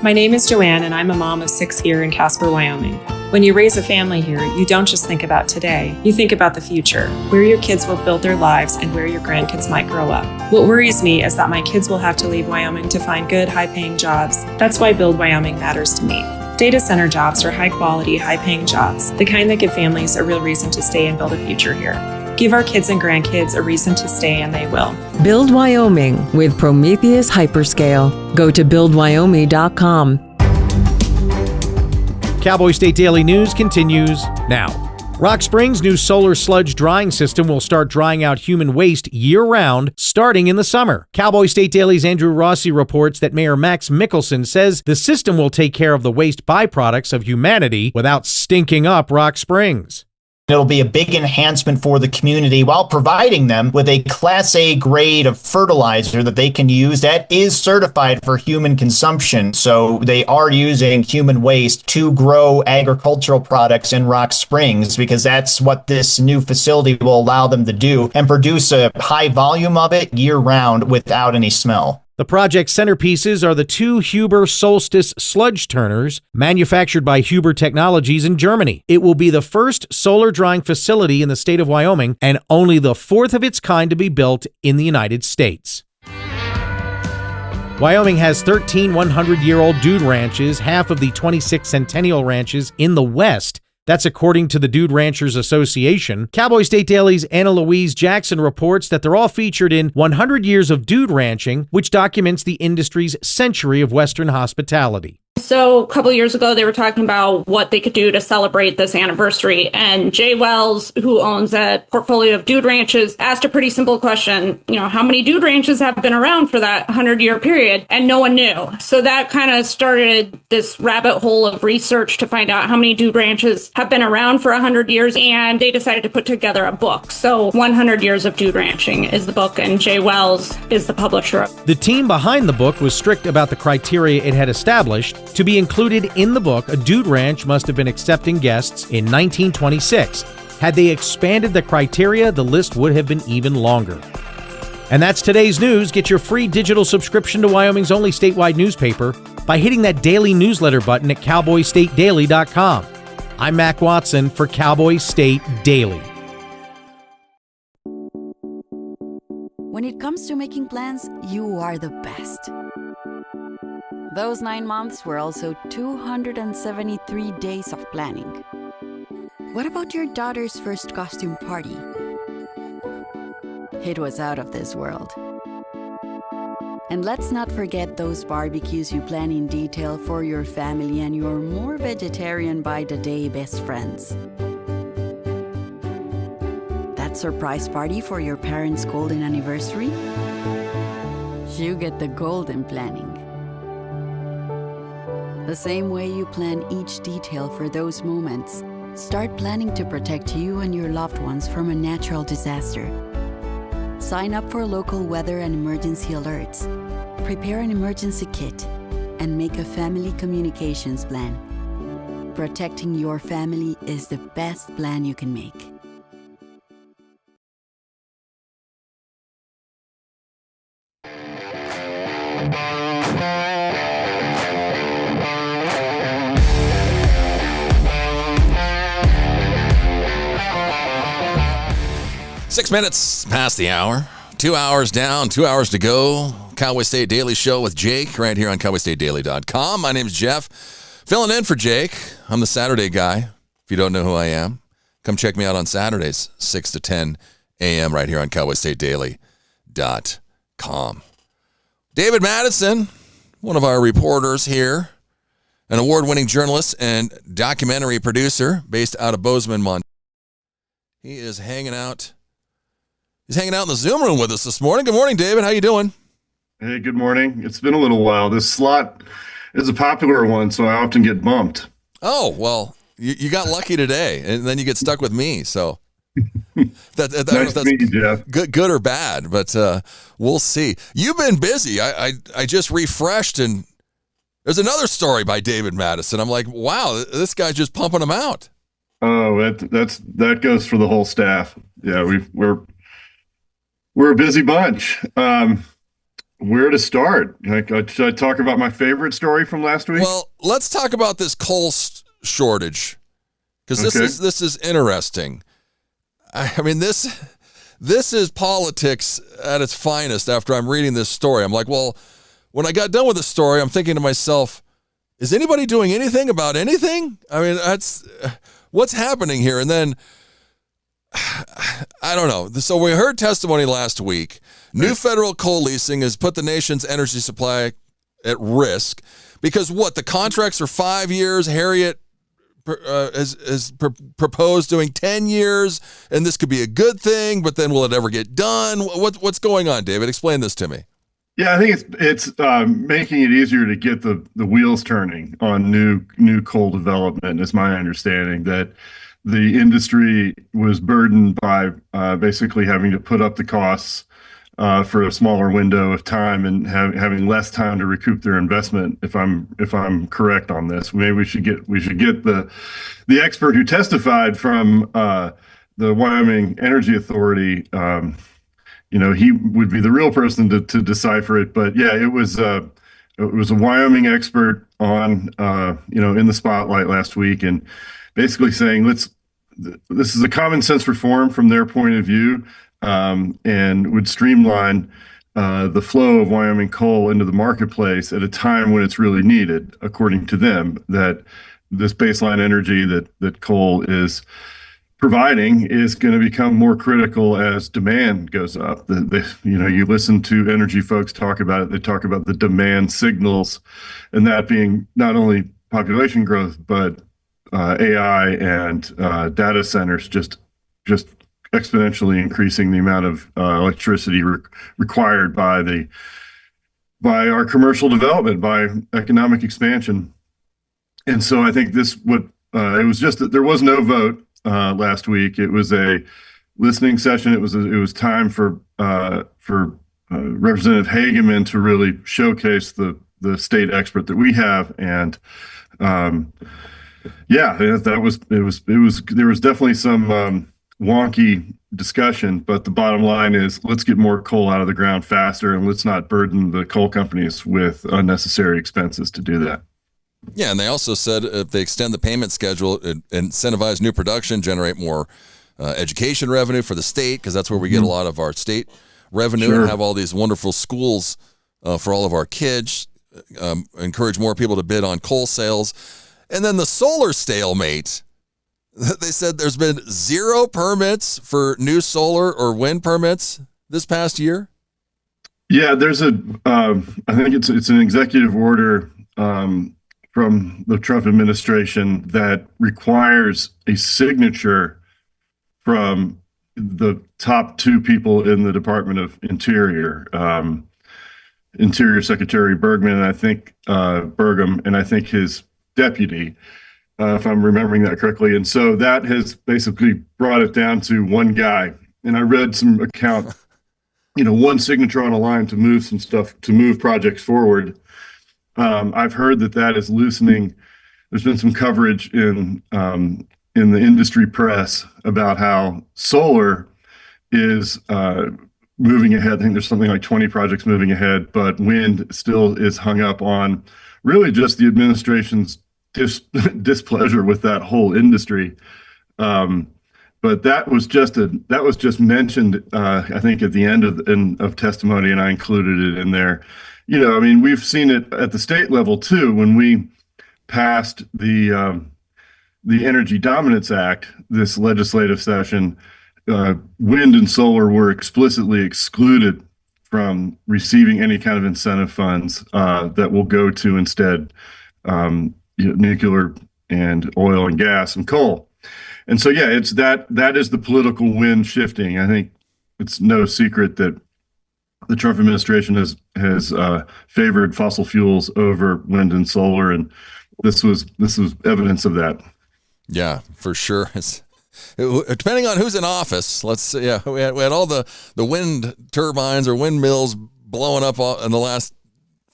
My name is Joanne, and I'm a mom of 6 here in Casper, Wyoming. When you raise a family here, you don't just think about today, you think about the future, where your kids will build their lives and where your grandkids might grow up. What worries me is that my kids will have to leave Wyoming to find good, high-paying jobs. That's why Build Wyoming matters to me. Data center jobs are high-quality, high-paying jobs, the kind that give families a real reason to stay and build a future here. Give our kids and grandkids a reason to stay, and they will. Build Wyoming with Prometheus Hyperscale. Go to buildwyoming.com. Cowboy State Daily News continues now. Rock Springs' new solar sludge drying system will start drying out human waste year-round, starting in the summer. Cowboy State Daily's Andrew Rossi reports that Mayor Max Mickelson says the system will take care of the waste byproducts of humanity without stinking up Rock Springs. It'll be a big enhancement for the community while providing them with a Class A grade of fertilizer that they can use that is certified for human consumption. So they are using human waste to grow agricultural products in Rock Springs because that's what this new facility will allow them to do and produce a high volume of it year round without any smell. The project's centerpieces are the 2 Huber Solstice sludge turners manufactured by Huber Technologies in Germany. It will be the first solar drying facility in the state of Wyoming and only the 4th of its kind to be built in the United States. Wyoming has 13 100-year-old dude ranches, half of the 26 centennial ranches in the West. That's according to the Dude Ranchers Association. Cowboy State Daily's Anna Louise Jackson reports that they're all featured in 100 Years of Dude Ranching, which documents the industry's century of Western hospitality. so a couple of years ago, they were talking about what they could do to celebrate this anniversary. And Jay Wells, who owns a portfolio of dude ranches, asked a pretty simple question. How many dude ranches have been around for that 100-year period? And no one knew. So that kind of started this rabbit hole of research to find out how many dude ranches have been around for 100 years. And they decided to put together a book. So 100 Years of Dude Ranching is the book, and Jay Wells is the publisher. The team behind the book was strict about the criteria it had established. To be included in the book, a dude ranch must have been accepting guests in 1926. Had they expanded the criteria, the list would have been even longer. And that's today's news. Get your free digital subscription to Wyoming's only statewide newspaper by hitting that daily newsletter button at cowboystatedaily.com. I'm Mac Watson for Cowboy State Daily. When it comes to making plans, you are the best. Those 9 months were also 273 days of planning. What about your daughter's first costume party? It was out of this world. And let's not forget those barbecues you plan in detail for your family and your more vegetarian by the day best friends. That surprise party for your parents' golden anniversary? You get the golden planning. The same way you plan each detail for those moments, start planning to protect you and your loved ones from a natural disaster. Sign up for local weather and emergency alerts. Prepare an emergency kit and make a family communications plan. Protecting your family is the best plan you can make. Six minutes past the hour. 2 hours down, 2 hours to go. Cowboy State Daily Show with Jake right here on cowboystatedaily.com. My name's Jeff, filling in for Jake. I'm the Saturday guy. If you don't know who I am, come check me out on Saturdays, 6 to 10 a.m. right here on cowboystatedaily.com. David Madison, one of our reporters here, an award-winning journalist and documentary producer based out of Bozeman, Montana. He is hanging out. He's hanging out in the Zoom room with us this morning. Good morning, David. How you doing? Hey, good morning. It's been a little while. This slot is a popular one, so I often get bumped. Oh, well, you got lucky today, and then you get stuck with me. So I don't know if that's meet you, Jeff. Good or bad, but we'll see. You've been busy. I just refreshed, and there's another story by David Madison. I'm like, wow, this guy's just pumping them out. Oh, that goes for the whole staff. Yeah, we're a busy bunch. Where to start? Should I talk about my favorite story from last week? Well, let's talk about this coal shortage, because this is interesting. I mean, this is politics at its finest. After I'm reading this story, I'm like, well, when I got done with the story, I'm thinking to myself, is anybody doing anything about anything? I mean, that's what's happening here. And then I don't know. So we heard testimony last week. New federal coal leasing has put the nation's energy supply at risk because the contracts are 5 years. Harriet has proposed doing 10 years, and this could be a good thing, but then will it ever get done? What's going on, David? Explain this to me. Yeah, I think it's making it easier to get the wheels turning on new coal development, is my understanding, that the industry was burdened by basically having to put up the costs for a smaller window of time and having less time to recoup their investment. If I'm correct on this, maybe we should get the expert who testified from the Wyoming Energy Authority. He would be the real person to decipher it. But yeah, it was a Wyoming expert on in the spotlight last week, and basically saying this is a common sense reform from their point of view, and would streamline the flow of Wyoming coal into the marketplace at a time when it's really needed, according to them, that this baseline energy that coal is providing is going to become more critical as demand goes up. You listen to energy folks talk about it. They talk about the demand signals, and that being not only population growth, but AI and data centers just exponentially increasing the amount of electricity required by our commercial development, by economic expansion. And so I think it was just that there was no vote last week. It was a listening session. It was time for Representative Hageman to really showcase the state expert that we have, and there was definitely some wonky discussion, but the bottom line is let's get more coal out of the ground faster, and let's not burden the coal companies with unnecessary expenses to do that. Yeah, and they also said if they extend the payment schedule, incentivize new production, generate more education revenue for the state, because that's where we get a lot of our state revenue, and have all these wonderful schools for all of our kids, encourage more people to bid on coal sales. And then the solar stalemate. They said there's been 0 permits for new solar or wind permits this past year. Yeah, there's I think it's an executive order from the Trump administration that requires a signature from the top 2 people in the Department of Interior, Interior Secretary Bergman, and I think Burgum, and I think his deputy, if I'm remembering that correctly. And so that has basically brought it down to one guy. And I read some account, one signature on a line to move some stuff, to move projects forward. I've heard that is loosening. There's been some coverage in the industry press about how solar is moving ahead. I think there's something like 20 projects moving ahead, but wind still is hung up on really just the administration's displeasure with that whole industry. But that was just mentioned, I think, at the end of testimony, and I included it in there. We've seen it at the state level too. When we passed the Energy Dominance Act, this legislative session, wind and solar were explicitly excluded from receiving any kind of incentive funds that will go to instead nuclear and oil and gas and coal. And so, it's that is the political wind shifting. I think it's no secret that the Trump administration has favored fossil fuels over wind and solar, and this was evidence of that. Yeah, for sure. Depending on who's in office, we had all the wind turbines or windmills blowing up in the last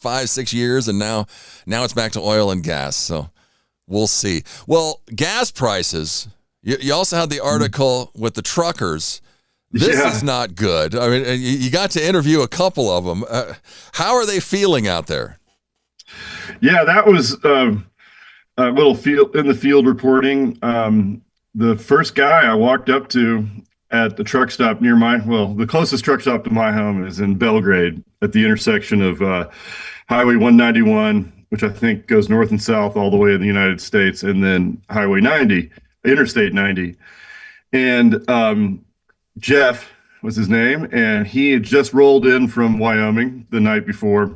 5-6 years, and now it's back to oil and gas. So we'll see. Well, gas prices. You also had the article with the truckers. This is not good. I mean, you got to interview a couple of them. How are they feeling out there? Yeah, that was a little field reporting. The first guy I walked up to at the truck stop near the closest truck stop to my home is in Belgrade at the intersection of Highway 191, which I think goes north and south all the way in the United States, and then Highway 90, Interstate 90. And Jeff was his name, and he had just rolled in from Wyoming the night before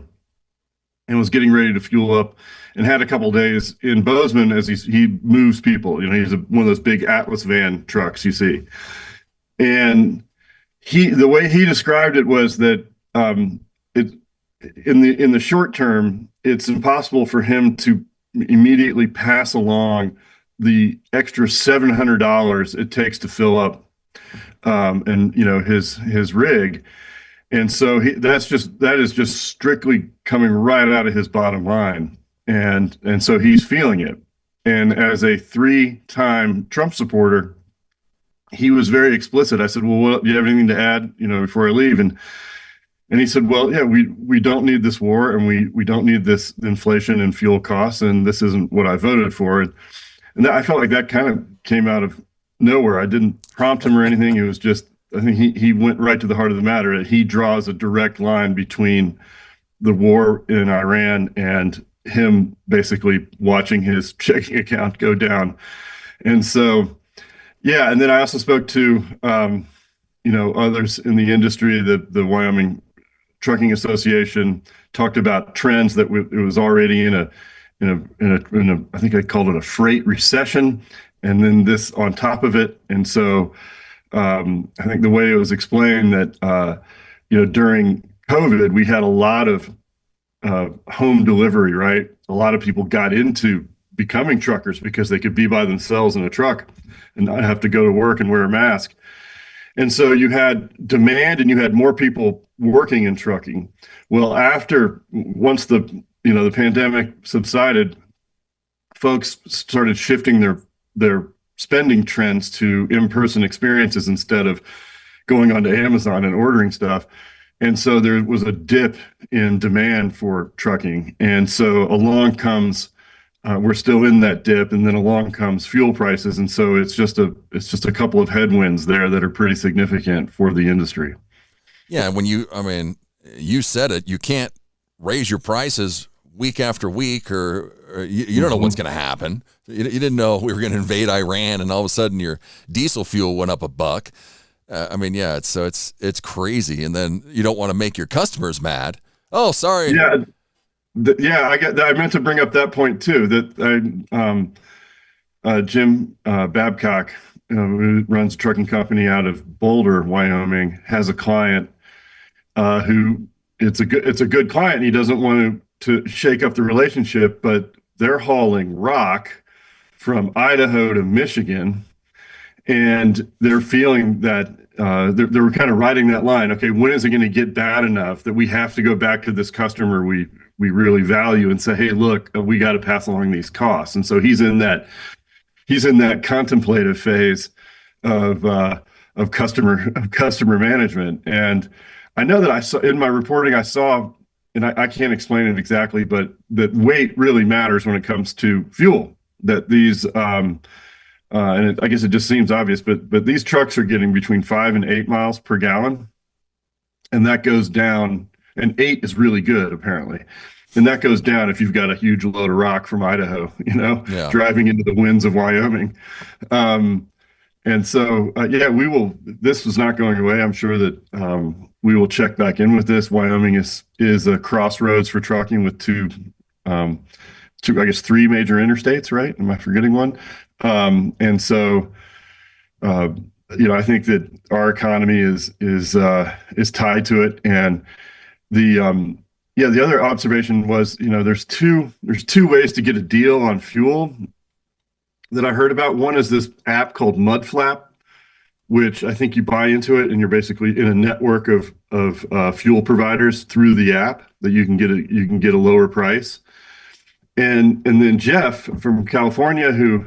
and was getting ready to fuel up, and had a couple days in Bozeman as he moves people. He's one of those big Atlas van trucks you see. And the way he described it was that in the short term, it's impossible for him to immediately pass along the extra $700 it takes to fill up his rig. And so that is just strictly coming right out of his bottom line. And so he's feeling it. And as a 3-time Trump supporter, he was very explicit. I said, well, do you have anything to add, before I leave? And he said, well, yeah, we don't need this war, and we don't need this inflation and fuel costs, and this isn't what I voted for. And I felt like that kind of came out of nowhere. I didn't prompt him or anything. It was just, I think he went right to the heart of the matter. He draws a direct line between the war in Iran and him basically watching his checking account go down. And so, Yeah, and then I also spoke to others in the industry. The Wyoming Trucking Association talked about trends that it was already in a I think I called it a freight recession, and then this on top of it. And so I think the way it was explained that during COVID we had a lot of home delivery, right? A lot of people got into becoming truckers because they could be by themselves in a truck and not have to go to work and wear a mask. And so you had demand and you had more people working in trucking. Well, once the pandemic subsided, folks started shifting their spending trends to in-person experiences instead of going onto Amazon and ordering stuff. And so there was a dip in demand for trucking. And so along comes we're still in that dip, and then along comes fuel prices, and so it's just a couple of headwinds there that are pretty significant for the industry. Yeah, you said it. You can't raise your prices week after week, or you don't know what's going to happen. You didn't know we were going to invade Iran, and all of a sudden your diesel fuel went up $1. It's crazy, and then you don't want to make your customers mad. Oh, sorry. Yeah. I meant to bring up that point too. That Jim Babcock, who runs a trucking company out of Boulder, Wyoming, has a client who it's a good client. And he doesn't want to shake up the relationship, but they're hauling rock from Idaho to Michigan, and they're feeling that they were kind of riding that line. Okay, when is it going to get bad enough that we have to go back to this customer we really value and say, hey, look, we got to pass along these costs. And so he's in that contemplative phase of customer management. And I know that I saw in my reporting, and I can't explain it exactly, but that weight really matters when it comes to fuel. That these I guess it just seems obvious, but these trucks are getting between 5 and 8 miles per gallon, and that goes down. And 8 is really good, apparently. And that goes down if you've got a huge load of rock from Idaho, driving into the winds of Wyoming. And so, we will, this is not going away. I'm sure that we will check back in with this. Wyoming is a crossroads for trucking with two, I guess, 3 major interstates, right? Am I forgetting one? And so, I think that our economy is tied to it. And the other observation was, there's two ways to get a deal on fuel that I heard about. One is this app called Mudflap, which I think you buy into it and you're basically in a network of fuel providers through the app that you can get a lower price. And then Jeff from California, who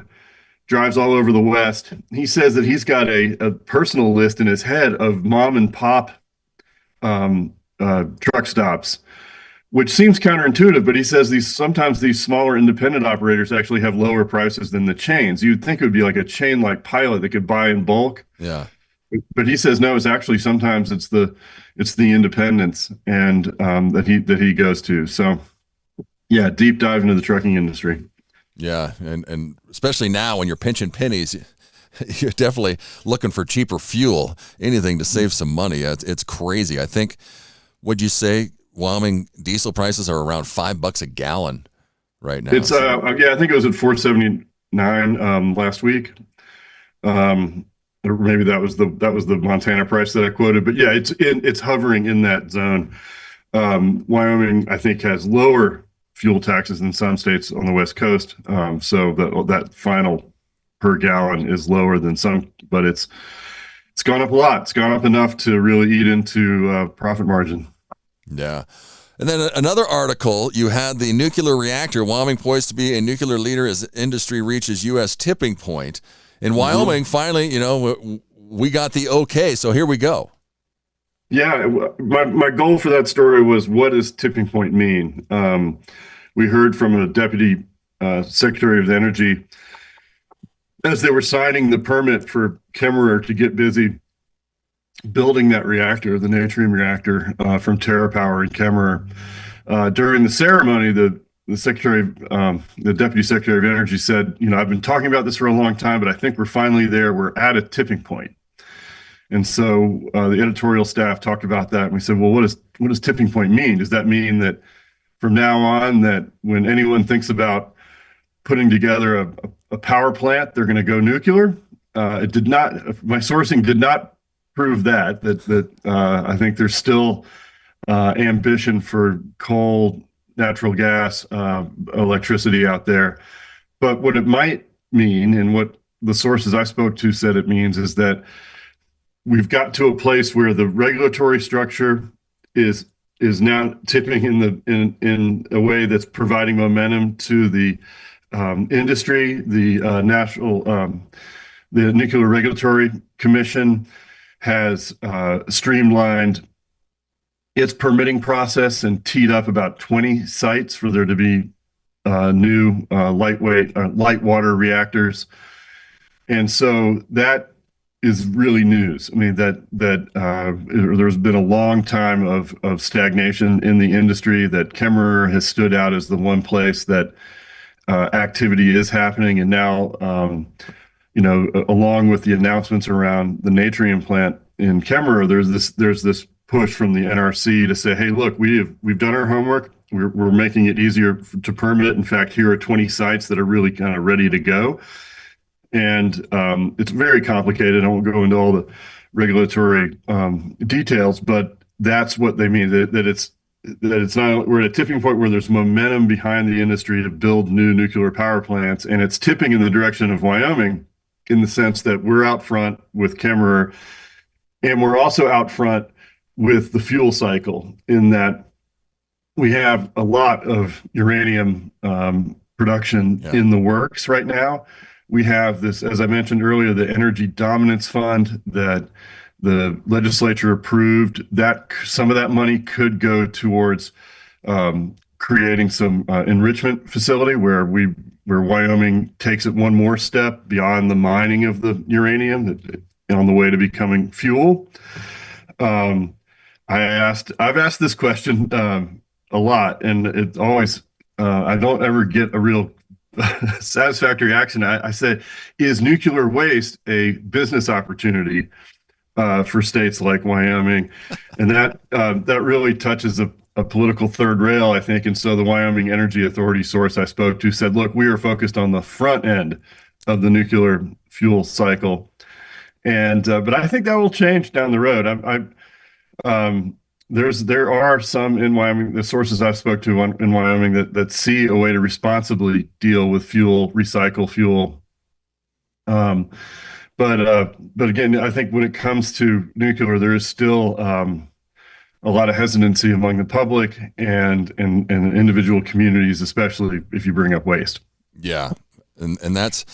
drives all over the West, he says that he's got a personal list in his head of mom and pop truck stops, which seems counterintuitive, but he says sometimes these smaller independent operators actually have lower prices than the chains. You'd think it would be like a chain like Pilot that could buy in bulk. Yeah. But he says no, it's actually sometimes it's the independents and that he goes to. So yeah, deep dive into the trucking industry. Yeah, and especially now when you're pinching pennies, you're definitely looking for cheaper fuel, anything to save some money. It's crazy. I think, what'd you say, Wyoming diesel prices are around $5 a gallon right now. It's I think it was at $4.79 last week. Or maybe that was the Montana price that I quoted, but yeah, it's hovering in that zone. Wyoming, I think, has lower fuel taxes than some states on the West Coast, so that final per gallon is lower than some, but it's gone up a lot. It's gone up enough to really eat into profit margin. Yeah. And then another article, you had the nuclear reactor, Wyoming poised to be a nuclear leader as industry reaches U.S. tipping point. In Wyoming, finally, we got the okay, so here we go. Yeah, my goal for that story was, what does tipping point mean? We heard from a deputy secretary of energy as they were signing the permit for Kemmerer to get busy building that reactor, the natrium reactor from TerraPower in Kemmerer. During the ceremony, the the Deputy Secretary of Energy said, I've been talking about this for a long time, but I think we're finally there. We're at a tipping point. And so the editorial staff talked about that, and we said, well, what does tipping point mean? Does that mean that from now on, that when anyone thinks about putting together a power plant, they're going to go nuclear? It did not. My sourcing did not prove that I think there's still ambition for coal, natural gas, electricity out there. But what it might mean, and what the sources I spoke to said it means, is that we've got to a place where the regulatory structure is now tipping in a way that's providing momentum to the industry. The Nuclear Regulatory Commission has streamlined its permitting process and teed up about 20 sites for there to be new light water reactors. And so that is really news. I mean, there's been a long time of stagnation in the industry, that Kemmerer has stood out as the one place that activity is happening. And now, along with the announcements around the Natrium plant in Kemmerer, there's this push from the NRC to say, hey, look, we've done our homework. We're making it easier to permit. In fact, here are 20 sites that are really kind of ready to go. And it's very complicated. I won't go into all the regulatory details, but that's what they mean, that it's not, we're at a tipping point where there's momentum behind the industry to build new nuclear power plants, and it's tipping in the direction of Wyoming, in the sense that we're out front with Kemmerer, and we're also out front with the fuel cycle, in that we have a lot of uranium production in the works right now. We have this, as I mentioned earlier, the Energy Dominance Fund that the legislature approved, that some of that money could go towards creating some enrichment facility where Wyoming takes it one more step beyond the mining of the uranium on the way to becoming fuel. I've asked this question a lot, and it always I don't ever get a real satisfactory action. I said, is nuclear waste a business opportunity for states like Wyoming? And that really touches a political third rail, I think. And so the Wyoming Energy Authority source I spoke to said, look, we are focused on the front end of the nuclear fuel cycle. And but I think that will change down the road. There are some in Wyoming, the sources I've spoke to in Wyoming, that see a way to responsibly deal with fuel, recycle fuel. But again, I think when it comes to nuclear, there is still a lot of hesitancy among the public and individual communities, especially if you bring up waste. Yeah, and that's,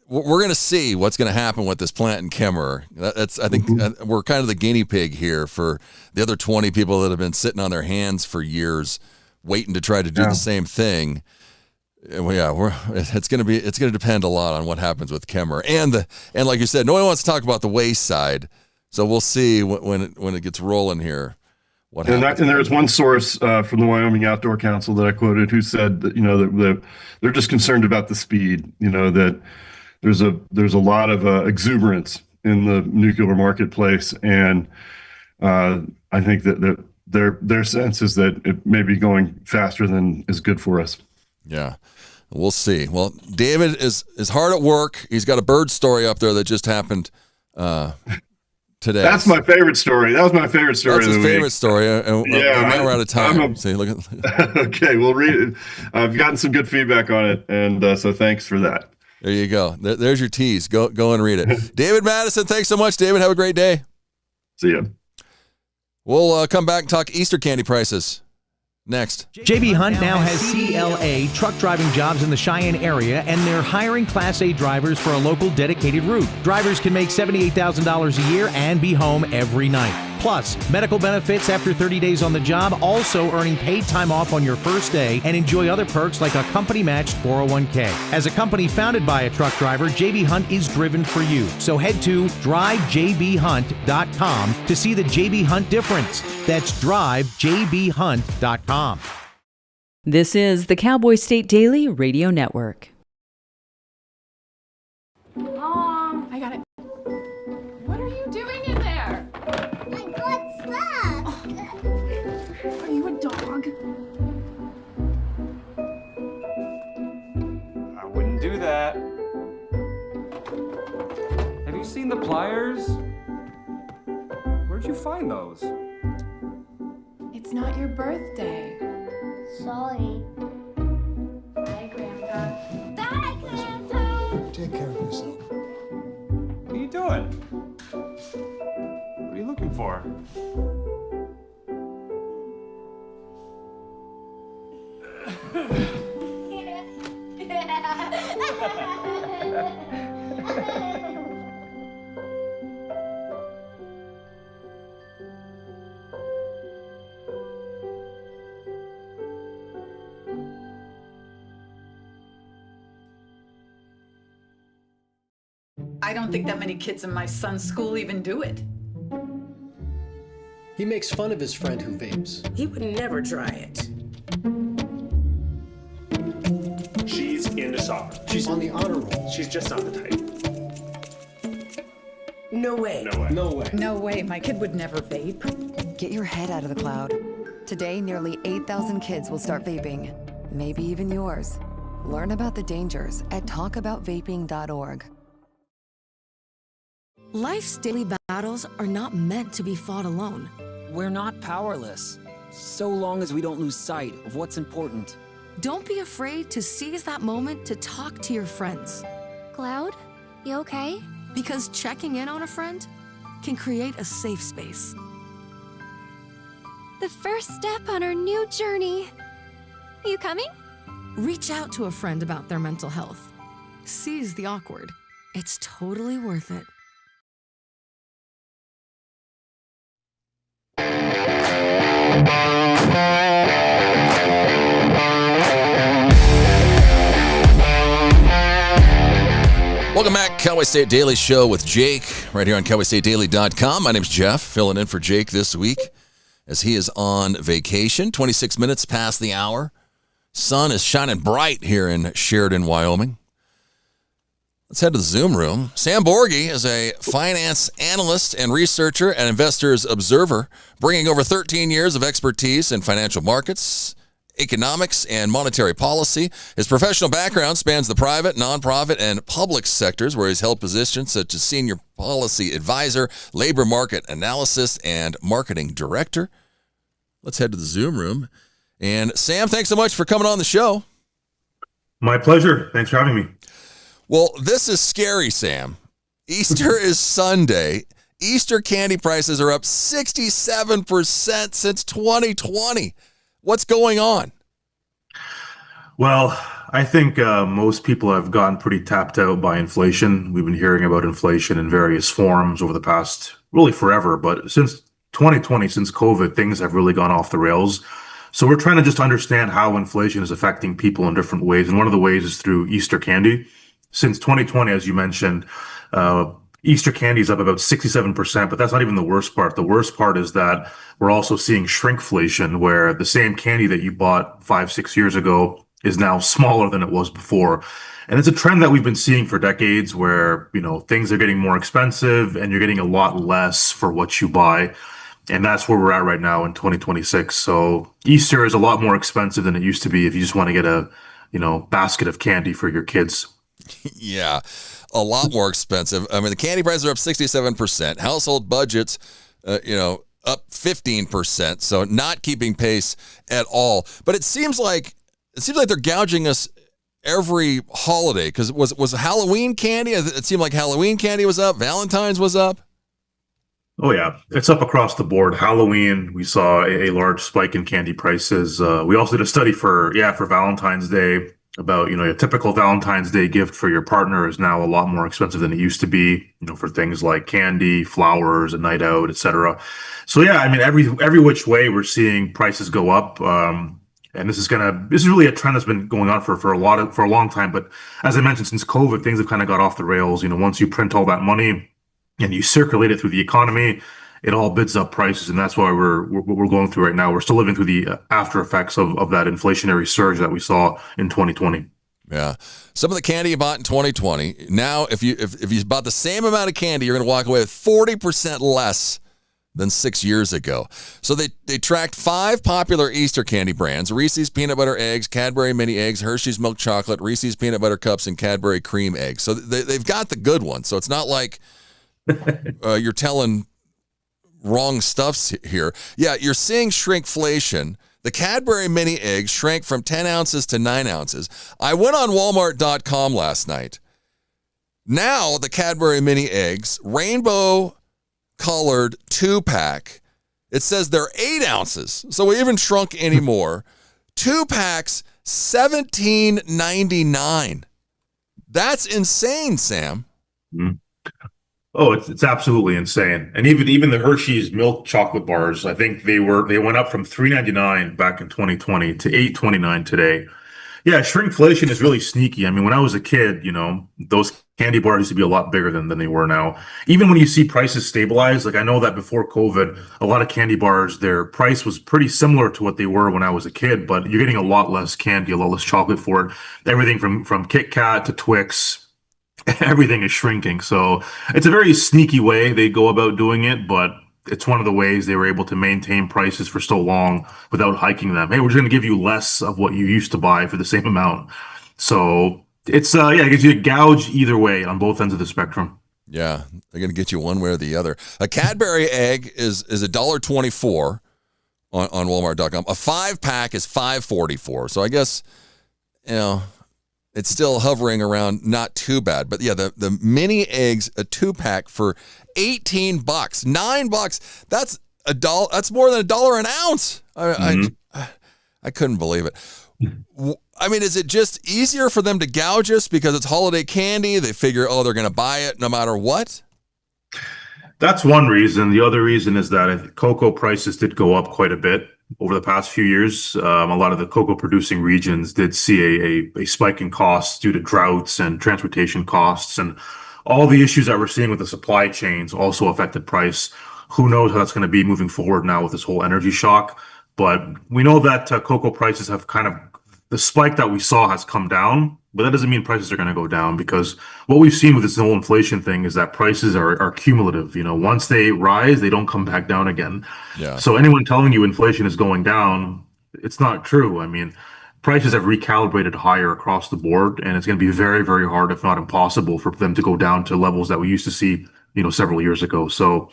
we're going to see what's going to happen with this plant in Kemmerer. That's, I think, we're kind of the guinea pig here for the other 20 people that have been sitting on their hands for years, waiting to try to do the same thing. It's going to depend a lot on what happens with Kemmerer, and like you said, no one wants to talk about the waste side. So we'll see when it gets rolling here. And there's one source from the Wyoming Outdoor Council that I quoted who said that that they're just concerned about the speed. That there's a lot of exuberance in the nuclear marketplace, and I think that their sense is that it may be going faster than is good for us. Yeah, we'll see. Well, David is hard at work. He's got a bird story up there that just happened today. That's my favorite story. That was my favorite story. That's his favorite story. And now we're out of time. See, look at okay, we'll read it. I've gotten some good feedback on it, and so thanks for that. There you go. There's your tease. Go and read it. David Madison, thanks so much, David. Have a great day. See ya. We'll come back and talk Easter candy prices next. JB Hunt now has CLA truck driving jobs in the Cheyenne area, and they're hiring Class A drivers for a local dedicated route. Drivers can make $78,000 a year and be home every night. Plus, medical benefits after 30 days on the job, also earning paid time off on your first day, and enjoy other perks like a company-matched 401k. As a company founded by a truck driver, JB Hunt is driven for you. So head to drivejbhunt.com to see the JB Hunt difference. That's drivejbhunt.com. This is the Cowboy State Daily Radio Network. Mom, I got it. What are you doing in there? I got stuff. Are you a dog? I wouldn't do that. Have you seen the pliers? Where'd you find those? It's not your birthday. Sorry. Bye, Grandpa. Bye, Grandpa. Take care of yourself. What are you doing? What are you looking for? I don't think that many kids in my son's school even do it. He makes fun of his friend who vapes. He would never try it. She's into soccer. She's on the honor roll. She's just not the type. No way. No way. No way. No way, my kid would never vape. Get your head out of the cloud. Today, nearly 8,000 kids will start vaping. Maybe even yours. Learn about the dangers at talkaboutvaping.org. Life's daily battles are not meant to be fought alone. We're not powerless, so long as we don't lose sight of what's important. Don't be afraid to seize that moment to talk to your friends. Cloud, you okay? Because checking in on a friend can create a safe space. The first step on our new journey. You coming? Reach out to a friend about their mental health. Seize the awkward. It's totally worth it. Welcome back, Cowboy State Daily Show with Jake, right here on CowboyStateDaily.com. My name's Jeff, filling in for Jake this week as he is on vacation. 26 minutes past the hour. Sun is shining bright here in Sheridan, Wyoming. Let's head to the Zoom room. Sam Borghi is a finance analyst and researcher at Investors Observer, bringing over 13 years of expertise in financial markets, economics, and monetary policy. His professional background spans the private, nonprofit, and public sectors, where he's held positions such as senior policy advisor, labor market analysis, and marketing director. Let's head to the Zoom room. And Sam, thanks so much for coming on the show. My pleasure. Thanks for having me. Well, this is scary, Sam. Easter is Sunday. Easter candy prices are up 67% since 2020. What's going on? Well, I think most people have gotten pretty tapped out by inflation. We've been hearing about inflation in various forms over the past, really forever. But since 2020, since COVID, things have really gone off the rails. So we're trying to just understand how inflation is affecting people in different ways. And one of the ways is through Easter candy. Since 2020, as you mentioned, Easter candy is up about 67%, but that's not even the worst part. The worst part is that we're also seeing shrinkflation, where the same candy that you bought 5-6 years ago is now smaller than it was before. And it's a trend that we've been seeing for decades, where, things are getting more expensive and you're getting a lot less for what you buy. And that's where we're at right now in 2026. So Easter is a lot more expensive than it used to be if you just want to get a, basket of candy for your kids. Yeah, a lot more expensive. I mean, the candy prices are up 67%. Household budgets, up 15%. So not keeping pace at all. But it seems like they're gouging us every holiday, because was Halloween candy? It seemed like Halloween candy was up. Valentine's was up. Oh, yeah. It's up across the board. Halloween, we saw a large spike in candy prices. We also did a study for Valentine's Day about, a typical Valentine's Day gift for your partner is now a lot more expensive than it used to be, for things like candy, flowers, a night out, etc. So, yeah, I mean, every which way we're seeing prices go up. And this is really a trend that's been going on for a long time. But as I mentioned, since COVID, things have kind of got off the rails. Once you print all that money and you circulate it through the economy, it all bids up prices, and that's why we're going through right now. We're still living through the after effects of that inflationary surge that we saw in 2020. Yeah. Some of the candy you bought in 2020, now if you bought the same amount of candy, you're going to walk away with 40% less than 6 years ago. So they tracked 5 popular Easter candy brands: Reese's Peanut Butter Eggs, Cadbury Mini Eggs, Hershey's Milk Chocolate, Reese's Peanut Butter Cups, and Cadbury Cream Eggs. So they've got the good ones. So it's not like you're telling wrong stuffs here. Yeah, you're seeing shrinkflation. The Cadbury Mini Eggs shrank from 10 ounces to 9 ounces. I went on Walmart.com last night. Now the Cadbury Mini Eggs, rainbow colored 2-pack, it says they're 8 ounces. So we even shrunk anymore. 2 packs, $17.99. That's insane, Sam. Mm-hmm. Oh, it's absolutely insane. And even the Hershey's milk chocolate bars, I think they went up from $3.99 back in 2020 to $8.29 today. Yeah, shrinkflation is really sneaky. I mean, when I was a kid, those candy bars used to be a lot bigger than they were now. Even when you see prices stabilize, like I know that before COVID, a lot of candy bars, their price was pretty similar to what they were when I was a kid, but you're getting a lot less candy, a lot less chocolate for it. Everything from Kit Kat to Twix, everything is shrinking. So it's a very sneaky way they go about doing it, but it's one of the ways they were able to maintain prices for so long without hiking them. Hey, we're just going to give you less of what you used to buy for the same amount. So it's, it gives you a gouge either way on both ends of the spectrum. Yeah, they're going to get you one way or the other. A Cadbury egg is $1.24 on Walmart.com. A 5-pack is $5.44. So I guess, it's still hovering around not too bad. But yeah, the mini eggs, a 2-pack for $18, $9. That's $1. That's more than $1 an ounce. I couldn't believe it. I mean, is it just easier for them to gouge us because it's holiday candy? They figure, they're going to buy it no matter what? That's one reason. The other reason is that cocoa prices did go up quite a bit over the past few years. A lot of the cocoa producing regions did see a spike in costs due to droughts and transportation costs, and all the issues that we're seeing with the supply chains also affected price. Who knows how that's going to be moving forward now with this whole energy shock? But we know that cocoa prices have the spike that we saw has come down, but that doesn't mean prices are going to go down, because what we've seen with this whole inflation thing is that prices are cumulative. Once they rise, they don't come back down again. Yeah. So anyone telling you inflation is going down, it's not true. I mean, prices have recalibrated higher across the board, and it's going to be very, very hard, if not impossible, for them to go down to levels that we used to see, several years ago. So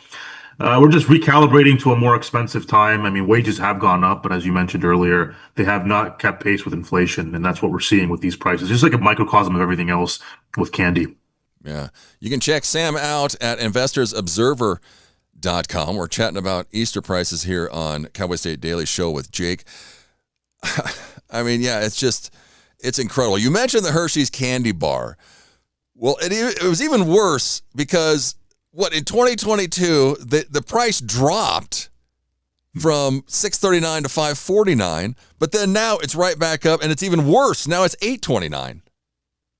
we're just recalibrating to a more expensive time. I mean, wages have gone up, but as you mentioned earlier, they have not kept pace with inflation, and that's what we're seeing with these prices. Just like a microcosm of everything else with candy. Yeah. You can check Sam out at investorsobserver.com. We're chatting about Easter prices here on Cowboy State Daily Show with Jake. I mean, yeah, it's incredible. You mentioned the Hershey's candy bar. Well, it was even worse because in 2022, the price dropped from $6.39 to $5.49, but then now it's right back up, and it's even worse. Now it's $8.29.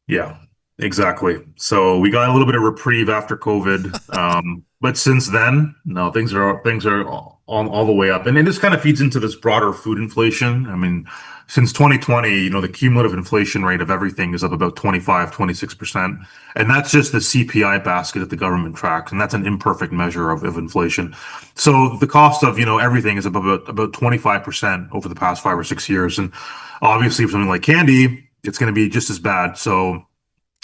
Yeah, exactly. So we got a little bit of reprieve after COVID, but since then, no, things are all the way up, and this kind of feeds into this broader food inflation. I mean, since 2020, the cumulative inflation rate of everything is up about 26%. And that's just the CPI basket that the government tracks. And that's an imperfect measure of inflation. So the cost of, everything is up about 25% over the past 5 or 6 years. And obviously for something like candy, it's going to be just as bad. So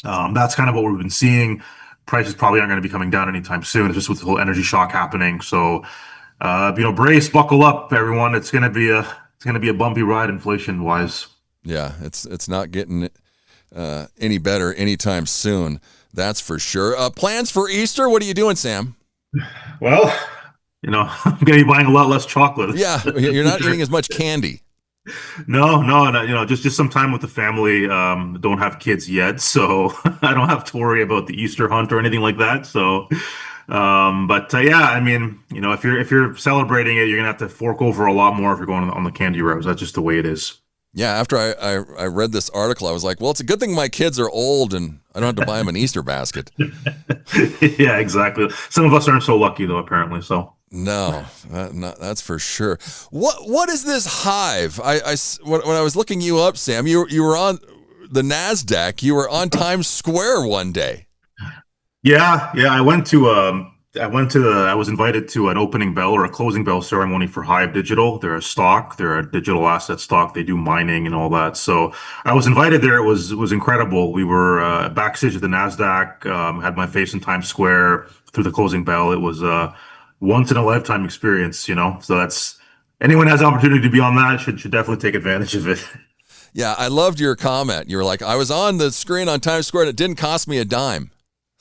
that's kind of what we've been seeing. Prices probably aren't going to be coming down anytime soon. It's just with the whole energy shock happening. So, brace, buckle up, everyone. It's going to be a bumpy ride inflation wise. Yeah, it's not getting any better anytime soon. That's for sure. Plans for Easter? What are you doing, Sam? Well, I'm going to be buying a lot less chocolate. Yeah, you're not eating as much candy. No, just some time with the family. Don't have kids yet, so I don't have to worry about the Easter hunt or anything like that. So, yeah, I mean, if you're celebrating it, you're gonna have to fork over a lot more if you're going on the candy route. That's just the way it is. Yeah, after I read this article, I was like, well, it's a good thing my kids are old and I don't have to buy them an Easter basket. Yeah, exactly. Some of us aren't so lucky though, apparently. So No, that's for sure. What is this hive? When I was looking you up, Sam, you were on the NASDAQ. You were on Times Square one day. Yeah. I was invited to an opening bell or a closing bell ceremony for Hive Digital. They're a stock. They're a digital asset stock. They do mining and all that. So I was invited there. It was incredible. We were backstage at the NASDAQ, had my face in Times Square through the closing bell. It was once in a lifetime experience, So that's anyone has the opportunity to be on that should definitely take advantage of it. Yeah, I loved your comment. You were like, I was on the screen on Times Square and it didn't cost me a dime.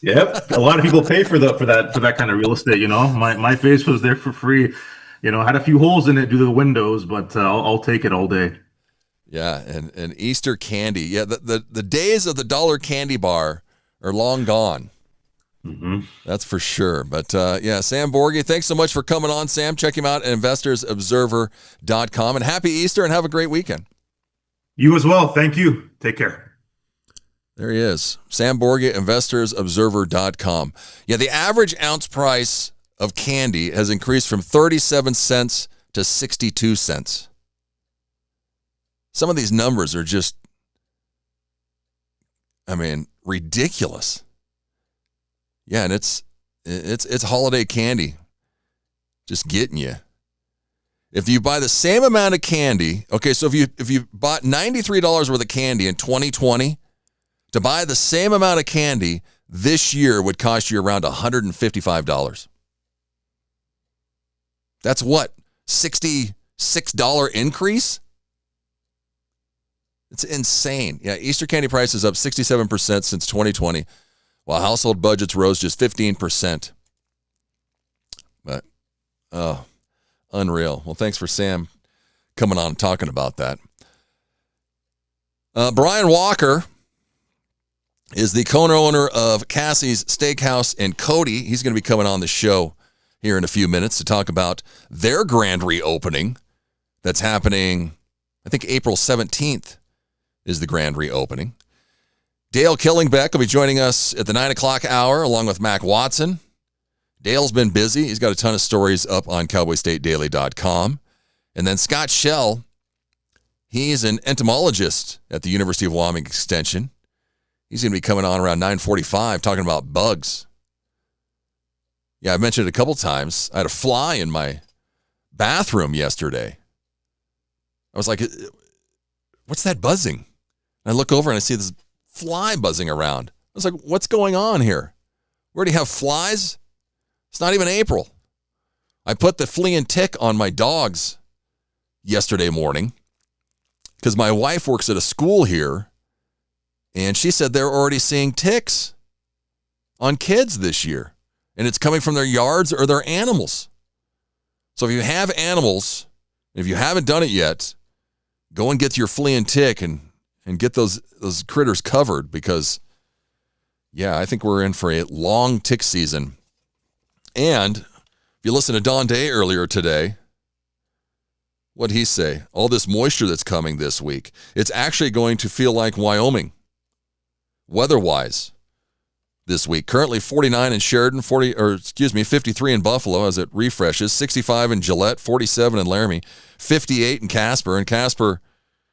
Yep, a lot of people pay for that kind of real estate. My face was there for free. Had a few holes in it due to the windows, but I'll take it all day. Yeah, and Easter candy. Yeah, the days of the dollar candy bar are long gone. Mm-hmm. That's for sure. But yeah, Sam Borghi, thanks so much for coming on, Sam. Check him out at investorsobserver.com. And happy Easter and have a great weekend. You as well. Thank you. Take care. There he is. Sam Borghi, investorsobserver.com. Yeah, the average ounce price of candy has increased from 37 cents to 62 cents. Some of these numbers are just, ridiculous. Yeah, and it's holiday candy. Just getting you. If you buy the same amount of candy, okay, so if you bought $93 worth of candy in 2020, to buy the same amount of candy this year would cost you around $155. That's what? $66 increase? It's insane. Yeah, Easter candy prices up 67% since 2020. While household budgets rose just 15%. But, unreal. Well, thanks for Sam coming on and talking about that. Brian Walker is the co-owner of Cassie's Steakhouse in Cody. He's going to be coming on the show here in a few minutes to talk about their grand reopening that's happening, I think April 17th is the grand reopening. Dale Killingbeck will be joining us at the 9 o'clock hour along with Mac Watson. Dale's been busy. He's got a ton of stories up on cowboystatedaily.com. And then Scott Schell, he's an entomologist at the University of Wyoming Extension. He's going to be coming on around 9:45 talking about bugs. Yeah, I mentioned it a couple times. I had a fly in my bathroom yesterday. I was like, what's that buzzing? And I look over and I see this fly buzzing around. I was like, what's going on here? Where do you have flies? It's not even April. I put the flea and tick on my dogs yesterday morning because my wife works at a school here and she said they're already seeing ticks on kids this year and it's coming from their yards or their animals. So if you have animals, if you haven't done it yet, go and get your flea and tick and get those critters covered because, yeah, I think we're in for a long tick season. And if you listen to Don Day earlier today, what'd he say? All this moisture that's coming this week, it's actually going to feel like Wyoming, weather-wise, this week. Currently 49 in Sheridan, 53 in Buffalo as it refreshes, 65 in Gillette, 47 in Laramie, 58 in Casper, and Casper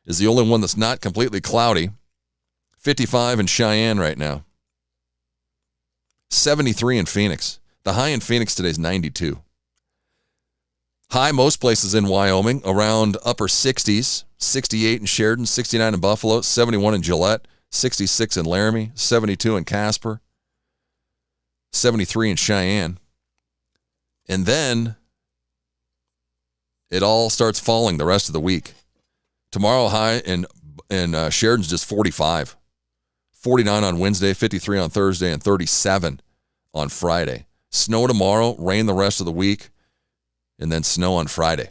is the only one that's not completely cloudy. 55 in Cheyenne right now. 73 in Phoenix. The high in Phoenix today is 92. High most places in Wyoming, around upper 60s. 68 in Sheridan, 69 in Buffalo, 71 in Gillette, 66 in Laramie, 72 in Casper, 73 in Cheyenne. And then it all starts falling the rest of the week. Tomorrow high in Sheridan's just 45. 49 on Wednesday, 53 on Thursday, and 37 on Friday. Snow tomorrow, rain the rest of the week, and then snow on Friday.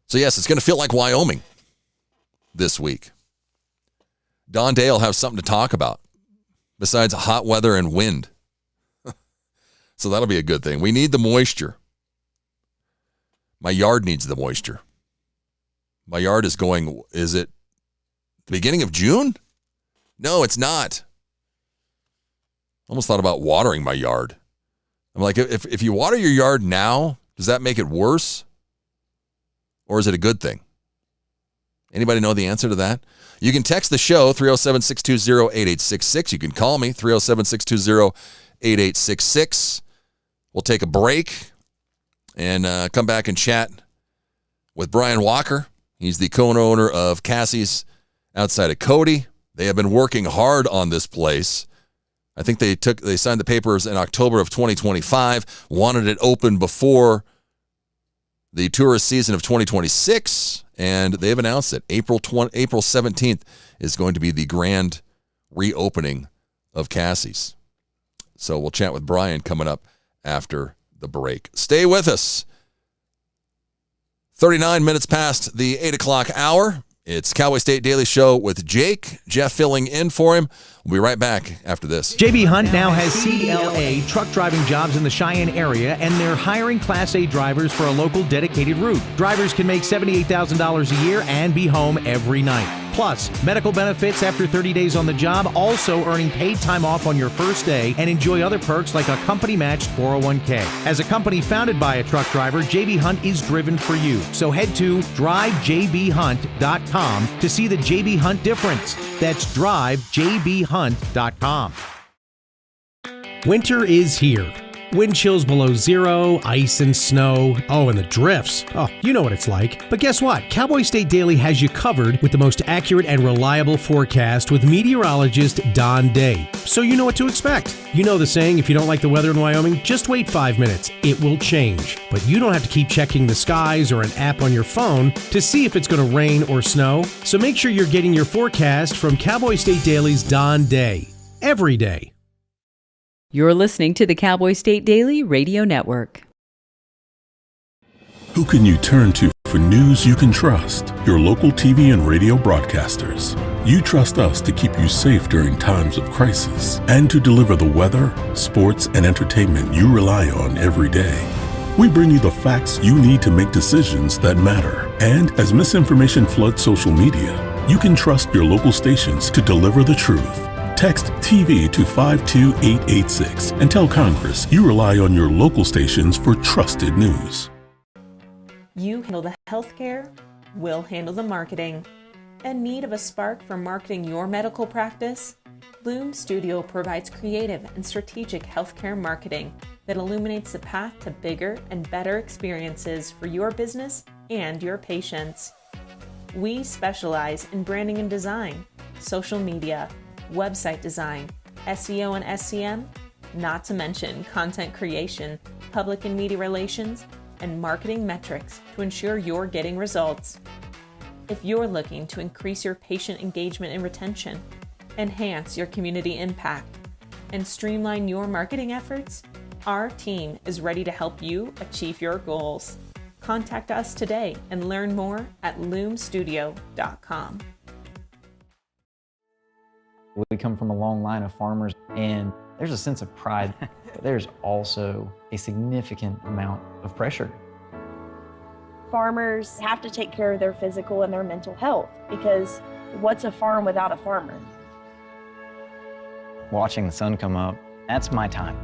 So yes, it's going to feel like Wyoming this week. Don Day will have something to talk about besides hot weather and wind. So that'll be a good thing. We need the moisture. My yard needs the moisture. My yard is going, is it the beginning of June? No, it's not. Almost thought about watering my yard. I'm like, if you water your yard now, does that make it worse? Or is it a good thing? Anybody know the answer to that? You can text the show, 307-620-8866. You can call me, 307-620-8866. We'll take a break and come back and chat with Brian Walker. He's the co-owner of Cassie's outside of Cody. They have been working hard on this place. I think they signed the papers in October of 2025, wanted it open before the tourist season of 2026, and they've announced it. April 17th is going to be the grand reopening of Cassie's. So we'll chat with Brian coming up after the break. Stay with us. 39 minutes past the 8 o'clock hour. It's Cowboy State Daily Show with Jake. Jeff filling in for him. We'll be right back after this. JB Hunt now has CLA truck driving jobs in the Cheyenne area, and they're hiring Class A drivers for a local dedicated route. Drivers can make $78,000 a year and be home every night. Plus, medical benefits after 30 days on the job, also earning paid time off on your first day, and enjoy other perks like a company-matched 401k. As a company founded by a truck driver, JB Hunt is driven for you. So head to drivejbhunt.com to see the JB Hunt difference. That's drivejbhunt.com. Winter is here. Wind chills below zero, ice and snow. Oh, and the drifts. Oh, you know what it's like. But guess what? Cowboy State Daily has you covered with the most accurate and reliable forecast with meteorologist Don Day. So you know what to expect. You know the saying, if you don't like the weather in Wyoming, just wait 5 minutes. It will change. But you don't have to keep checking the skies or an app on your phone to see if it's going to rain or snow. So make sure you're getting your forecast from Cowboy State Daily's Don Day. Every day. You're listening to the Cowboy State Daily Radio Network. Who can you turn to for news you can trust? Your local TV and radio broadcasters. You trust us to keep you safe during times of crisis and to deliver the weather, sports, and entertainment you rely on every day. We bring you the facts you need to make decisions that matter. And as misinformation floods social media, you can trust your local stations to deliver the truth. Text TV to 52886 and tell Congress you rely on your local stations for trusted news. You handle the healthcare, we'll handle the marketing. In need of a spark for marketing your medical practice? Loom Studio provides creative and strategic healthcare marketing that illuminates the path to bigger and better experiences for your business and your patients. We specialize in branding and design, social media, website design, SEO and SCM, not to mention content creation, public and media relations, and marketing metrics to ensure you're getting results. If you're looking to increase your patient engagement and retention, enhance your community impact, and streamline your marketing efforts, our team is ready to help you achieve your goals. Contact us today and learn more at loomstudio.com. We come from a long line of farmers, and there's a sense of pride, but there's also a significant amount of pressure. Farmers have to take care of their physical and their mental health, because what's a farm without a farmer? Watching the sun come up, that's my time.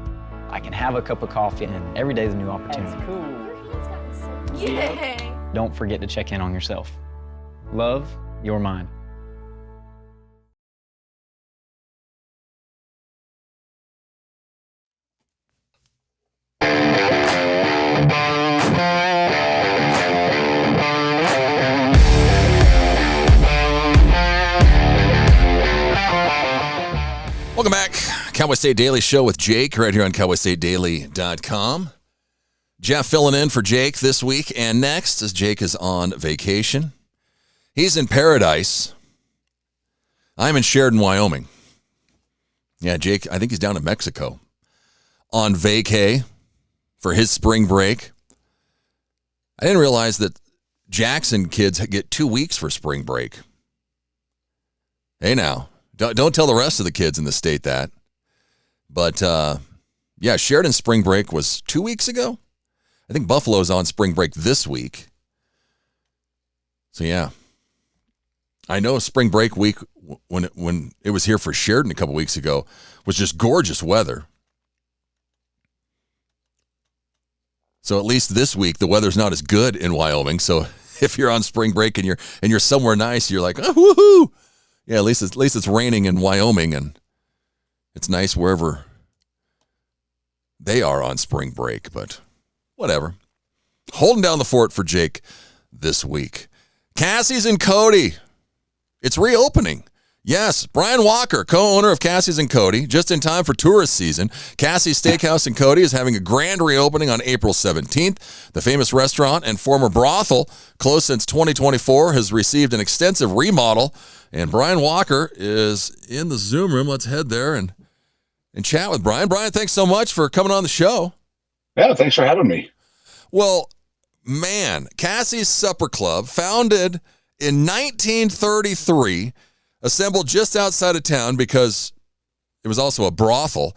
I can have a cup of coffee, and every day is a new opportunity. That's cool. Your hand's gotten so cute. Yay! Don't forget to check in on yourself. Love, your mind. Welcome back. Cowboy State Daily Show with Jake right here on cowboystatedaily.com. Jeff filling in for Jake this week and next as Jake is on vacation. He's in paradise. I'm in Sheridan, Wyoming. Yeah, Jake, I think he's down in Mexico on vacay for his spring break. I didn't realize that Jackson kids get 2 weeks for spring break. Hey now. Don't tell the rest of the kids in the state that. But, yeah, Sheridan spring break was 2 weeks ago. I think Buffalo's on spring break this week. So, yeah. I know spring break week, when it was here for Sheridan a couple weeks ago, was just gorgeous weather. So at least this week the weather's not as good in Wyoming. So if you're on spring break and you're somewhere nice, you're like, oh, woohoo! Yeah, at least it's raining in Wyoming, and it's nice wherever they are on spring break. But whatever. Holding down the fort for Jake this week. Cassie's and Cody. It's reopening. Yes, Brian Walker, co-owner of Cassie's and Cody, just in time for tourist season. Cassie's Steakhouse in Cody is having a grand reopening on April 17th. The famous restaurant and former brothel, closed since 2024, has received an extensive remodel. And Brian Walker is in the Zoom room. Let's head there and chat with Brian. Brian, thanks so much for coming on the show. Yeah, thanks for having me. Well, man, Cassie's Supper Club, founded in 1933, assembled just outside of town because it was also a brothel.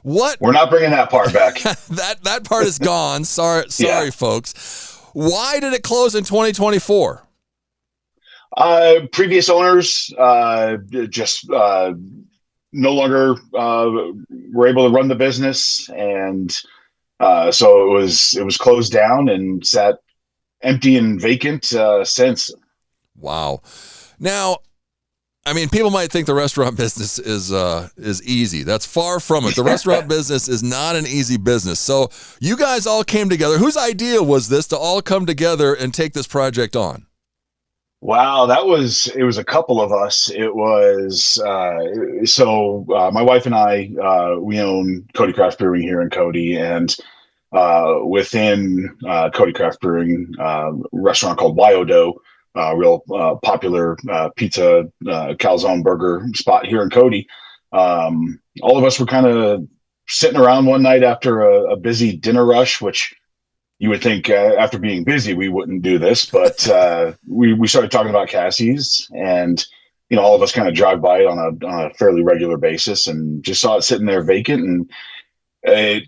What? We're not bringing that part back. that part is gone. Sorry, folks. Why did it close in 2024? Previous owners just no longer were able to run the business, and so it was closed down and sat empty and vacant since. Wow. Now, I mean, people might think the restaurant business is easy. That's far from it. The restaurant business is not an easy business. So you guys all came together. Whose idea was this to all come together and take this project on? Wow, it was a couple of us. It was my wife and I, we own Cody Craft Brewing here in Cody, and within Cody Craft Brewing, restaurant called Wyodo, real popular pizza, calzone burger spot here in Cody. All of us were kind of sitting around one night after a busy dinner rush, which you would think after being busy, we wouldn't do this, but we started talking about Cassie's, and all of us kind of drive by it on a fairly regular basis, and just saw it sitting there vacant. And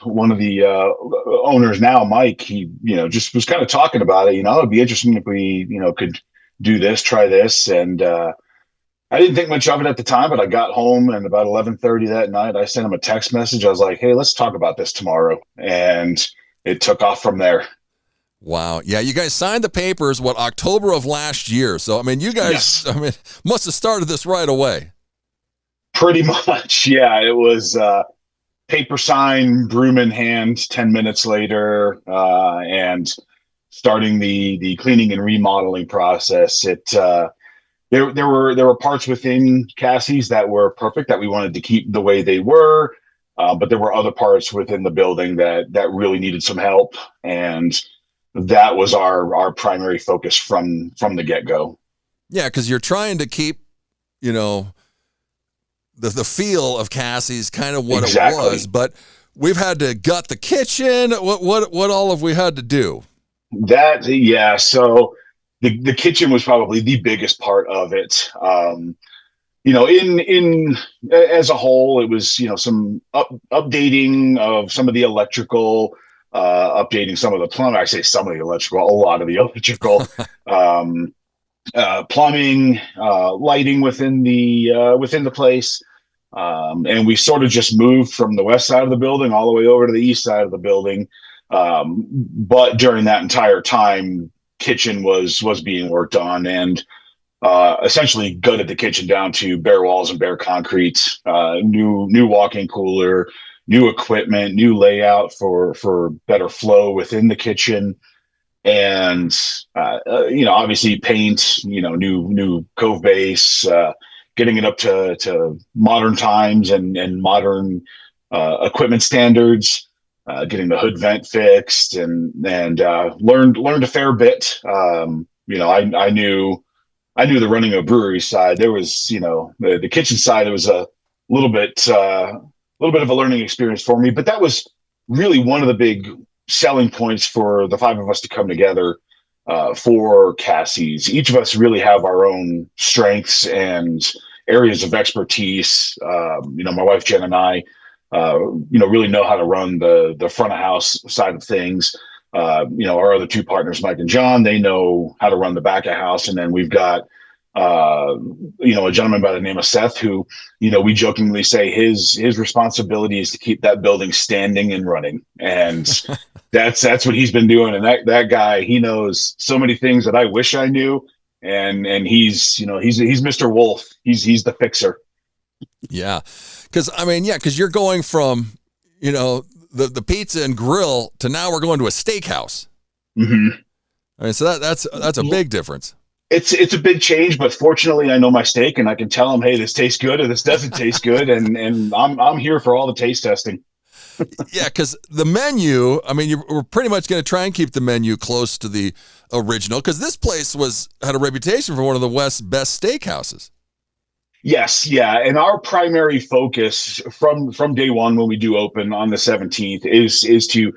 one of the owners now, Mike, he just was kind of talking about it. It'd be interesting if we could do this, try this, and I didn't think much of it at the time. But I got home, and about 11:30 that night, I sent him a text message. I was like, "Hey, let's talk about this tomorrow," and it took off from there. Wow. Yeah, you guys signed the papers, October of last year. So, I mean, you guys, yes. Must have started this right away. Pretty much, yeah. It was paper sign, broom in hand, 10 minutes later, and starting the cleaning and remodeling process. There were parts within Cassie's that were perfect, that we wanted to keep the way they were. But there were other parts within the building that really needed some help, and that was our primary focus from the get-go. Yeah, because you're trying to keep, the feel of Cassie's kind of what exactly. It was, but we've had to gut the kitchen. What all have we had to do? So the kitchen was probably the biggest part of it. In as a whole, it was, some updating of some of the electrical, updating some of the plumbing. I say some of the electrical, a lot of the electrical, plumbing, lighting within the place. And we sort of just moved from the west side of the building all the way over to the east side of the building. But during that entire time, kitchen was being worked on, and essentially gutted the kitchen down to bare walls and bare concrete, new walk-in cooler, new equipment, new layout for better flow within the kitchen. And, obviously paint, new cove base, getting it up to modern times and modern equipment standards, getting the hood vent fixed, and learned a fair bit. I knew the running a brewery side. There was, the kitchen side. It was a little bit of a learning experience for me. But that was really one of the big selling points for the five of us to come together for Cassie's. Each of us really have our own strengths and areas of expertise. My wife Jen and I, really know how to run the front of house side of things. Our other two partners, Mike and John, they know how to run the back of house. And then we've got a gentleman by the name of Seth, who, we jokingly say his responsibility is to keep that building standing and running. And that's what he's been doing. And that guy, he knows so many things that I wish I knew. And he's Mr. Wolf. He's the fixer. Yeah. Cause you're going from, the pizza and grill to now we're going to a steakhouse. Mm-hmm. I mean, so that's a big difference. It's a big change, but fortunately I know my steak and I can tell them, hey, this tastes good or this doesn't taste good. And I'm here for all the taste testing. Yeah. Cause the menu, we're pretty much going to try and keep the menu close to the original. Cause this place had a reputation for one of the West's best steakhouses. Yes. Yeah. And our primary focus from day one, when we do open on the 17th is to,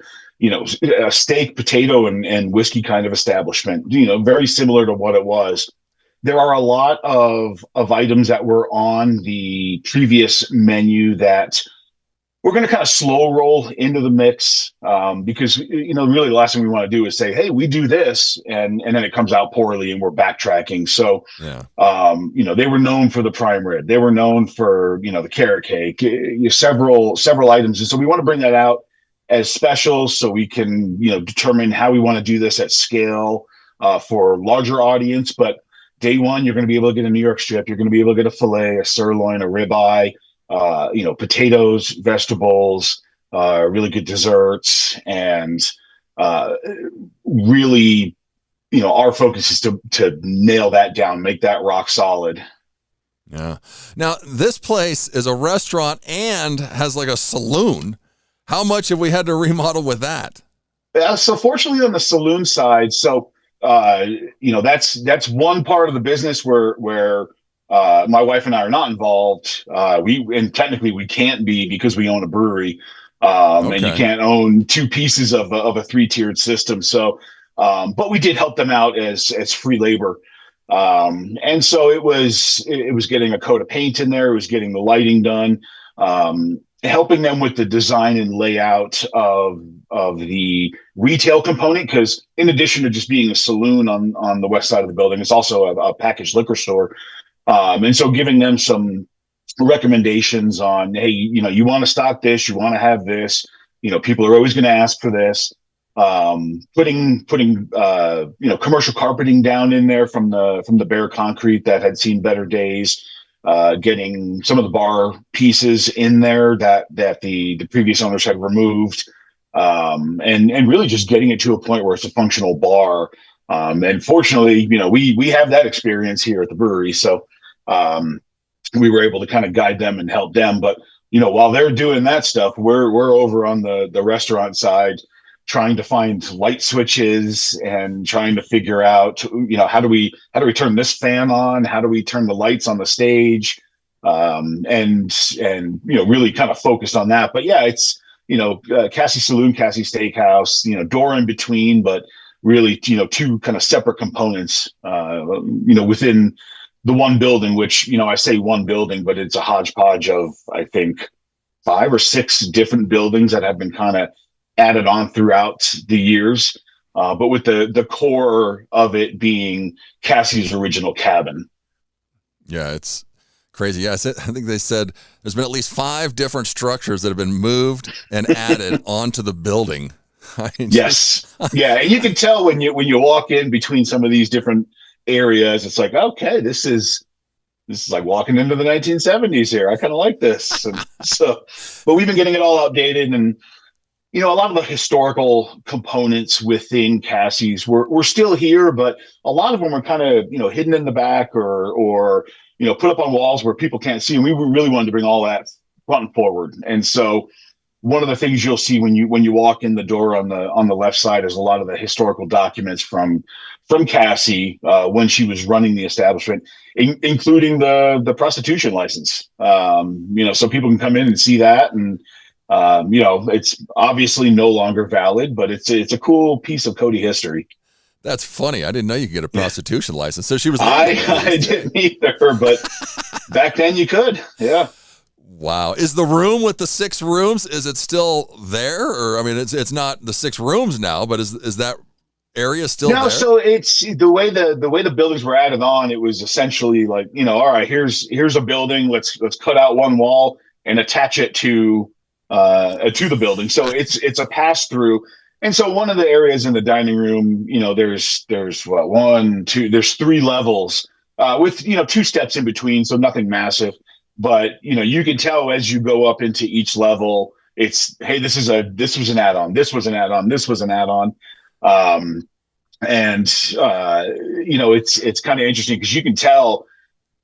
a steak, potato, and whiskey kind of establishment, very similar to what it was. There are a lot of items that were on the previous menu that we're going to kind of slow roll into the mix, because, really the last thing we want to do is say, hey, we do this, and then it comes out poorly and we're backtracking. So, yeah. They were known for the prime rib. They were known for, the carrot cake, several items. And so we want to bring that out as specials so we can, determine how we want to do this at scale for larger audience. But day one, you're going to be able to get a New York strip. You're going to be able to get a filet, a sirloin, a ribeye, potatoes, vegetables, really good desserts, and really, our focus is to nail that down, make that rock solid. Yeah. Now, this place is a restaurant and has like a saloon. How much have we had to remodel with that? So fortunately on the saloon side, that's one part of the business where my wife and I are not involved. Technically we can't be because we own a brewery, and you can't own two pieces of a 3-tiered system. So, but we did help them out as free labor. And so it was getting a coat of paint in there. It was getting the lighting done, helping them with the design and layout of the retail component. Cause in addition to just being a saloon on the west side of the building, it's also a packaged liquor store. And so giving them some recommendations on, hey, you want to stock this, you want to have this, people are always going to ask for this. Putting commercial carpeting down in there from the bare concrete that had seen better days, getting some of the bar pieces in there that the previous owners had removed, and really just getting it to a point where it's a functional bar. And fortunately, we have that experience here at the brewery. So, we were able to kind of guide them and help them. But, while they're doing that stuff, we're over on the restaurant side, trying to find light switches and trying to figure out, how do we turn this fan on? How do we turn the lights on the stage? And really kind of focused on that. But yeah, it's, Cassie Saloon, Cassie Steakhouse, door in between, but really, two kind of separate components, within the one building, which, I say one building, but it's a hodgepodge of, I think, 5 or 6 different buildings that have been kind of added on throughout the years. But with the core of it being Cassie's original cabin. Yeah, it's crazy. Yeah, I think they said there's been at least 5 different structures that have been moved and added onto the building. Yes. Yeah. And you can tell when you walk in between some of these different areas, it's like, okay, this is like walking into the 1970s here. I kind of like this. And so, but we've been getting it all updated, and, a lot of the historical components within Cassie's we're still here, but a lot of them are kind of, hidden in the back or put up on walls where people can't see. And we really wanted to bring all that front and forward. And so one of the things you'll see when you walk in the door on the left side is a lot of the historical documents from Cassie when she was running the establishment, including the prostitution license. So people can come in and see that, and it's obviously no longer valid, but it's a cool piece of Cody history. That's funny. I didn't know you could get a prostitution license. So she was. I didn't either, but back then you could. Yeah. Wow. Is the room with the 6 rooms, is it still there? Or, it's not the 6 rooms now, but is that area still No, there? so it's the way the buildings were added on. It was essentially like, all right, here's a building. Let's cut out one wall and attach it to the building. So it's a pass through. And so one of the areas in the dining room, there's what, one, two, there's 3 levels with 2 steps in between, so nothing massive. But you can tell as you go up into each level, it's, hey, this was an add-on, this was an add-on, this was an add-on. It's kind of interesting because you can tell,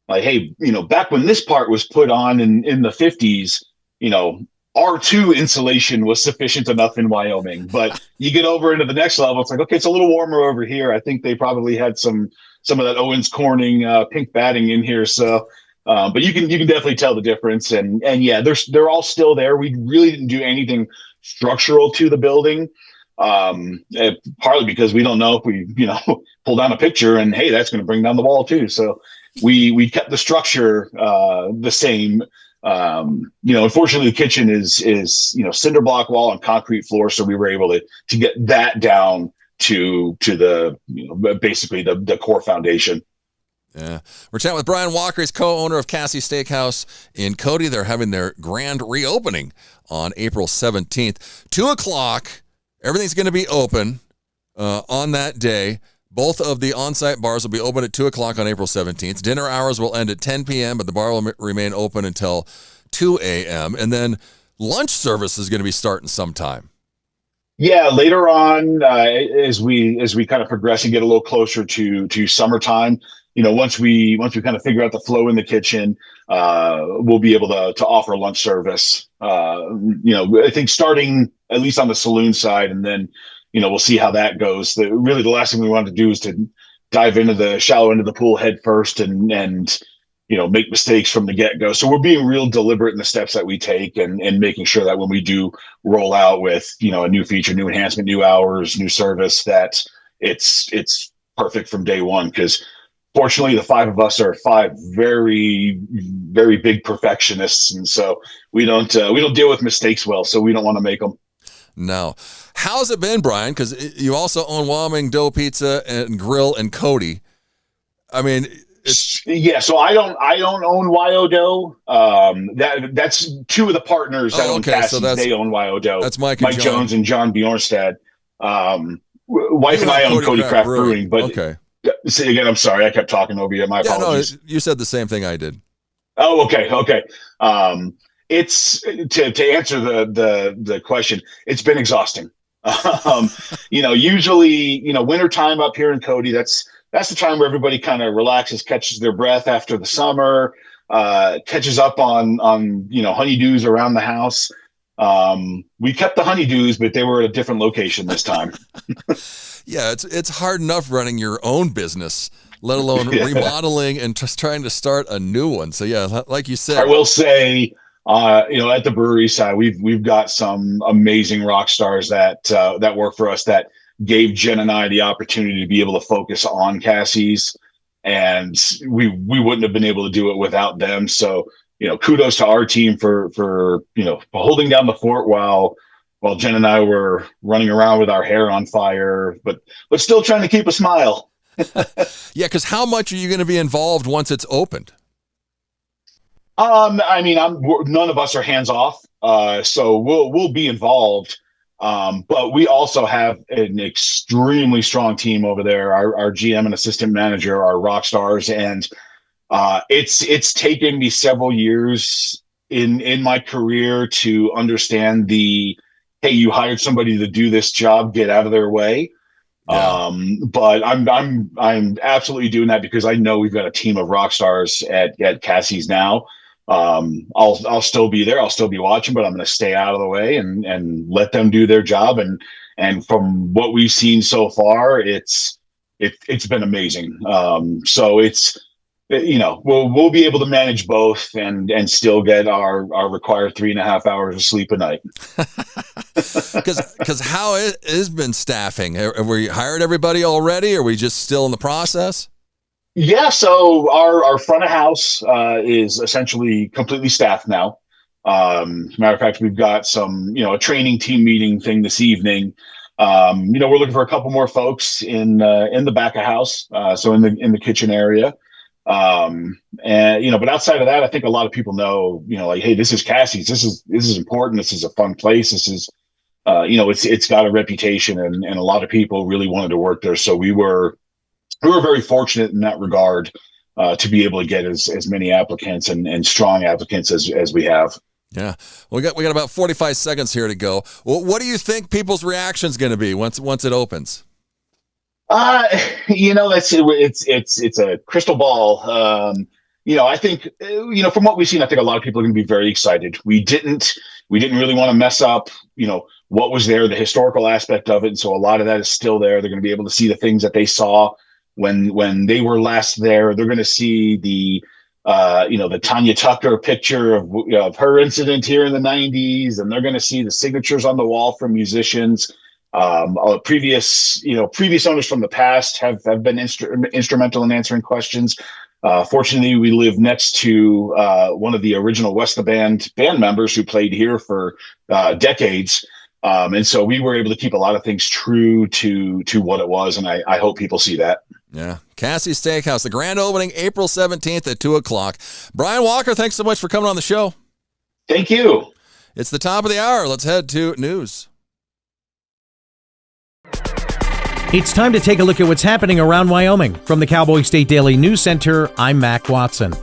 like, hey, back when this part was put on in the 50s, R2 insulation was sufficient enough in Wyoming. But you get over into the next level, it's like, okay, it's a little warmer over here. I think they probably had some of that Owens Corning pink batting in here. So, but you can definitely tell the difference. And yeah, they're all still there. We really didn't do anything structural to the building. Partly because we don't know if we, pull down a picture and, hey, that's going to bring down the wall too. So we kept the structure the same. Unfortunately the kitchen is cinder block wall and concrete floor. So we were able to get that down to the, basically the core foundation. Yeah. We're chatting with Brian Walker. He's co-owner of Cassie's Steakhouse in Cody. They're having their grand reopening on April 17th, 2:00. Everything's going to be open on that day. Both of the on-site bars will be open at 2:00 on April 17th. Dinner hours will end at 10 p.m., but the bar will remain open until 2 a.m. And then lunch service is going to be starting sometime. Yeah, later on, as we kind of progress and get a little closer to summertime, once we kind of figure out the flow in the kitchen, we'll be able to offer lunch service. I think starting at least on the saloon side, and then we'll see how that goes. Really, the last thing we want to do is to dive into the shallow end of the pool head first and make mistakes from the get-go. So we're being real deliberate in the steps that we take and making sure that when we do roll out with a new feature, new enhancement, new hours, new service, that it's perfect from day one. Because fortunately, the 5 of us are 5 very, very big perfectionists, and so we don't deal with mistakes well. So we don't want to make them. No. How's it been, Brian? Because you also own Wyoming Dough Pizza and Grill and Cody. I mean, so I don't own Wyo Dough. That's 2 of the partners that own Cassie's. So they own Wyo Dough. That's Mike Jones and John Bjornstad. Wife and I own Cody Craft Brewing. But okay. Say again. I'm sorry. I kept talking over you. My apologies. No, you said the same thing I did. Oh, okay. It's to answer the question. It's been exhausting. Usually, wintertime up here in Cody, that's the time where everybody kind of relaxes, catches their breath after the summer, catches up on honeydews around the house. We kept the honeydews, but they were at a different location this time. Yeah, it's hard enough running your own business, let alone remodeling and just trying to start a new one. So yeah, like you said, I will say, at the brewery side, we've got some amazing rock stars that work for us that gave Jen and I the opportunity to be able to focus on Cassie's, and we wouldn't have been able to do it without them. So kudos to our team for holding down the fort while Jen and I were running around with our hair on fire, but still trying to keep a smile. Yeah, because how much are you going to be involved once it's opened? None of us are hands off, so we'll be involved. But we also have an extremely strong team over there. Our GM and assistant manager are rock stars, and it's taken me several years in my career to understand hey, you hired somebody to do this job, get out of their way. Yeah. But I'm absolutely doing that because I know we've got a team of rock stars at Cassie's now. I'll still be there. I'll still be watching, but I'm going to stay out of the way and let them do their job. And from what we've seen so far, it's been amazing. So it's, we'll be able to manage both and still get our required 3.5 hours of sleep a night. Because how it has been staffing? Have we hired everybody already? Or are we just still in the process? Yeah, so our front of house is essentially completely staffed now. As a matter of fact, we've got some, a training team meeting thing this evening. We're looking for a couple more folks in the back of house, so in the kitchen area. But outside of that, I think a lot of people know, like, hey, this is Cassie's. This is important. This is a fun place. This is, it's got a reputation, and a lot of people really wanted to work there. So we were very fortunate in that regard, to be able to get as many applicants and strong applicants as we have. Yeah. Well, we got about 45 seconds here to go. Well, what do you think people's reaction is going to be once it opens? It's a crystal ball. I think, from what we've seen, I think a lot of people are going to be very excited. We didn't really want to mess up, what was there, the historical aspect of it. And so a lot of that is still there. They're going to be able to see the things that they saw when they were last there. They're going to see the Tanya Tucker picture of her incident here in the 90s, and they're going to see the signatures on the wall from musicians. Previous owners from the past have been instrumental in answering questions. Fortunately, we live next to one of the original West the Band members who played here for decades. And so we were able to keep a lot of things true to what it was, and I hope people see that. Yeah. Cassie's Steakhouse, the grand opening April 17th at 2:00. Brian Walker, thanks so much for coming on the show. Thank you. It's the top of the hour. Let's head to news. It's time to take a look at what's happening around Wyoming. From the Cowboy State Daily News Center, I'm Mac Watson.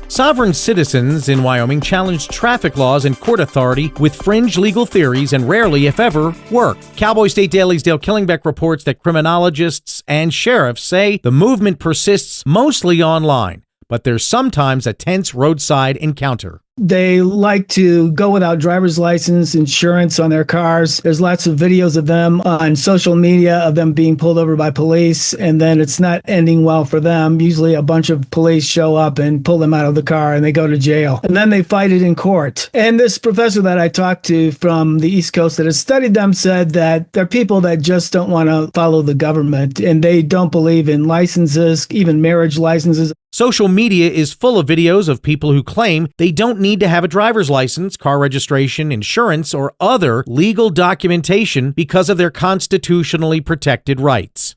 Sovereign citizens in Wyoming challenge traffic laws and court authority with fringe legal theories and rarely, if ever, work. Cowboy State Daily's Dale Killingbeck reports that criminologists and sheriffs say the movement persists mostly online, but there's sometimes a tense roadside encounter. They like to go without driver's license, insurance on their cars. There's lots of videos of them on social media of them being pulled over by police, and then it's not ending well for them. Usually a bunch of police show up and pull them out of the car and they go to jail. And then they fight it in court. And this professor that I talked to from the East Coast that has studied them said that they're people that just don't want to follow the government, and they don't believe in licenses, even marriage licenses. Social media is full of videos of people who claim they don't need to have a driver's license, car registration, insurance, or other legal documentation because of their constitutionally protected rights.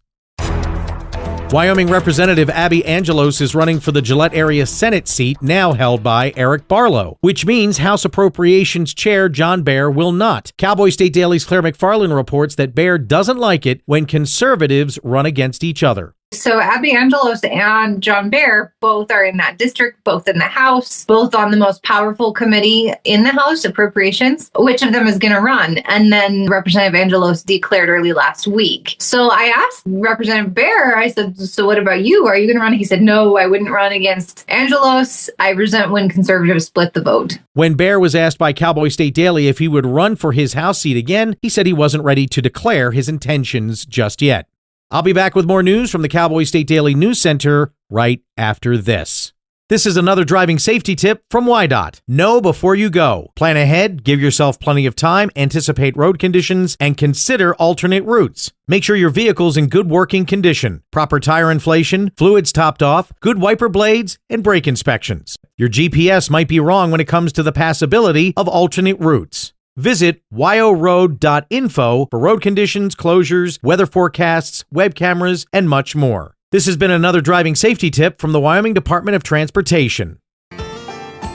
Wyoming Representative Abby Angelos is running for the Gillette area Senate seat now held by Eric Barlow, which means House Appropriations Chair John Baer will not. Cowboy State Daily's Claire McFarland reports that Baer doesn't like it when conservatives run against each other. So Abby Angelos and John Baer both are in that district, both in the House, both on the most powerful committee in the House, Appropriations. Which of them is going to run? And then Representative Angelos declared early last week. So I asked Representative Baer, I said, so what about you? Are you going to run? He said, no, I wouldn't run against Angelos. I resent when conservatives split the vote. When Baer was asked by Cowboy State Daily if he would run for his House seat again, he said he wasn't ready to declare his intentions just yet. I'll be back with more news from the Cowboy State Daily News Center right after this. This is another driving safety tip from WYDOT. Know before you go. Plan ahead, give yourself plenty of time, anticipate road conditions, and consider alternate routes. Make sure your vehicle's in good working condition. Proper tire inflation, fluids topped off, good wiper blades, and brake inspections. Your GPS might be wrong when it comes to the passability of alternate routes. Visit wyoroad.info for road conditions, closures, weather forecasts, web cameras, and much more. This has been another driving safety tip from the Wyoming Department of Transportation.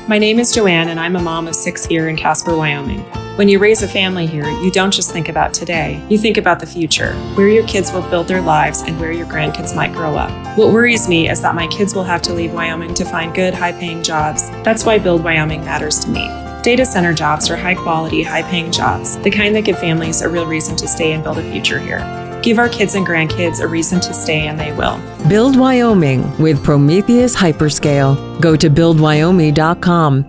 My name is Joanne, and I'm a mom of 6 here in Casper, Wyoming. When you raise a family here, you don't just think about today, you think about the future, where your kids will build their lives and where your grandkids might grow up. What worries me is that my kids will have to leave Wyoming to find good, high-paying jobs. That's why Build Wyoming matters to me. Data center jobs are high-quality, high-paying jobs, the kind that give families a real reason to stay and build a future here. Give our kids and grandkids a reason to stay, and they will. Build Wyoming with Prometheus Hyperscale. Go to buildwyoming.com.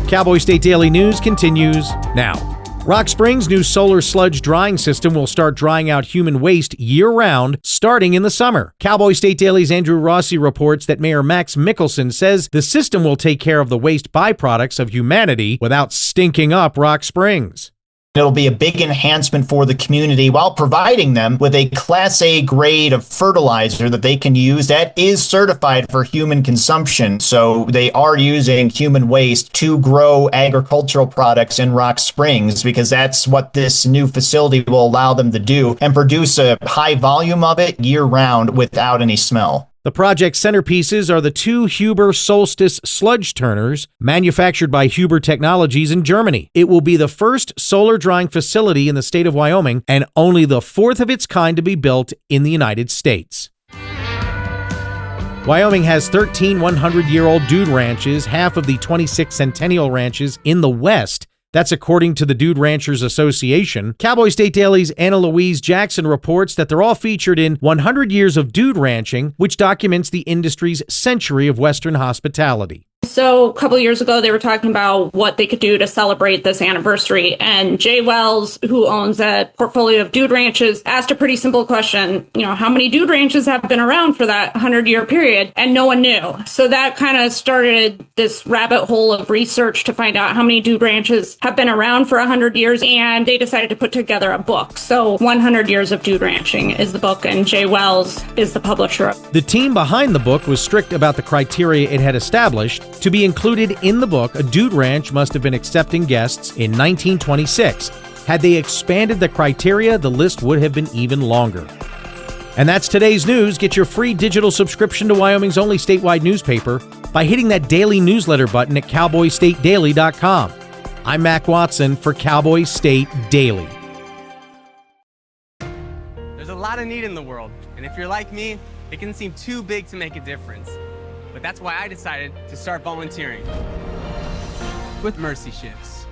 Cowboy State Daily News continues now. Rock Springs' new solar sludge drying system will start drying out human waste year-round, starting in the summer. Cowboy State Daily's Andrew Rossi reports that Mayor Max Mickelson says the system will take care of the waste byproducts of humanity without stinking up Rock Springs. It'll be a big enhancement for the community while providing them with a Class A grade of fertilizer that they can use that is certified for human consumption. So they are using human waste to grow agricultural products in Rock Springs, because that's what this new facility will allow them to do, and produce a high volume of it year round without any smell. The project centerpieces are the two Huber Solstice sludge turners manufactured by Huber Technologies in Germany. It will be the first solar drying facility in the state of Wyoming and only the fourth of its kind to be built in the United States. Wyoming has 13 100-year-old dude ranches, half of the 26 centennial ranches in the West. That's according to the Dude Ranchers Association. Cowboy State Daily's Anna Louise Jackson reports that they're all featured in 100 Years of Dude Ranching, which documents the industry's century of Western hospitality. So a couple of years ago, they were talking about what they could do to celebrate this anniversary. And Jay Wells, who owns a portfolio of dude ranches, asked a pretty simple question. How many dude ranches have been around for that 100-year period? And no one knew. So that kind of started this rabbit hole of research to find out how many dude ranches have been around for 100 years. And they decided to put together a book. So 100 Years of Dude Ranching is the book, and Jay Wells is the publisher. The team behind the book was strict about the criteria it had established. To be included in the book, a dude ranch must have been accepting guests in 1926. Had they expanded the criteria, the list would have been even longer. And that's today's news. Get your free digital subscription to Wyoming's only statewide newspaper by hitting that daily newsletter button at cowboystatedaily.com. I'm Mac Watson for Cowboy State Daily. There's a lot of need in the world, and if you're like me, it can seem too big to make a difference. But that's why I decided to start volunteering with Mercy Shifts.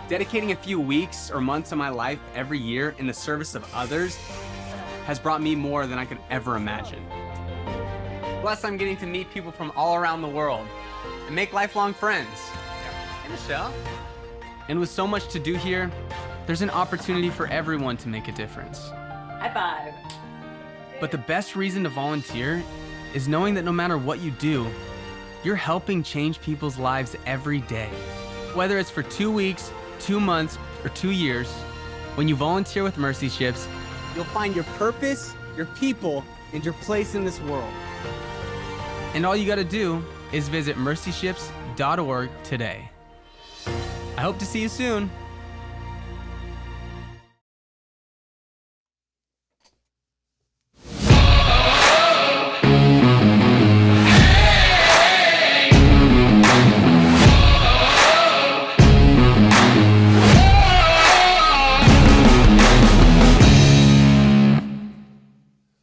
Dedicating a few weeks or months of my life every year in the service of others has brought me more than I could ever imagine. Plus, I'm getting to meet people from all around the world and make lifelong friends. Hey, Michelle. And with so much to do here, there's an opportunity for everyone to make a difference. High five. But the best reason to volunteer is knowing that no matter what you do, you're helping change people's lives every day. Whether it's for 2 weeks, 2 months, or 2 years, when you volunteer with Mercy Shifts, you'll find your purpose, your people, and your place in this world. And all you gotta do is visit mercyshifts.org today. I hope to see you soon.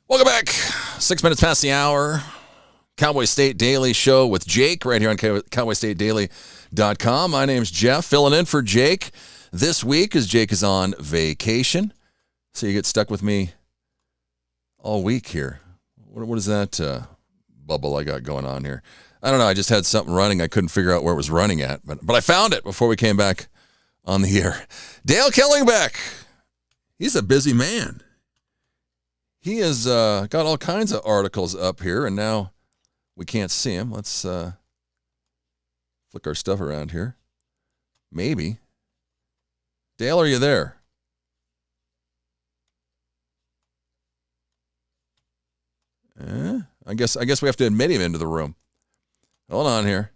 Welcome back. 6 minutes past the hour. Cowboy State Daily Show with Jake right here on cowboystatedaily.com. My name's Jeff, filling in for Jake this week as Jake is on vacation. So you get stuck with me all week here. What is that bubble I got going on here? I don't know. I just had something running. I couldn't figure out where it was running at, but I found it before we came back on the air. Dale Kellingbeck. He's a busy man. He has got all kinds of articles up here, and now we can't see him. Let's flick our stuff around here. Maybe. Dale, are you there? I guess we have to admit him into the room. Hold on here.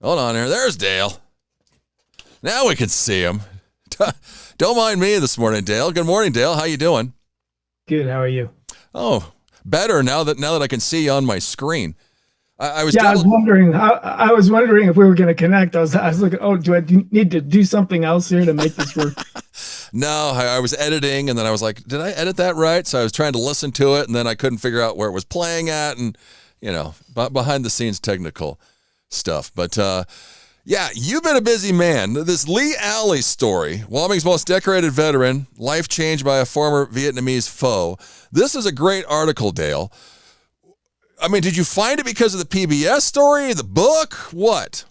There's Dale. Now we can see him. Don't mind me this morning, Dale. Good morning, Dale. How you doing? Good. How are you? Oh, better now that I can see you on my screen. I was wondering. I was wondering if we were going to connect. I was looking. Oh, do I need to do something else here to make this work? No, I was editing, and then I was like, "Did I edit that right?" So I was trying to listen to it, and then I couldn't figure out where it was playing at, and behind the scenes technical stuff. But yeah, you've been a busy man. This Lee Alley story, Wyoming's most decorated veteran, life changed by a former Vietnamese foe. This is a great article, Dale. I mean, did you find it because of the PBS story, the book? What?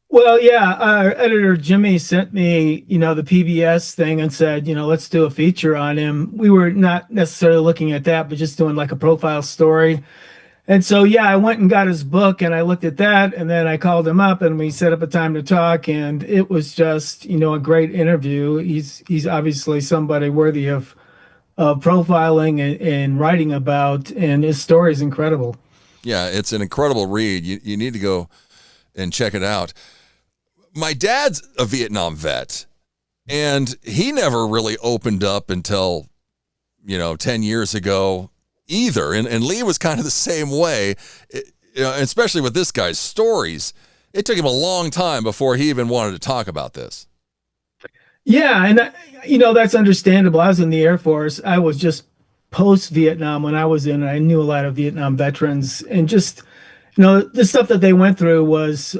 Well, yeah, our editor Jimmy sent me, the PBS thing and said, let's do a feature on him. We were not necessarily looking at that, but just doing like a profile story. And so, yeah, I went and got his book and I looked at that, and then I called him up and we set up a time to talk, and it was just, a great interview. He's obviously somebody worthy of profiling and writing about, and his story is incredible. Yeah, it's an incredible read. You need to go and check it out. My dad's a Vietnam vet, and he never really opened up until, 10 years ago either. And Lee was kind of the same way, especially with this guy's stories. It took him a long time before he even wanted to talk about this. Yeah, and that's understandable. I was in the Air Force. I was just post-Vietnam when I was in. I knew a lot of Vietnam veterans, and just the stuff that they went through was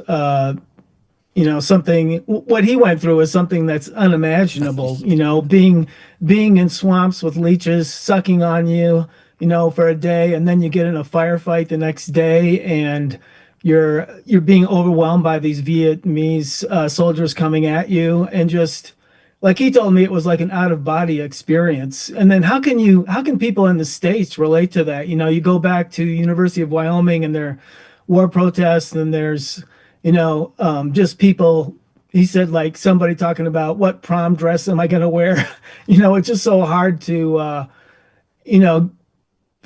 something. What he went through is something that's unimaginable. Being in swamps with leeches sucking on you, for a day, and then you get in a firefight the next day, and you're being overwhelmed by these Vietnamese soldiers coming at you, and just like he told me, it was like an out-of-body experience. And then how can people in the States relate to that? You go back to University of Wyoming and their war protests, and there's just people. He said, like, somebody talking about what prom dress am I going to wear? It's just so hard to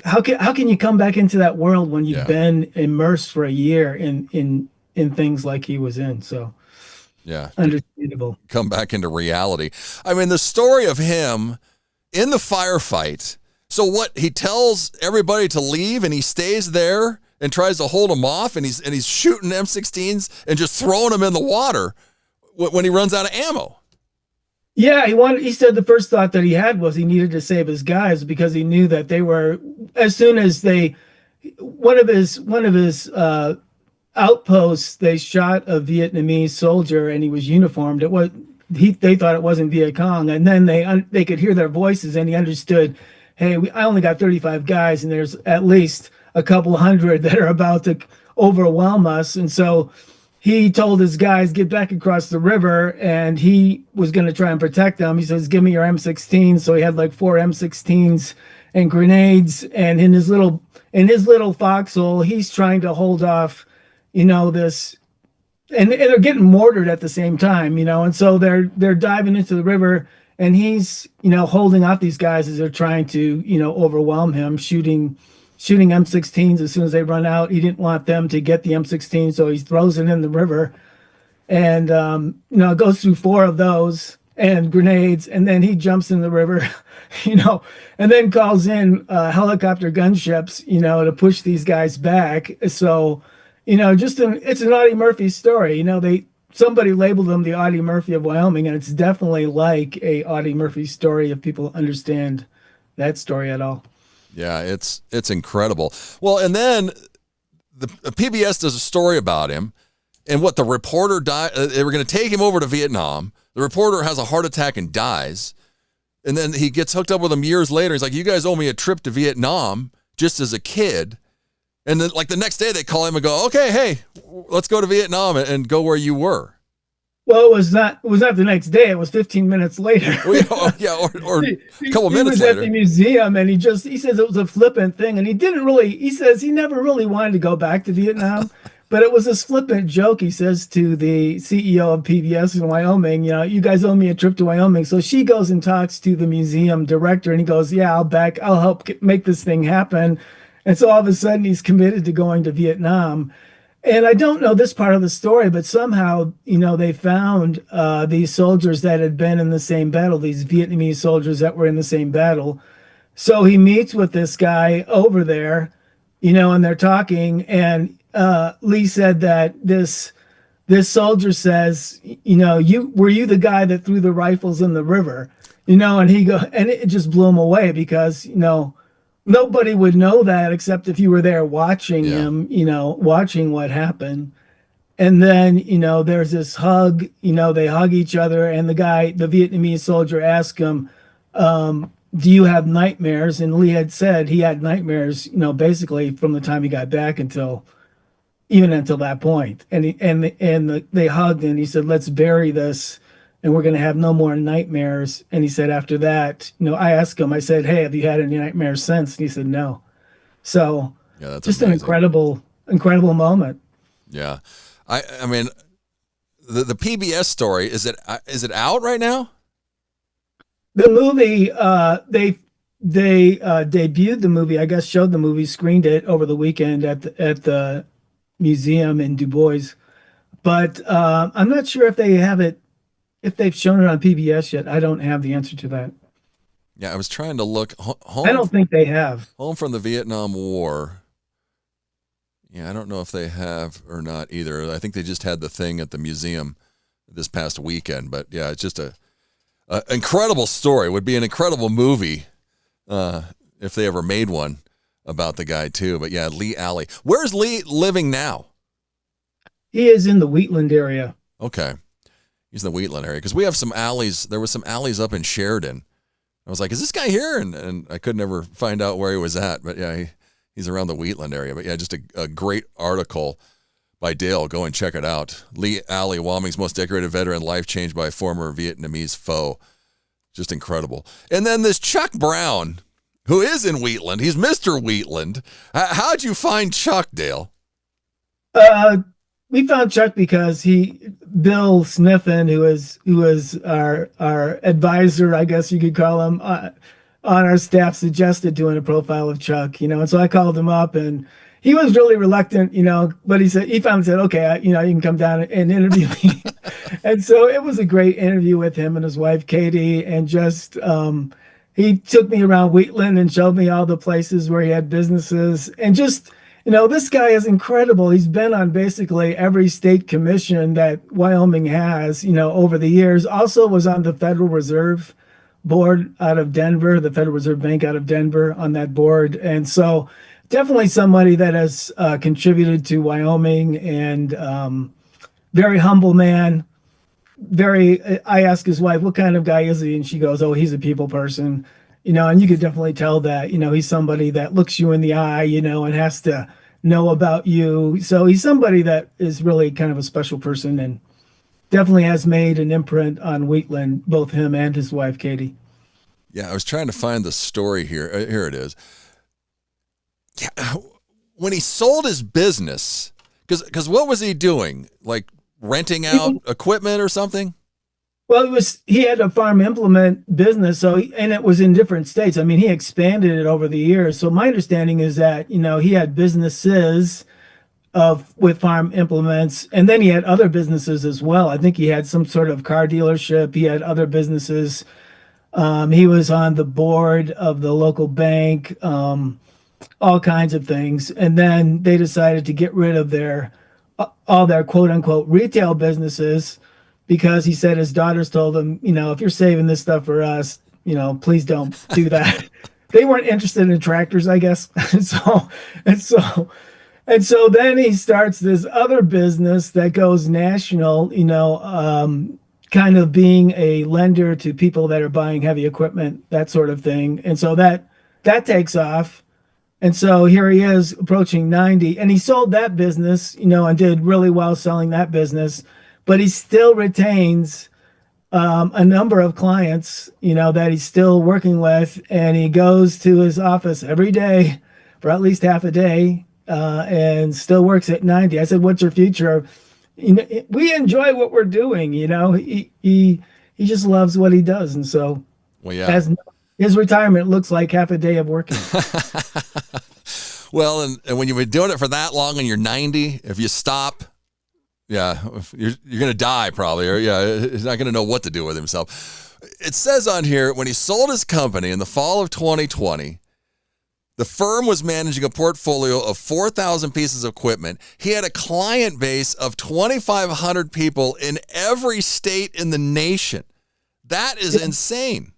how can you come back into that world when you've been immersed for a year in things like he was in? So yeah, understandable. Come back into reality. I mean, the story of him in the firefight. So what, he tells everybody to leave and he stays there and tries to hold them off, and he's shooting M16s and just throwing them in the water when he runs out of ammo. Yeah, he said the first thought that he had was he needed to save his guys, because he knew that they were, as soon as one of his outposts, they shot a Vietnamese soldier and he was uniformed. They thought it wasn't Viet Cong, and then they could hear their voices, and he understood, hey, I only got 35 guys, and there's at least a couple hundred that are about to overwhelm us. And so he told his guys, get back across the river, and he was going to try and protect them. He says, give me your M16. So he had like 4 M16s and grenades, and in his little foxhole, he's trying to hold off, this, and they're getting mortared at the same time, and so they're diving into the river, and he's, holding off these guys as they're trying to, overwhelm him, shooting M16s as soon as they run out. He didn't want them to get the M16, so he throws it in the river, and it goes through 4 of those and grenades, and then he jumps in the river, and then calls in helicopter gunships, to push these guys back. So, it's an Audie Murphy story. Somebody labeled him the Audie Murphy of Wyoming, and it's definitely like a Audie Murphy story if people understand that story at all. Yeah, it's incredible. Well, and then the PBS does a story about him, and what the reporter died. They were going to take him over to Vietnam. The reporter has a heart attack and dies, and then he gets hooked up with him years later. He's like, "You guys owe me a trip to Vietnam just as a kid." And then, like, the next day, they call him and go, "Okay, hey, let's go to Vietnam and go where you were." Well, it was not the next day. It was 15 minutes later. Yeah, or a couple minutes later. He was at later. the museum, and he says it was a flippant thing, and he says he never really wanted to go back to Vietnam, but it was this flippant joke. He says to the CEO of PBS in Wyoming, you guys owe me a trip to Wyoming. So she goes and talks to the museum director, and he goes, yeah, I'll help make this thing happen. And so all of a sudden he's committed to going to Vietnam. And I don't know this part of the story, but somehow, they found these soldiers that had been in the same battle, these Vietnamese soldiers that were in the same battle. So he meets with this guy over there, and they're talking. And Lee said that this soldier says, were you the guy that threw the rifles in the river? And and it just blew him away, because, nobody would know that except if you were there watching him, watching what happened. And then, there's this hug, they hug each other, and the Vietnamese soldier asked him, do you have nightmares? And Lee had said he had nightmares, basically from the time he got back until that point. And they hugged, and he said, let's bury this, and we're going to have no more nightmares. And he said, after that, I asked him, I said, hey, have you had any nightmares since? And he said, no. So, Yeah, that's just amazing. an incredible moment. Yeah. I mean, the PBS story, is it out right now? The movie, they debuted the movie, I guess, showed the movie, screened it over the weekend at the museum in Du Bois. But I'm not sure if they've shown it on PBS yet. I don't have the answer to that. Yeah, I was trying to look. Home, I don't think they have. Home from the Vietnam War. Yeah, I don't know if they have or not either. I think they just had the thing at the museum this past weekend. But yeah, it's just a incredible story. It would be an incredible movie if they ever made one about the guy too. But yeah, Lee Alley. Where's Lee living now? He is in the Wheatland area. Okay. He's in the Wheatland area because we have some alleys. There was some alleys up in Sheridan. I was like, is this guy here? And I could never find out where he was at. But yeah, he's around the Wheatland area. But yeah, just a great article by Dale. Go and check it out. Lee Alley, Wyoming's most decorated veteran, life changed by a former Vietnamese foe. Just incredible. And then this Chuck Brown, who is in Wheatland. He's Mr. Wheatland. How'd you find Chuck, Dale? We found Chuck because Bill Sniffen, who was our advisor, I guess you could call him, on our staff, suggested doing a profile of Chuck, and so I called him up, and he was really reluctant, but he finally said, okay, you can come down and interview me. And so it was a great interview with him and his wife, Katie, and just, he took me around Wheatland and showed me all the places where he had businesses, and just, this guy is incredible. He's been on basically every state commission that Wyoming has, over the years. Also was on the Federal Reserve Board out of Denver, the Federal Reserve Bank out of Denver, on that board. And so definitely somebody that has contributed to Wyoming, and very humble man. I asked his wife, what kind of guy is he? And she goes, oh, he's a people person. And you could definitely tell that, he's somebody that looks you in the eye, and has to know about you. So he's somebody that is really kind of a special person, and definitely has made an imprint on Wheatland, both him and his wife, Katie. Yeah, I was trying to find the story here. Here it is. Yeah, when he sold his business, because what was he doing? Like renting out equipment or something? Well, he had a farm implement business, and it was in different states. I mean, he expanded it over the years. So my understanding is that, he had businesses with farm implements, and then he had other businesses as well. I think he had some sort of car dealership. He had other businesses. He was on the board of the local bank, all kinds of things. And then they decided to get rid of all their quote unquote retail businesses, because he said his daughters told him, if you're saving this stuff for us, please don't do that. They weren't interested in tractors, I guess. And so then he starts this other business that goes national, kind of being a lender to people that are buying heavy equipment, that sort of thing. And so that takes off. And so here he is approaching 90, and he sold that business, and did really well selling that business. But he still retains a number of clients, that he's still working with, and he goes to his office every day for at least half a day, and still works at 90. I said, "What's your future?" We enjoy what we're doing. He just loves what he does, and so his retirement looks like half a day of working. Well, and when you've been doing it for that long and you're 90, if you stop. Yeah, you're going to die probably, or he's not going to know what to do with himself. It says on here, when he sold his company in the fall of 2020, the firm was managing a portfolio of 4,000 pieces of equipment. He had a client base of 2,500 people in every state in the nation. That is insane.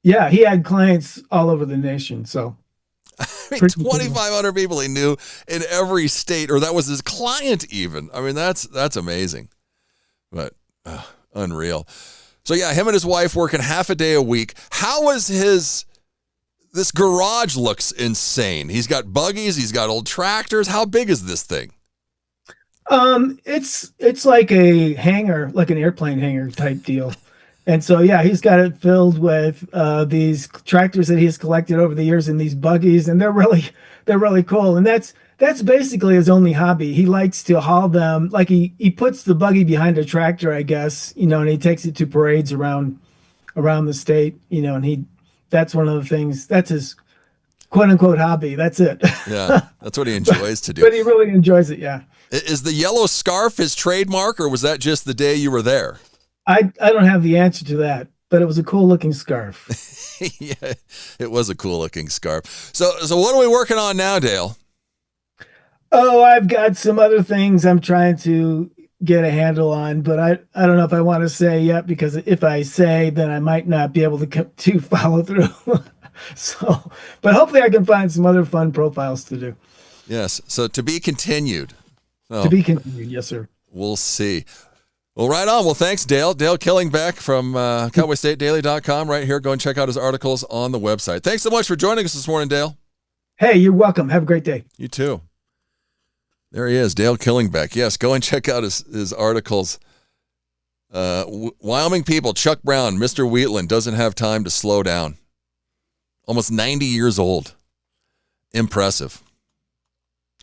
Yeah, he had clients all over the nation, so. I mean, 2,500 people he knew in every state, or that was his client even. I mean, that's amazing, but unreal. So yeah, him and his wife working half a day a week. How was this garage? Looks insane. He's got buggies. He's got old tractors. How big is this thing? It's like a hangar, like an airplane hangar type deal. And so, yeah, he's got it filled with these tractors that he's collected over the years and these buggies, and they're really cool. And that's basically his only hobby. He likes to haul them. Like he puts the buggy behind a tractor, I guess, and he takes it to parades around the state, and that's one of the things. That's his quote unquote hobby. That's it. Yeah, that's what he enjoys to do. But he really enjoys it. Yeah. Is the yellow scarf his trademark, or was that just the day you were there? I don't have the answer to that, but it was a cool looking scarf. Yeah, it was a cool looking scarf. So what are we working on now, Dale? Oh, I've got some other things I'm trying to get a handle on, but I don't know if I want to say yet, because if I say, then I might not be able to follow through. So, but hopefully I can find some other fun profiles to do. Yes. So to be continued. To be continued. Yes, sir. We'll see. Well, right on. Well, thanks, Dale. Dale Killingbeck from CowboyStateDaily.com right here. Go and check out his articles on the website. Thanks so much for joining us this morning, Dale. Hey, you're welcome. Have a great day. You too. There he is, Dale Killingbeck. Yes, go and check out his articles. Wyoming people, Chuck Brown, Mr. Wheatland doesn't have time to slow down. Almost 90 years old. Impressive.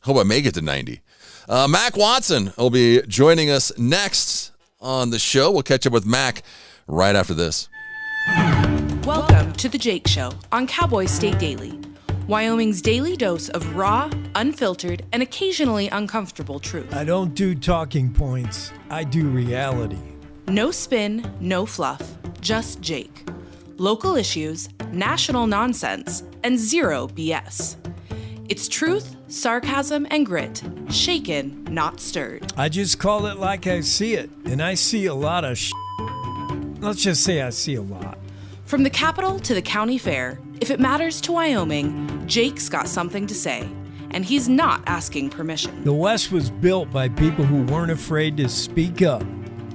Hope I make it to 90. Mac Watson will be joining us next on the show. We'll catch up with Mac right after this. Welcome to The Jake Show on Cowboy State Daily, Wyoming's daily dose of raw, unfiltered, and occasionally uncomfortable truth. I don't do talking points. I do reality. No spin, no fluff, just Jake. Local issues, national nonsense, and zero BS. It's truth, sarcasm, and grit, shaken, not stirred. I just call it like I see it, and I see a lot of Let's just say I see a lot. From the capital to the county fair, if it matters to Wyoming, Jake's got something to say, and he's not asking permission. The West was built by people who weren't afraid to speak up.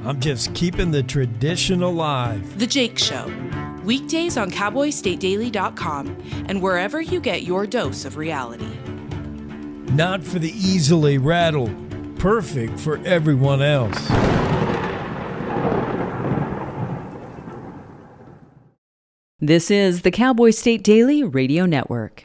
I'm just keeping the tradition alive. The Jake Show, weekdays on CowboyStateDaily.com and wherever you get your dose of reality. Not for the easily rattled, perfect for everyone else. This is the Cowboy State Daily Radio Network.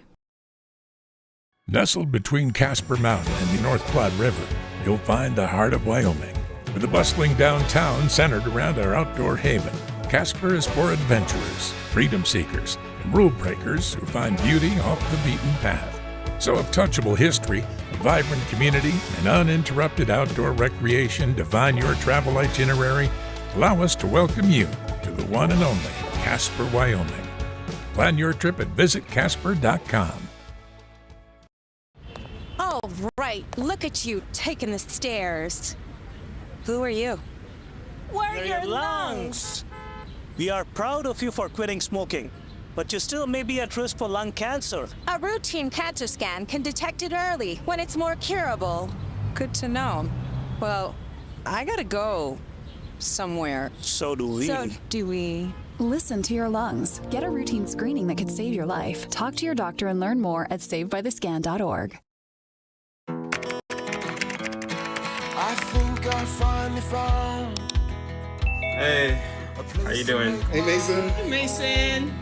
Nestled between Casper Mountain and the North Platte River, you'll find the heart of Wyoming. With a bustling downtown centered around our outdoor haven, Casper is for adventurers, freedom seekers, and rule breakers who find beauty off the beaten path. So if touchable history, a vibrant community, and uninterrupted outdoor recreation define your travel itinerary, allow us to welcome you to the one and only Casper, Wyoming. Plan your trip at visitcasper.com. Oh, right. Look at you taking the stairs. Who are you? We're your lungs. We are proud of you for quitting smoking, but you still may be at risk for lung cancer. A routine cancer scan can detect it early when it's more curable. Good to know. Well, I gotta go somewhere. So do we. Listen to your lungs. Get a routine screening that could save your life. Talk to your doctor and learn more at savebythescan.org. I think I finally found. Hey, how you doing? Hey, Mason. Hey, Mason.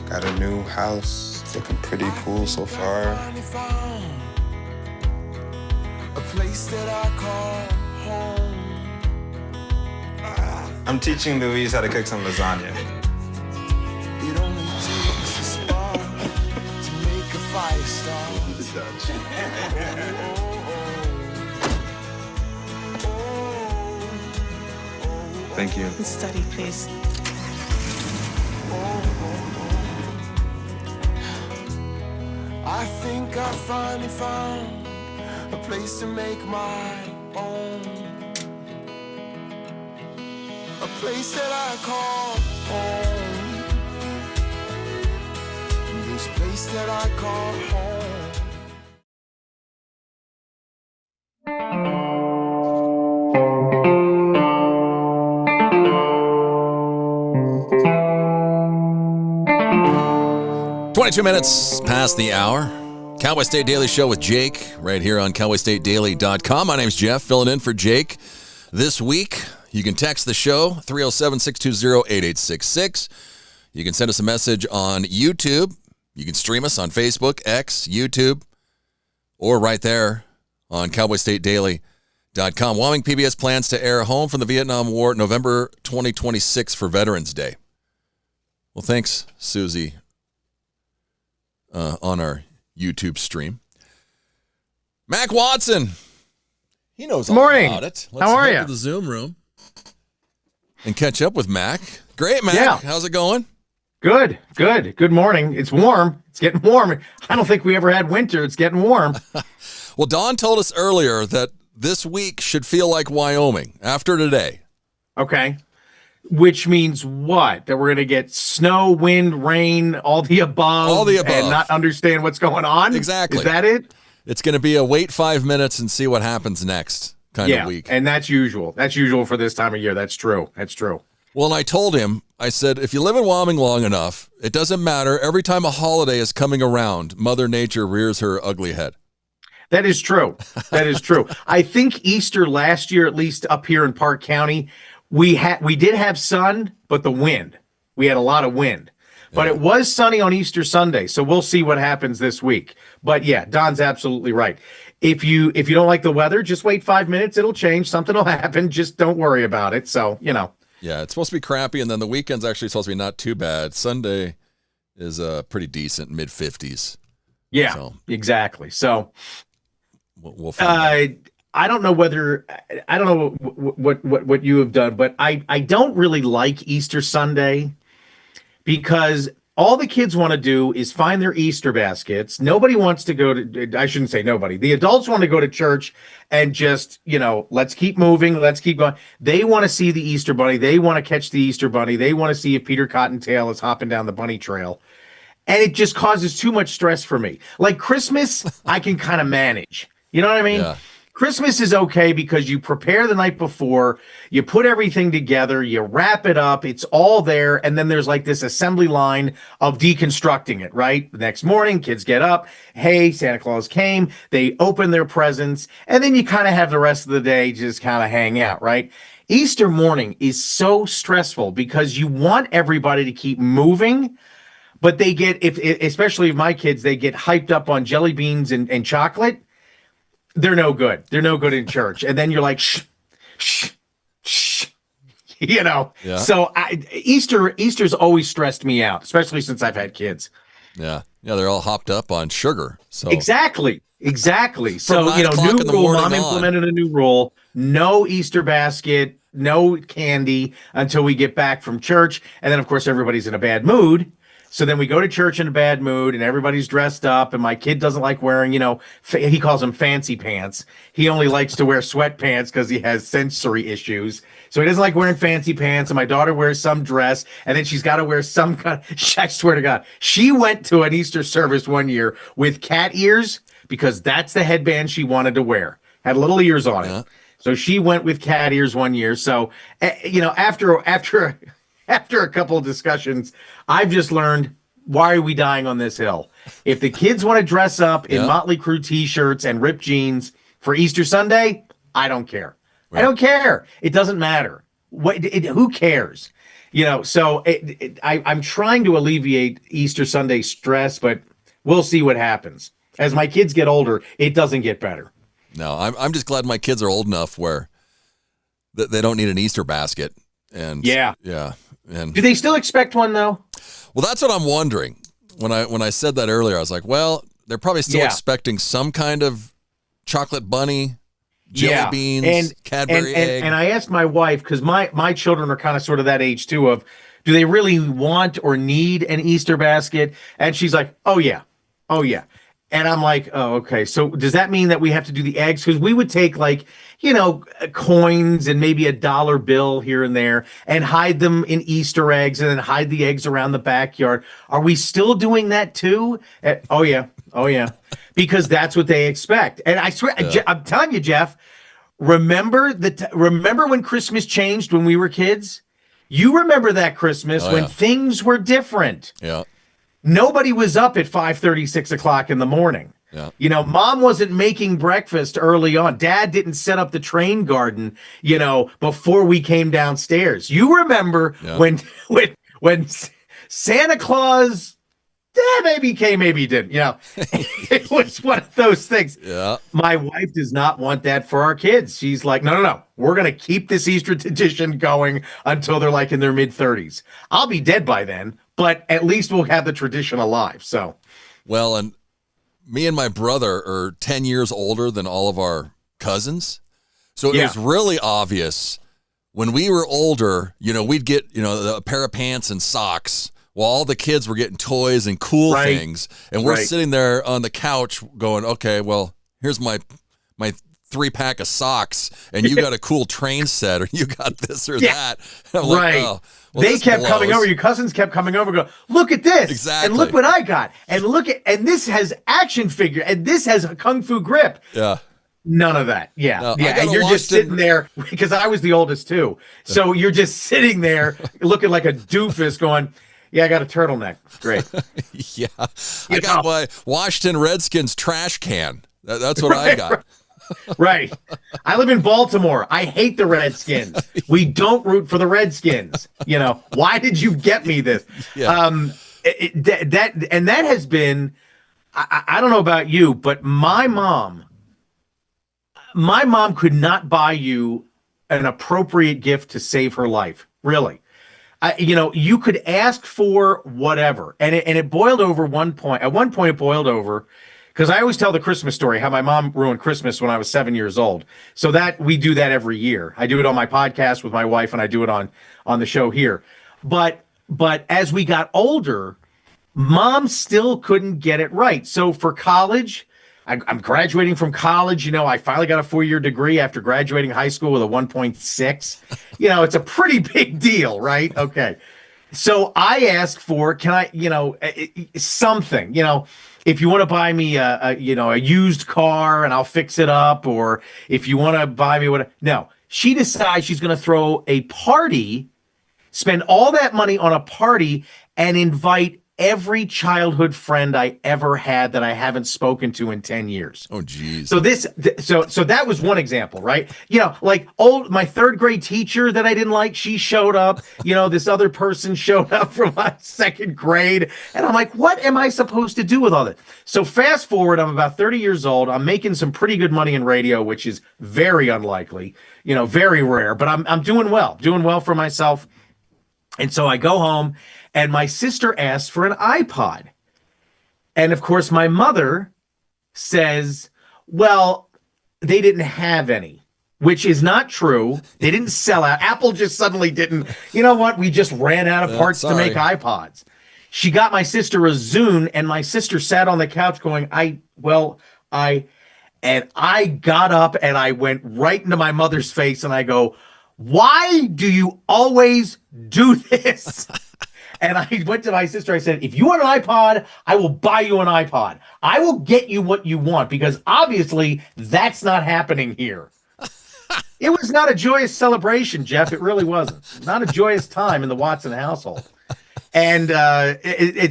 Got a new house. It's looking pretty cool so far. A place that I call home. I'm teaching Louise how to cook some lasagna. It only takes a spark to make a fire start. Thank you. Study, please. I think I finally found a place to make my own. A place that I call home. This place that I call home. 22 minutes past the hour. Cowboy State Daily Show with Jake right here on CowboyStateDaily.com. My name's Jeff, filling in for Jake. This week, You can text the show, 307-620-8866. You can send us a message on YouTube. You can stream us on Facebook, X, YouTube, or right there on cowboystatedaily.com. Wyoming PBS plans to air Home from the Vietnam War November 2026 for Veterans Day. Well, thanks, Susie, on our YouTube stream. Mac Watson. He knows all about it. Let's How are head you? to the Zoom room and catch up with Mac. Great, Mac. Yeah. How's it going? Good. Good morning. It's warm. It's getting warm. I don't think we ever had winter. It's getting warm. Well, Don told us earlier that this week should feel like Wyoming after today. Okay. Which means what? That we're going to get snow, wind, rain, all the above. All the above. And not understand what's going on? Exactly. Is that it? It's going to be a wait 5 minutes and see what happens next kind of week. And that's usual. That's usual for this time of year. That's true. Well, and I told him, I said, if you live in Wyoming long enough, it doesn't matter. Every time a holiday is coming around, Mother Nature rears her ugly head. That is true. I think Easter last year, at least up here in Park County, we did have sun, but the wind. We had a lot of wind. But it was sunny on Easter Sunday, so we'll see what happens this week. But yeah, Don's absolutely right. If you don't like the weather, just wait 5 minutes. It'll change. Something will happen. Just don't worry about it. So, Yeah, it's supposed to be crappy, and then the weekend's actually supposed to be not too bad. Sunday is pretty decent, mid-50s. Yeah, so, exactly. So we'll find out. I don't know what you have done, but I don't really like Easter Sunday because all the kids want to do is find their Easter baskets. Nobody wants to go to, I shouldn't say nobody. The adults want to go to church and just, let's keep moving. Let's keep going. They want to see the Easter bunny. They want to catch the Easter bunny. They want to see if Peter Cottontail is hopping down the bunny trail. And it just causes too much stress for me. Like Christmas, I can kind of manage. You know what I mean? Yeah. Christmas is okay because you prepare the night before, you put everything together, you wrap it up, it's all there, and then there's like this assembly line of deconstructing it, right? The next morning, kids get up, hey, Santa Claus came, they open their presents, and then you kind of have the rest of the day just kind of hang out, right? Easter morning is so stressful because you want everybody to keep moving, but they get, especially my kids, they get hyped up on jelly beans and chocolate. They're no good. They're no good in church. And then you're like, shh. Yeah. So Easter's always stressed me out, especially since I've had kids. Yeah, they're all hopped up on sugar. So Exactly. So, From 9 o'clock new in the rule, morning Mom on. implemented a new rule. No Easter basket, no candy until we get back from church. And then, of course, everybody's in a bad mood. So then we go to church in a bad mood and everybody's dressed up and my kid doesn't like wearing, he calls them fancy pants. He only likes to wear sweatpants because he has sensory issues. So he doesn't like wearing fancy pants. And my daughter wears some dress and then she's got to wear some kind of, I swear to God, she went to an Easter service one year with cat ears because that's the headband she wanted to wear. Had little ears on it. So she went with cat ears one year. So, after a couple of discussions, I've just learned, why are we dying on this hill? If the kids want to dress up in Motley Crue t-shirts and ripped jeans for Easter Sunday, I don't care. Right. I don't care. It doesn't matter. Who cares? So I'm trying to alleviate Easter Sunday stress, but we'll see what happens. As my kids get older, it doesn't get better. No, I'm just glad my kids are old enough where they don't need an Easter basket. And yeah. And do they still expect one though? Well, that's what I'm wondering. When I said that earlier, I was like, well, they're probably still expecting some kind of chocolate bunny, jelly beans, Cadbury egg. And I asked my wife, because my children are kind of sort of that age too, of do they really want or need an Easter basket? And she's like, oh yeah. And I'm like, oh, okay. So does that mean that we have to do the eggs? Because we would take coins and maybe $1 bill here and there and hide them in Easter eggs and then hide the eggs around the backyard. Are we still doing that too? Oh yeah. Because that's what they expect. And I swear, I'm telling you, Jeff, remember when Christmas changed when we were kids? You remember that Christmas when things were different. Yeah. Nobody was up at 5:30, 6 o'clock in the morning. Yeah. You know, mom wasn't making breakfast early on. Dad didn't set up the train garden, you know, before we came downstairs. You remember when Santa Claus maybe came, maybe he didn't. You know, it was one of those things. Yeah. My wife does not want that for our kids. She's like, no. We're going to keep this Easter tradition going until they're like in their mid-30s. I'll be dead by then, but at least we'll have the tradition alive. So, well, and me and my brother are 10 years older than all of our cousins. So it was really obvious when we were older, you know, we'd get, you know, a pair of pants and socks while all the kids were getting toys and cool things. And we're sitting there on the couch going, okay, well, here's my 3-pack of socks, and you got a cool train set, or you got this or that. And I'm like, oh, well, they kept coming over. Your cousins kept coming over and go, look at this. Exactly. And look what I got. And and this has action figure, and this has a kung fu grip. Yeah. None of that. Yeah. No, yeah. And you're just sitting there, because I was the oldest too. So you're just sitting there looking like a doofus going, yeah, I got a turtleneck. Great. Yeah. I got my Washington Redskins trash can. That's what I got. Right. I live in Baltimore. I hate the Redskins. We don't root for the Redskins. You know, why did you get me this? Yeah. That has been, I don't know about you, but my mom could not buy you an appropriate gift to save her life. Really. You know, you could ask for whatever. And it boiled over one point. At one point, it boiled over, because I always tell the Christmas story, how my mom ruined Christmas when I was 7 years old. So that we do that every year. I do it on my podcast with my wife, and I do it on the show here. But as we got older, mom still couldn't get it right. So for college, I'm graduating from college. You know, I finally got a 4-year degree after graduating high school with a 1.6. You know, it's a pretty big deal, right? Okay. So I asked for, can I, you know, something, you know, if you want to buy me a used car and I'll fix it up, or if you want to buy me what? No, she decides she's going to throw a party, spend all that money on a party, and invite every childhood friend I ever had that I haven't spoken to in 10 years. Oh, geez. So so that was one example, right? You know, like my 3rd grade teacher that I didn't like, she showed up. You know, this other person showed up from my 2nd grade. And I'm like, what am I supposed to do with all that? So fast forward, I'm about 30 years old. I'm making some pretty good money in radio, which is very unlikely, you know, very rare, but I'm doing well for myself. And so I go home, and my sister asked for an iPod. And of course, my mother says, well, they didn't have any, which is not true. They didn't sell out. Apple just suddenly didn't. You know what? We just ran out of parts to make iPods. She got my sister a Zune, and my sister sat on the couch going, and I got up and I went right into my mother's face, and I go, why do you always do this? And I went to my sister. I said, if you want an iPod, I will buy you an iPod. I will get you what you want, because obviously that's not happening here. It was not a joyous celebration, Jeff. It really wasn't. Not a joyous time in the Watson household. And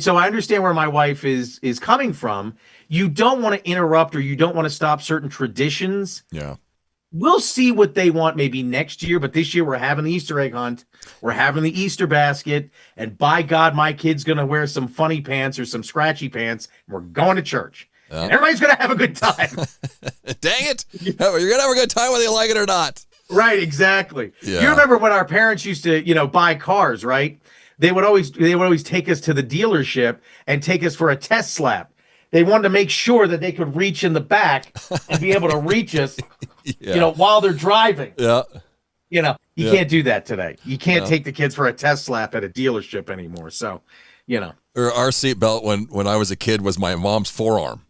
so I understand where my wife is coming from. You don't want to interrupt, or you don't want to stop certain traditions. Yeah. We'll see what they want maybe next year, but this year we're having the Easter egg hunt. We're having the Easter basket, and by God, my kid's going to wear some funny pants or some scratchy pants. And we're going to church. And everybody's going to have a good time. Dang it. You're going to have a good time whether you like it or not. Right, exactly. Yeah. You remember when our parents used to, you know, buy cars, right? They would always take us to the dealership and take us for a test slap. They wanted to make sure that they could reach in the back and be able to reach us, you know, while they're driving. Yeah. You know, you can't do that today. You can't take the kids for a test slap at a dealership anymore. So, you know. Or our seatbelt when I was a kid was my mom's forearm.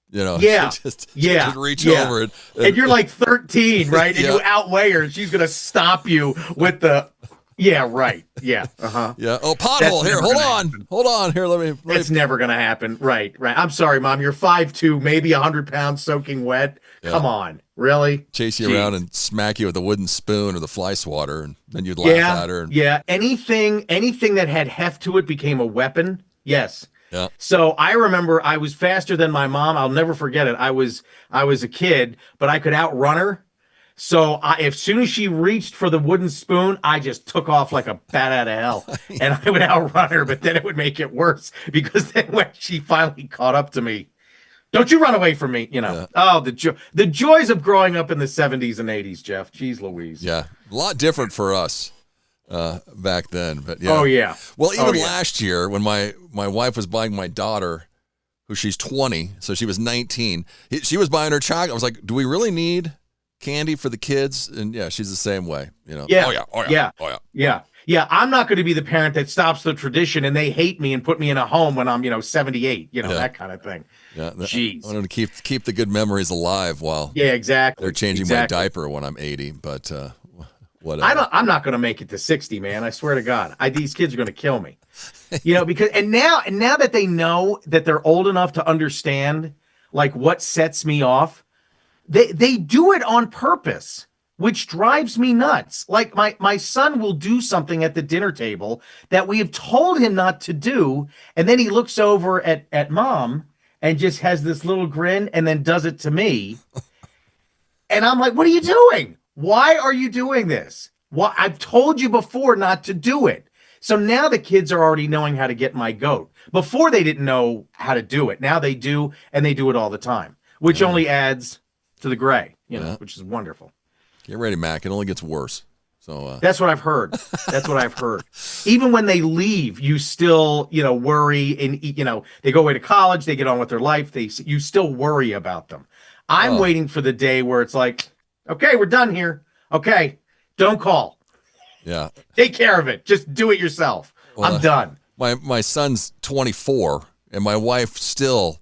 You know, yeah, just reach yeah. over and you're like 13, right? And you outweigh her, and she's gonna stop you with the. Yeah, right. Yeah. Uh-huh. Yeah. Oh, pothole here. Hold on. Here, let me. It's never gonna happen. Right. I'm sorry, Mom. You're 5'2", maybe 100 pounds soaking wet. Yeah. Come on. Really? Chase you around and smack you with a wooden spoon or the fly swatter, and then you'd laugh at her. Yeah. Anything that had heft to it became a weapon. Yes. Yeah. So I remember I was faster than my mom. I'll never forget it. I was a kid, but I could outrun her. So as soon as she reached for the wooden spoon, I just took off like a bat out of hell, and I would outrun her. But then it would make it worse because then when she finally caught up to me, don't you run away from me, Yeah. Oh, the joys of growing up in the 70s and 80s, Jeff. Jeez Louise. Yeah, a lot different for us back then. But yeah. Oh, yeah. Well, even last year when my wife was buying my daughter, who she's 20, so she was 19, she was buying her chocolate. I was like, do we really need candy for the kids? And yeah, she's the same way. Yeah. Yeah. I'm not going to be the parent that stops the tradition and they hate me and put me in a home when I'm 78. That kind of thing. Yeah, jeez. I want to keep the good memories alive while exactly. They're changing my diaper when I'm 80. But whatever. I'm not going to make it to 60, man. I swear to God. These kids are going to kill me. Because now that they know that they're old enough to understand like what sets me off, they do it on purpose, which drives me nuts. Like my son will do something at the dinner table that we have told him not to do, and then he looks over at mom and just has this little grin and then does it to me. And I'm like, what are you doing? Why are you doing this? Well, I've told you before not to do it. So now the kids are already knowing how to get my goat. Before they didn't know how to do it. Now they do, and they do it all the time, which only adds to the gray, which is wonderful. Get ready, Mac. It only gets worse. So that's what I've heard. That's what I've heard. Even when they leave, you still, worry, and they go away to college, they get on with their life. You still worry about them. I'm waiting for the day where it's like, okay, we're done here. Okay, don't call. Yeah. Take care of it. Just do it yourself. Well, I'm done. My son's 24, and my wife still.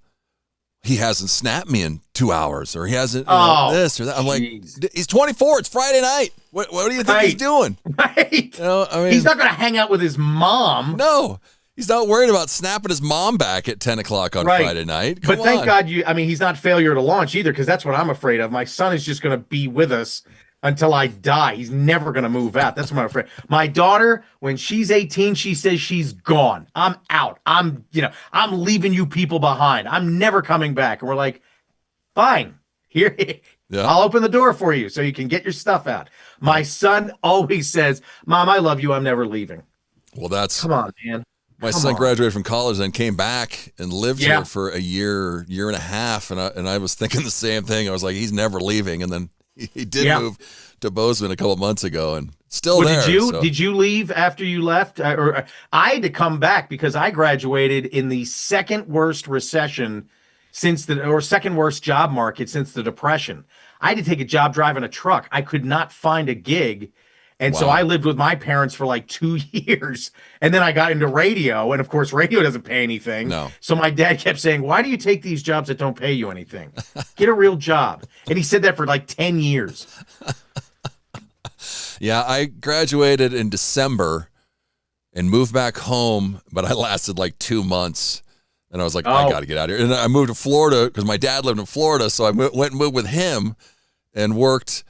He hasn't snapped me in 2 hours, or he hasn't this or that. I'm like, he's 24. It's Friday night. What do you think he's doing? Right. He's not going to hang out with his mom. No, he's not worried about snapping his mom back at 10 o'clock on Friday night. Come but thank on. God he's not failure to launch either, because that's what I'm afraid of. My son is just going to be with us until I die. He's never going to move out. That's what I'm afraid. My daughter, when she's 18, she says she's gone. I'm out. I'm leaving you people behind. I'm never coming back. And we're like, fine. Here, I'll open the door for you so you can get your stuff out. My son always says, Mom, I love you. I'm never leaving. Well, come on, man. My son graduated from college and came back and lived here for a year and a half. And I was thinking the same thing. I was like, he's never leaving. And then he did move to Bozeman a couple of months ago and still there. Did you leave after you left? Or I had to come back because I graduated in the second worst recession second worst job market since the Depression. I had to take a job driving a truck. I could not find a gig. And so I lived with my parents for like 2 years. And then I got into radio. And of course, radio doesn't pay anything. No. So my dad kept saying, why do you take these jobs that don't pay you anything? Get a real job. And he said that for like 10 years. Yeah, I graduated in December and moved back home, but I lasted like 2 months. And I was like, I got to get out of here. And I moved to Florida because my dad lived in Florida. So I went and moved with him and worked.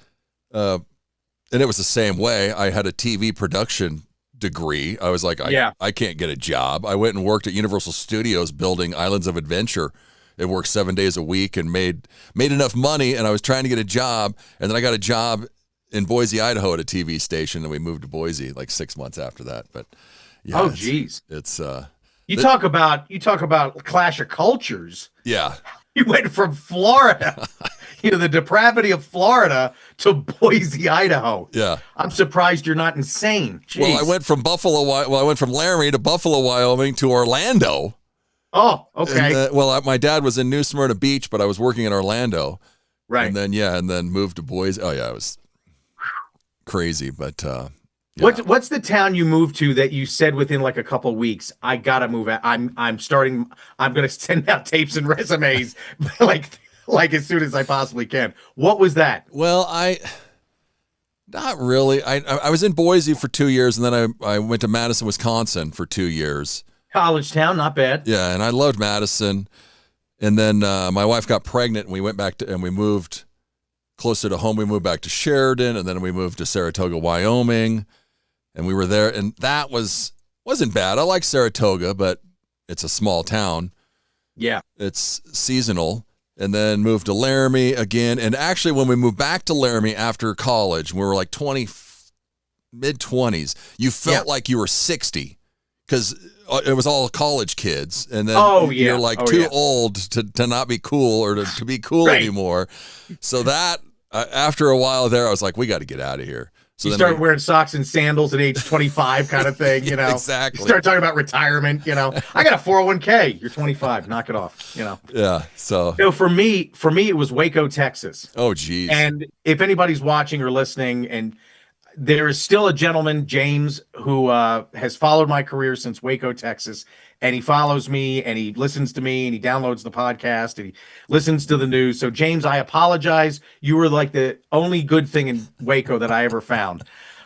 And it was the same way. I had a TV production degree. I was like, I can't get a job. I went and worked at Universal Studios building Islands of Adventure and worked 7 days a week and made enough money. And I was trying to get a job. And then I got a job in Boise, Idaho at a TV station. And we moved to Boise like 6 months after that. But yeah, geez. It's You talk about clash of cultures. Yeah. You went from Florida, the depravity of Florida, to Boise, Idaho. Yeah. I'm surprised you're not insane. Jeez. Well, I went from Laramie to Buffalo, Wyoming to Orlando. Oh, okay. And, my dad was in New Smyrna Beach, but I was working in Orlando. Right. And then moved to Boise. Oh, yeah, it was crazy, but yeah. What's the town you moved to that you said within like a couple of weeks, I gotta move out? I'm gonna send out tapes and resumes like as soon as I possibly can. What was that? Well, not really. I was in Boise for 2 years, and then I went to Madison, Wisconsin for 2 years. College town, not bad. Yeah, and I loved Madison. And then my wife got pregnant, and we went back and we moved closer to home. We moved back to Sheridan, and then we moved to Saratoga, Wyoming. And we were there, and that wasn't bad. I like Saratoga, but it's a small town. Yeah. It's seasonal. And then moved to Laramie again. And actually, when we moved back to Laramie after college, we were like mid-20s, you felt like you were 60 because it was all college kids. And then you're like too old to not be cool or to be cool anymore. So that, after a while there, I was like, we got to get out of here. So you start wearing socks and sandals at age 25 kind of thing, you know. Exactly. You start talking about retirement, you know. I got a 401k. You're 25. Knock it off, you know. Yeah. So for me, it was Waco, Texas. Oh, geez. And if anybody's watching or listening, and there is still a gentleman, James, who has followed my career since Waco, Texas. And he follows me and he listens to me and he downloads the podcast and he listens to the news. So, James, I apologize. You were like the only good thing in Waco that I ever found.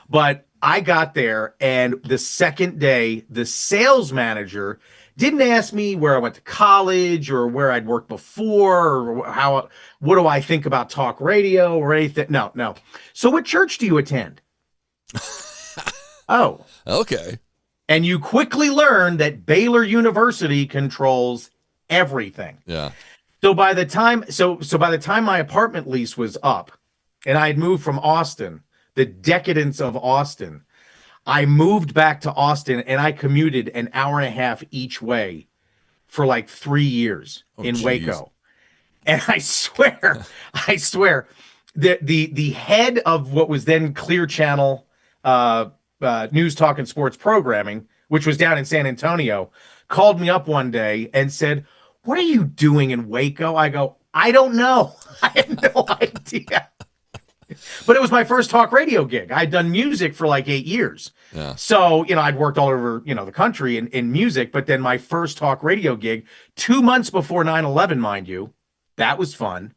But I got there, and the second day, the sales manager didn't ask me where I went to college or where I'd worked before or what do I think about talk radio or anything. No. So what church do you attend? Oh. Okay. And you quickly learn that Baylor University controls everything. Yeah. So by the time my apartment lease was up and I had moved from Austin, the decadence of Austin, I moved back to Austin and I commuted an hour and a half each way for like 3 years in Waco. And I swear, the head of what was then Clear Channel news, talk, and sports programming, which was down in San Antonio, called me up one day and said, "What are you doing in Waco?" I go, "I don't know. I have no idea." But it was my first talk radio gig. I'd done music for like 8 years. Yeah. So, I'd worked all over, the country in music, but then my first talk radio gig, 2 months before 9/11, mind you, that was fun.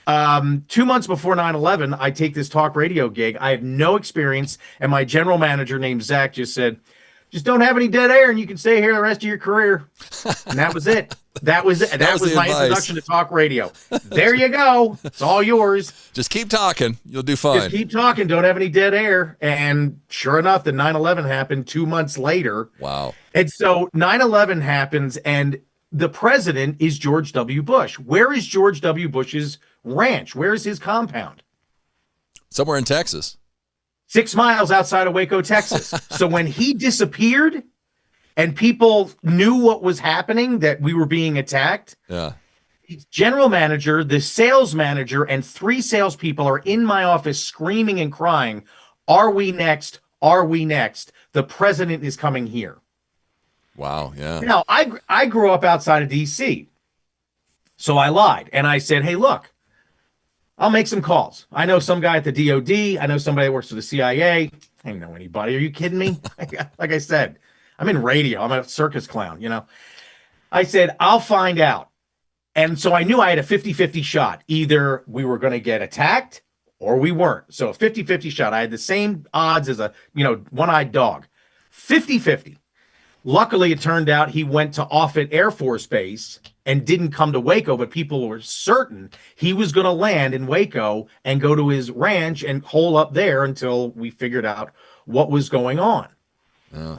2 months before 9/11, I take this talk radio gig. I have no experience. And my general manager named Zach just said, "Just don't have any dead air and you can stay here the rest of your career." And that was it. That was it. That was my introduction to talk radio. There you go. It's all yours. Just keep talking. You'll do fine. Just keep talking. Don't have any dead air. And sure enough, the 9/11 happened 2 months later. Wow. And so 9/11 happens and the president is George W. Bush. Where is George W. Bush's ranch? Where is his compound? Somewhere in Texas. 6 miles outside of Waco, Texas. So when he disappeared and people knew what was happening, that we were being attacked, his general manager, the sales manager, and 3 salespeople are in my office screaming and crying, "Are we next? Are we next? The president is coming here." Wow, yeah. Now, I grew up outside of D.C., so I lied. And I said, "Hey, look, I'll make some calls. I know some guy at the DOD. I know somebody that works for the CIA. I don't know anybody. Are you kidding me?" Like I said, I'm in radio. I'm a circus clown, I said, "I'll find out." And so I knew I had a 50-50 shot. Either we were going to get attacked or we weren't. So a 50-50 shot. I had the same odds as a, one-eyed dog. 50-50. Luckily, it turned out he went to Offutt Air Force Base and didn't come to Waco, but people were certain he was going to land in Waco and go to his ranch and hole up there until we figured out what was going on. Yeah.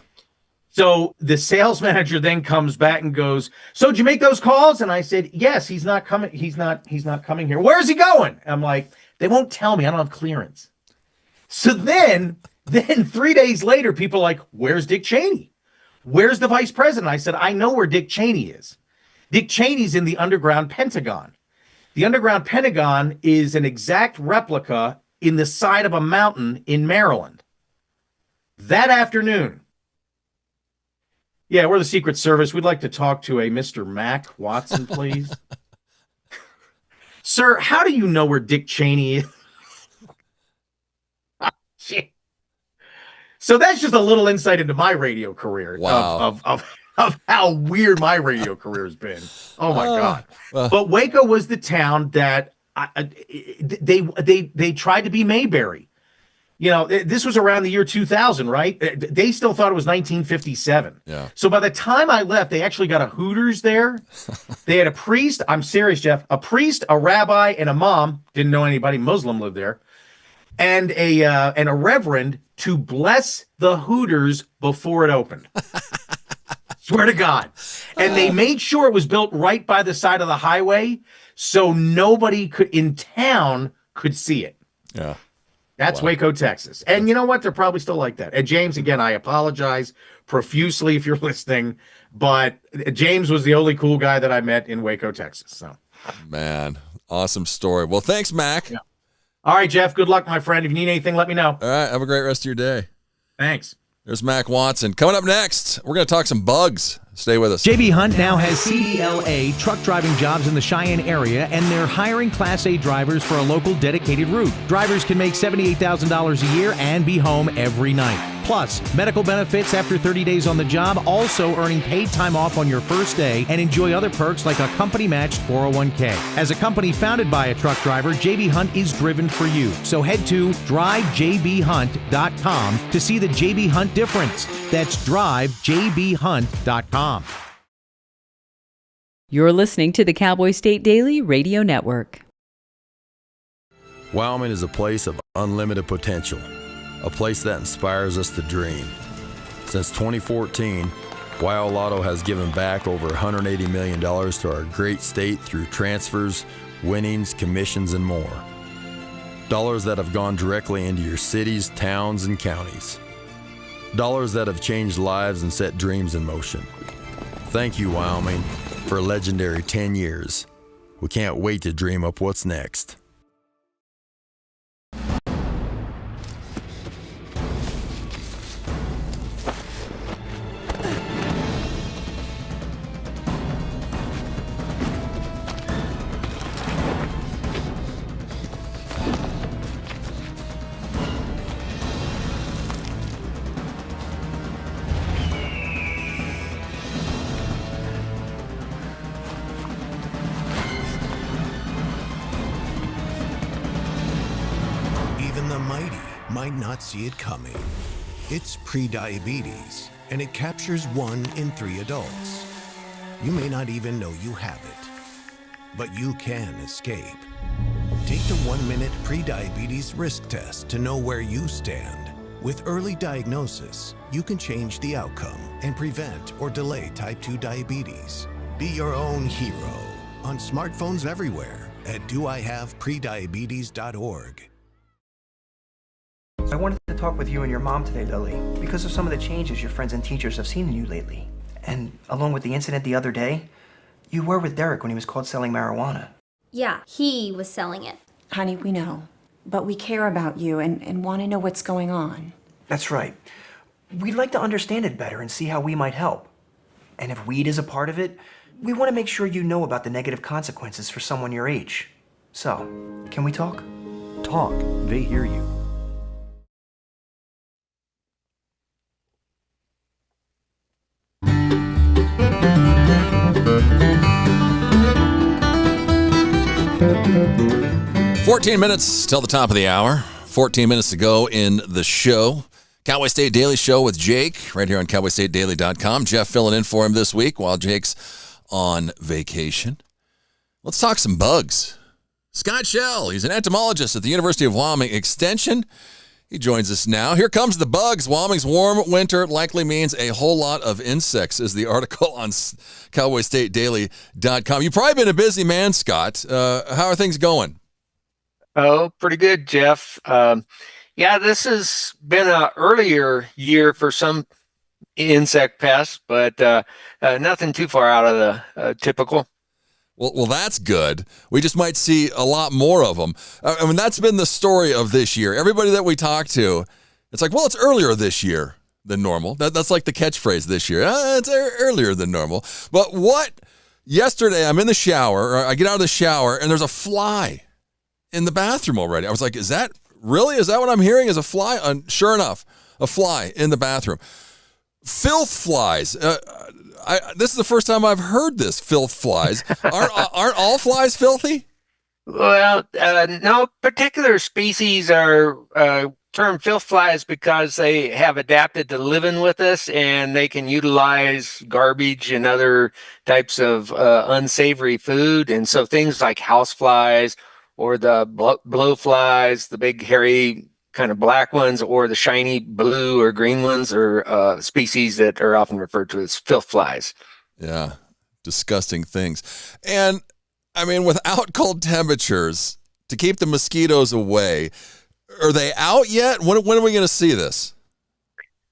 So the sales manager then comes back and goes, "So did you make those calls?" And I said, "Yes, he's not coming. He's not coming here." "Where's he going?" I'm like, "They won't tell me. I don't have clearance." So then 3 days later, people are like, "Where's Dick Cheney? Where's the vice president?" I said, "I know where Dick Cheney is. Dick Cheney's in the underground Pentagon. The underground Pentagon is an exact replica in the side of a mountain in Maryland." That afternoon, "Yeah, we're the Secret Service. We'd like to talk to a Mr. Mac Watson, please." "Sir, how do you know where Dick Cheney is?" So that's just a little insight into my radio career. Wow. Of how weird my radio career has been. Oh my God. But Waco was the town that they tried to be Mayberry. This was around the year 2000, right? They still thought it was 1957. Yeah. So by the time I left, they actually got a Hooters there. They had a priest. I'm serious, Jeff. A priest, a rabbi, and a mom. Didn't know anybody Muslim lived there. And a reverend to bless the Hooters before it opened. Swear to God. And they made sure it was built right by the side of the highway so nobody in town could see it. Yeah. That's Waco, Texas. And you know what? They're probably still like that. And James, again, I apologize profusely if you're listening, but James was the only cool guy that I met in Waco, Texas. So, man, awesome story. Well, thanks, Mac. Yeah. All right, Jeff, good luck, my friend. If you need anything, let me know. All right, have a great rest of your day. Thanks. There's Mac Watson. Coming up next, we're going to talk some bugs. Stay with us. JB Hunt now has CDLA truck driving jobs in the Cheyenne area, and they're hiring Class A drivers for a local dedicated route. Drivers can make $78,000 a year and be home every night. Plus, medical benefits after 30 days on the job, also earning paid time off on your first day, and enjoy other perks like a company-matched 401k. As a company founded by a truck driver, JB Hunt is driven for you. So head to drivejbhunt.com to see the JB Hunt difference. That's drivejbhunt.com. You're listening to the Cowboy State Daily Radio Network. Wyoming is a place of unlimited potential, a place that inspires us to dream. Since 2014, Wyoming Lotto has given back over $180 million to our great state through transfers, winnings, commissions, and more. Dollars that have gone directly into your cities, towns, and counties. Dollars that have changed lives and set dreams in motion. Thank you, Wyoming, for a legendary 10 years. We can't wait to dream up what's next. Might not see it coming. It's prediabetes, and it captures 1 in 3 adults. You may not even know you have it, but you can escape. Take the 1-minute prediabetes risk test to know where you stand. With early diagnosis, you can change the outcome and prevent or delay type 2 diabetes. Be your own hero on smartphones everywhere at doihaveprediabetes.org. I wanted to talk with you and your mom today, Lily, because of some of the changes your friends and teachers have seen in you lately. And along with the incident the other day, you were with Derek when he was caught selling marijuana. Yeah, he was selling it. Honey, we know. But we care about you and want to know what's going on. That's right. We'd like to understand it better and see how we might help. And if weed is a part of it, we want to make sure you know about the negative consequences for someone your age. So, can we talk? Talk. They hear you. $14 minutes till the top of the hour. 14 minutes to go in the show. Cowboy State Daily Show with Jake right here on cowboystatedaily.com. Jeff filling in for him this week while Jake's on vacation. Let's talk some bugs. Scott Shell, he's an entomologist at the University of Wyoming Extension. He joins us now. Here comes the bugs. Wyoming's warm winter likely means a whole lot of insects, is the article on cowboystatedaily.com. You've probably been a busy man, Scott. How are things going? Oh, pretty good, Jeff. Yeah, this has been an earlier year for some insect pests, but nothing too far out of the typical. Well, that's good. We just might see a lot more of them. I mean, that's been the story of this year. Everybody that we talk to, it's like, well, it's earlier this year than normal. That's like the catchphrase this year. It's earlier than normal. But yesterday I'm in the shower, or I get out of the shower, and there's a fly in the bathroom already. I was like, is that what I'm hearing is a fly? Sure enough, a fly in the bathroom. Filth flies. This is the first time I've heard this. Filth flies. Aren't all flies filthy? Well, no particular species are termed filth flies because they have adapted to living with us, and they can utilize garbage and other types of unsavory food. And so things like house flies or the blowflies, the big hairy kind of black ones, or the shiny blue or green ones are species that are often referred to as filth flies. Yeah, disgusting things. And I mean, without cold temperatures to keep the mosquitoes away, are they out yet? When are we going to see this?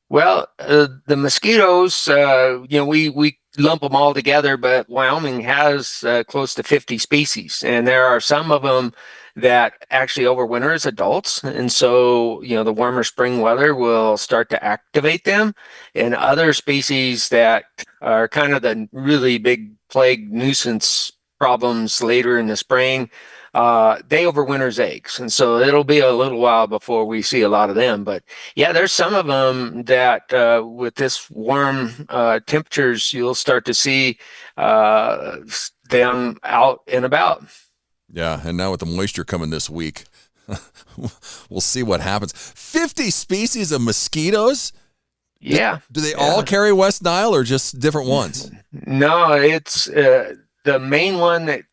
Well, the mosquitoes, we lump them all together, but Wyoming has close to 50 species, and there are some of them that actually overwinter as adults. And so, the warmer spring weather will start to activate them, and other species that are kind of the really big plague nuisance problems later in the spring, they overwinter as eggs. And so it'll be a little while before we see a lot of them. But yeah, there's some of them that with this warm temperatures, you'll start to see them out and about. Yeah, and now with the moisture coming this week, we'll see what happens. 50 species of mosquitoes? Yeah. Do they all carry West Nile or just different ones? No, it's the main one that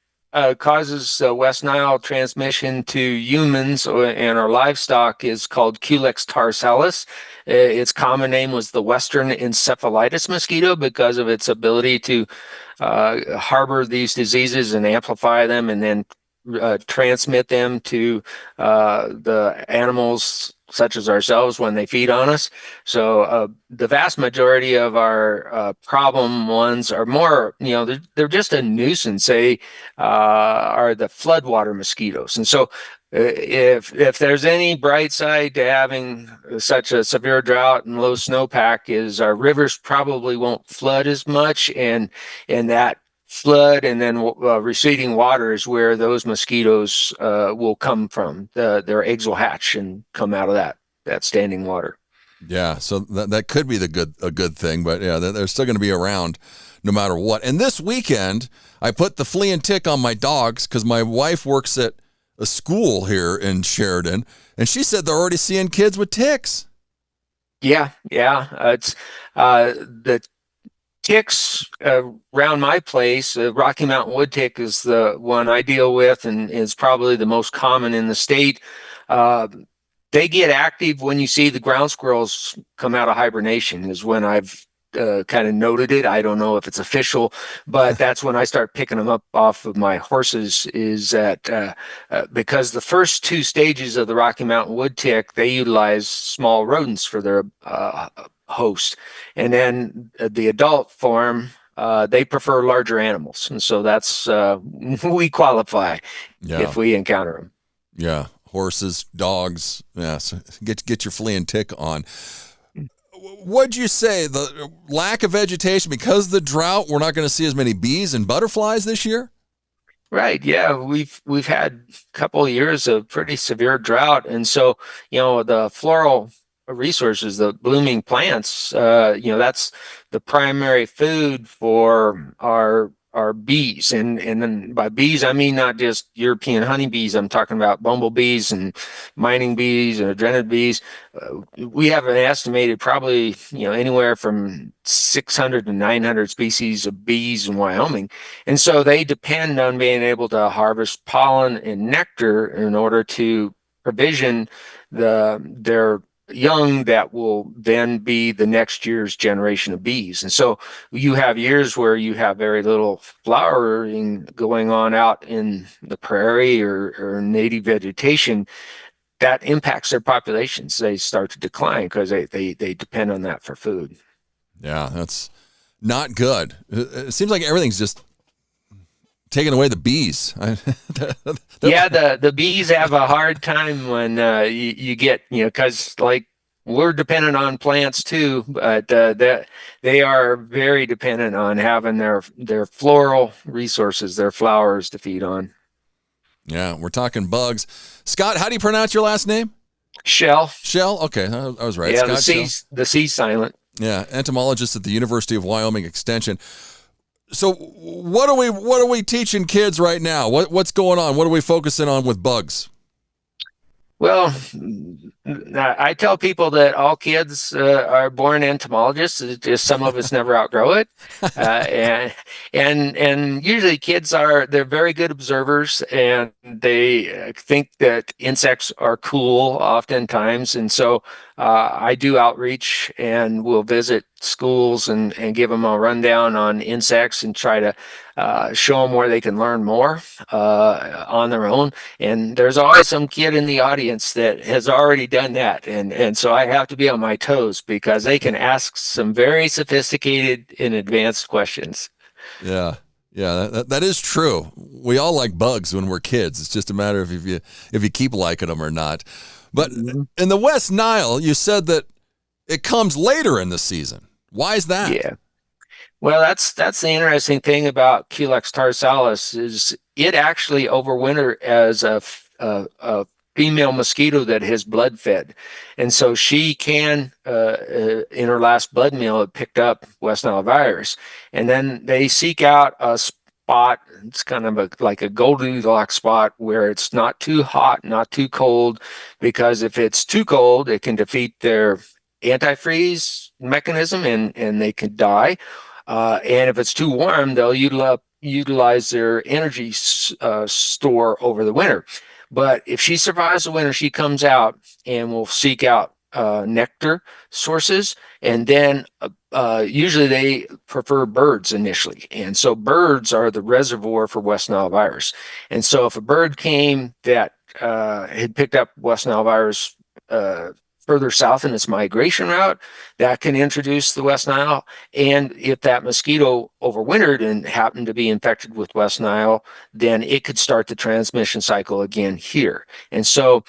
causes West Nile transmission to humans and our livestock is called Culex tarsalis. Its common name was the Western encephalitis mosquito because of its ability to harbor these diseases and amplify them and then transmit them to the animals such as ourselves when they feed on us. So the vast majority of our problem ones are more, they're just a nuisance. They are the floodwater mosquitoes. And so if there's any bright side to having such a severe drought and low snowpack is our rivers probably won't flood as much, and that flood and then receding water is where those mosquitoes will come from. Their eggs will hatch and come out of that standing water. Yeah, so that could be a good thing, but yeah, they're still going to be around no matter what. And this weekend, I put the flea and tick on my dogs because my wife works at a school here in Sheridan, and she said they're already seeing kids with ticks. Yeah, it's the ticks around my place. Rocky Mountain wood tick is the one I deal with and is probably the most common in the state. They get active when you see the ground squirrels come out of hibernation is when I've kind of noted it. I don't know if it's official, but that's when I start picking them up off of my horses is that because the first two stages of the Rocky Mountain wood tick, they utilize small rodents for their host. And then the adult form, they prefer larger animals. And so that's, we qualify if we encounter them. Yeah. Horses, dogs. Yeah. So get your flea and tick on. What'd you say? The lack of vegetation because of the drought, we're not going to see as many bees and butterflies this year? Right. Yeah. We've had a couple of years of pretty severe drought. And so, the floral resources, the blooming plants, that's the primary food for our bees. And then by bees, I mean not just European honeybees. I'm talking about bumblebees and mining bees and adrenid bees. We have an estimated probably, anywhere from 600 to 900 species of bees in Wyoming. And so they depend on being able to harvest pollen and nectar in order to provision their young that will then be the next year's generation of bees. And so you have years where you have very little flowering going on out in the prairie or native vegetation. That impacts their populations. They start to decline because they depend on that for food. Yeah, that's not good. It seems like everything's just taking away the bees. Yeah, the bees have a hard time when you get, because we're dependent on plants too, but they are very dependent on having their floral resources, their flowers to feed on. Yeah, we're talking bugs. Scott, how do you pronounce your last name? Shell. Shell? Okay, I was right. Yeah, Scott the C's silent. Yeah, entomologist at the University of Wyoming Extension. So what are we teaching kids right now? What's going on? What are we focusing on with bugs? Well, I tell people that all kids are born entomologists. It's just some of us never outgrow it, and usually they're very good observers, and they think that insects are cool oftentimes, and so I do outreach and will visit schools and give them a rundown on insects and try to show them where they can learn more on their own. And there's always some kid in the audience that has already done that. And so I have to be on my toes because they can ask some very sophisticated and advanced questions. Yeah. Yeah, that is true. We all like bugs when we're kids. It's just a matter of if you keep liking them or not. But in the West Nile, you said that it comes later in the season. Why is that? Yeah. Well, that's the interesting thing about Culex tarsalis is it actually overwintered as a female mosquito that has blood fed. And so she can, in her last blood meal, it picked up West Nile virus. And then they seek out a spot. It's kind of like a Goldilocks spot where it's not too hot, not too cold, because if it's too cold, it can defeat their antifreeze mechanism and they can die. And if it's too warm, they'll utilize their energy store over the winter. But if she survives the winter, she comes out and will seek out nectar sources. And then usually they prefer birds initially. And so birds are the reservoir for West Nile virus. And so if a bird came that had picked up West Nile virus further south in its migration route, that can introduce the West Nile. And if that mosquito overwintered and happened to be infected with West Nile, then it could start the transmission cycle again here. And so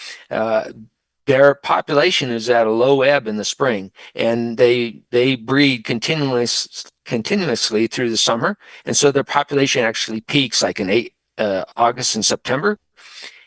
their population is at a low ebb in the spring, and they breed continuously through the summer. And so their population actually peaks like in August and September.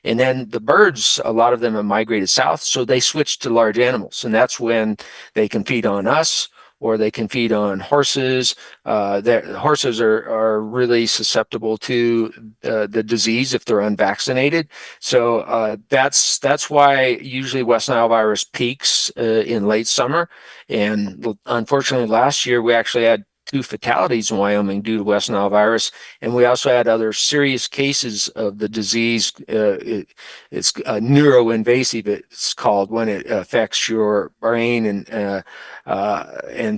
And then the birds, a lot of them have migrated south, so they switch to large animals. And that's when they can feed on us or they can feed on horses. Horses are really susceptible to the disease if they're unvaccinated. So that's why usually West Nile virus peaks in late summer. And unfortunately, last year we actually had 2 fatalities in Wyoming due to West Nile virus, and we also had other serious cases of the disease. It's neuroinvasive, it's called, when it affects your brain, and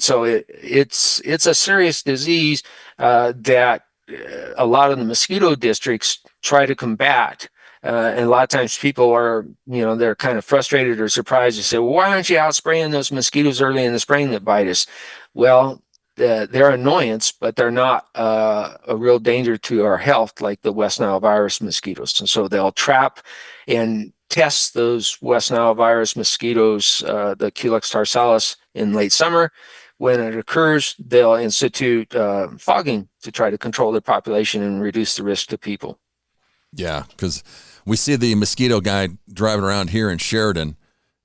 so it's a serious disease that a lot of the mosquito districts try to combat. And a lot of times people are, they're kind of frustrated or surprised. They say, well, why aren't you out spraying those mosquitoes early in the spring that bite us? Well, they're an annoyance, but they're not a real danger to our health like the West Nile virus mosquitoes. And so they'll trap and test those West Nile virus mosquitoes, the Culex tarsalis, in late summer. When it occurs, they'll institute fogging to try to control their population and reduce the risk to people. Yeah, because we see the mosquito guy driving around here in Sheridan,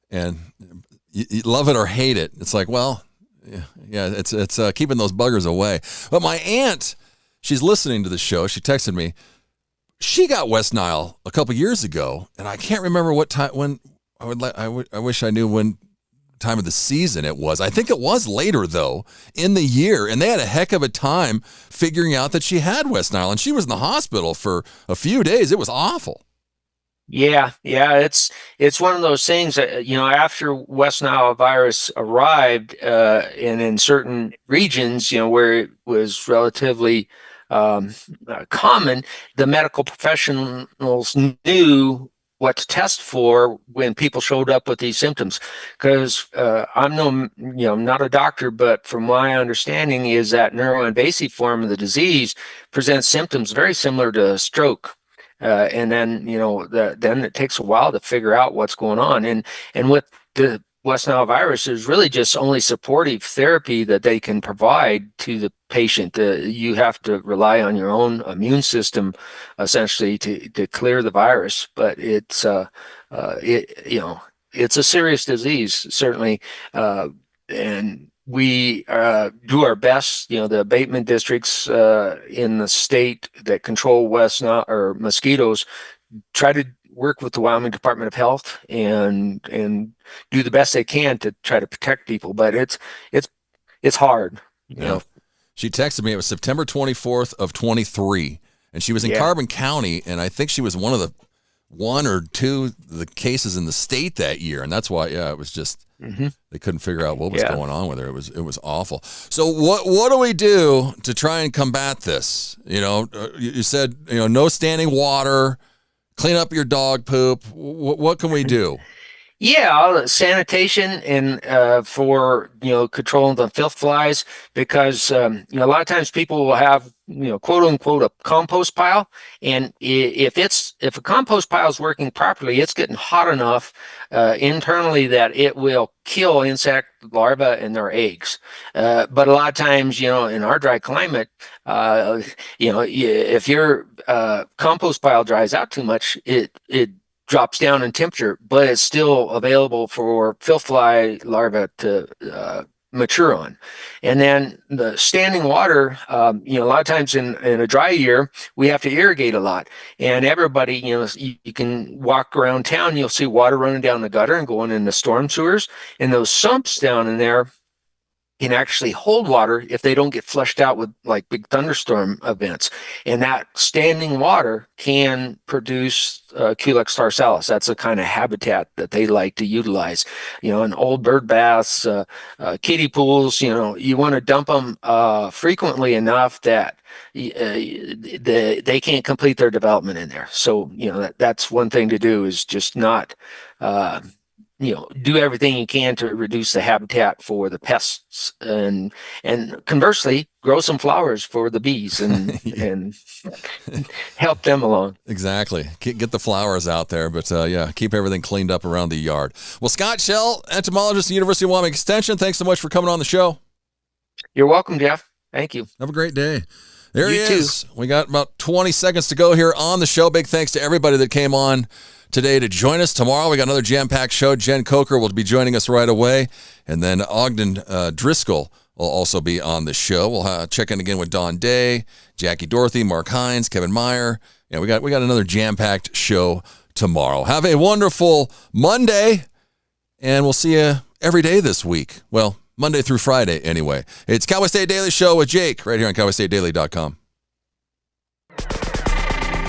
and you love it or hate it. It's like, well, yeah, it's keeping those buggers away. But my aunt, she's listening to the show. She texted me. She got West Nile a couple years ago, and I can't remember what time. When I wish I knew when time of the season it was. I think it was later though in the year, and they had a heck of a time figuring out that she had West Nile, and she was in the hospital for a few days. It was awful. Yeah, it's one of those things that, after West Nile virus arrived, and in certain regions, where it was relatively common, the medical professionals knew what to test for when people showed up with these symptoms. Because I'm not a doctor, but from my understanding is that neuroinvasive form of the disease presents symptoms very similar to stroke. And then, then it takes a while to figure out what's going on. And with the West Nile virus, there's really just only supportive therapy that they can provide to the patient. You have to rely on your own immune system, essentially, to clear the virus. But it's a serious disease, certainly, and we do our best. The abatement districts in the state that control West Nile or mosquitoes try to work with the Wyoming Department of Health and do the best they can to try to protect people. But it's hard. You know. She texted me. It was September 24th of 23, and she was in Carbon County, and I think she was one or two of the cases in the state that year, and that's why it was just they couldn't figure out what was going on with her. It was awful. So what do we do to try and combat this? You said no standing water, clean up your dog poop. What can we do? Yeah, sanitation and for controlling the filth flies, because a lot of times people will have quote unquote a compost pile, and if a compost pile is working properly, it's getting hot enough internally that it will kill insect larvae and their eggs. But a lot of times, in our dry climate, if your compost pile dries out too much, it drops down in temperature, but it's still available for filth fly larvae to mature on. And then the standing water, a lot of times in a dry year, we have to irrigate a lot. And everybody, you can walk around town, you'll see water running down the gutter and going in the storm sewers. And those sumps down in there can actually hold water if they don't get flushed out with like big thunderstorm events. And that standing water can produce Culex tarsalis. That's a kind of habitat that they like to utilize. In old bird baths, kiddie pools, you want to dump them frequently enough that they can't complete their development in there. So, that's one thing to do, is just not do everything you can to reduce the habitat for the pests, and conversely, grow some flowers for the bees and help them along. Exactly. Get the flowers out there, but keep everything cleaned up around the yard. Well, Scott Shell, entomologist at the University of Wyoming Extension, thanks so much for coming on the show. You're welcome, Jeff. Thank you. Have a great day. There he You is. too. We got about 20 seconds to go here on the show. Big thanks to everybody that came on today to join us. Tomorrow we got another jam-packed show. Jen Coker will be joining us right away, and then Ogden Driscoll will also be on the show. We'll check in again with Don Day, Jackie Dorothy, Mark Hines, Kevin Meyer. Yeah, we got another jam-packed show tomorrow. Have a wonderful Monday, and we'll see you every day this week. Well, Monday through Friday anyway. It's Cowboy State Daily Show with Jake right here on cowboystatedaily.com.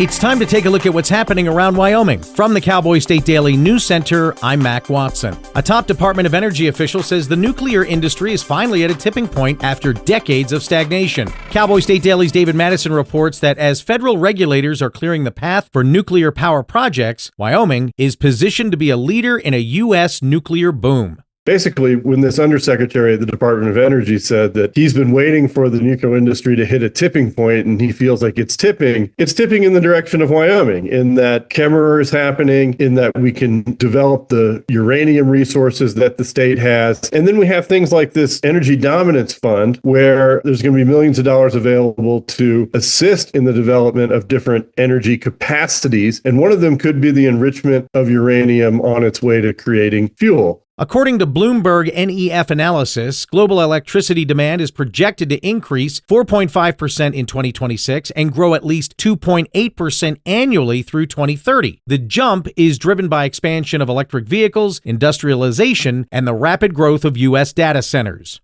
It's time to take a look at what's happening around Wyoming. From the Cowboy State Daily News Center, I'm Mac Watson. A top Department of Energy official says the nuclear industry is finally at a tipping point after decades of stagnation. Cowboy State Daily's David Madison reports that as federal regulators are clearing the path for nuclear power projects, Wyoming is positioned to be a leader in a U.S. nuclear boom. Basically, when this undersecretary of the Department of Energy said that he's been waiting for the nuclear industry to hit a tipping point and he feels like it's tipping in the direction of Wyoming, in that Kemmerer is happening, in that we can develop the uranium resources that the state has. And then we have things like this Energy Dominance Fund, where there's going to be millions of dollars available to assist in the development of different energy capacities. And one of them could be the enrichment of uranium on its way to creating fuel. According to Bloomberg NEF analysis, global electricity demand is projected to increase 4.5% in 2026 and grow at least 2.8% annually through 2030. The jump is driven by expansion of electric vehicles, industrialization, and the rapid growth of U.S. data centers.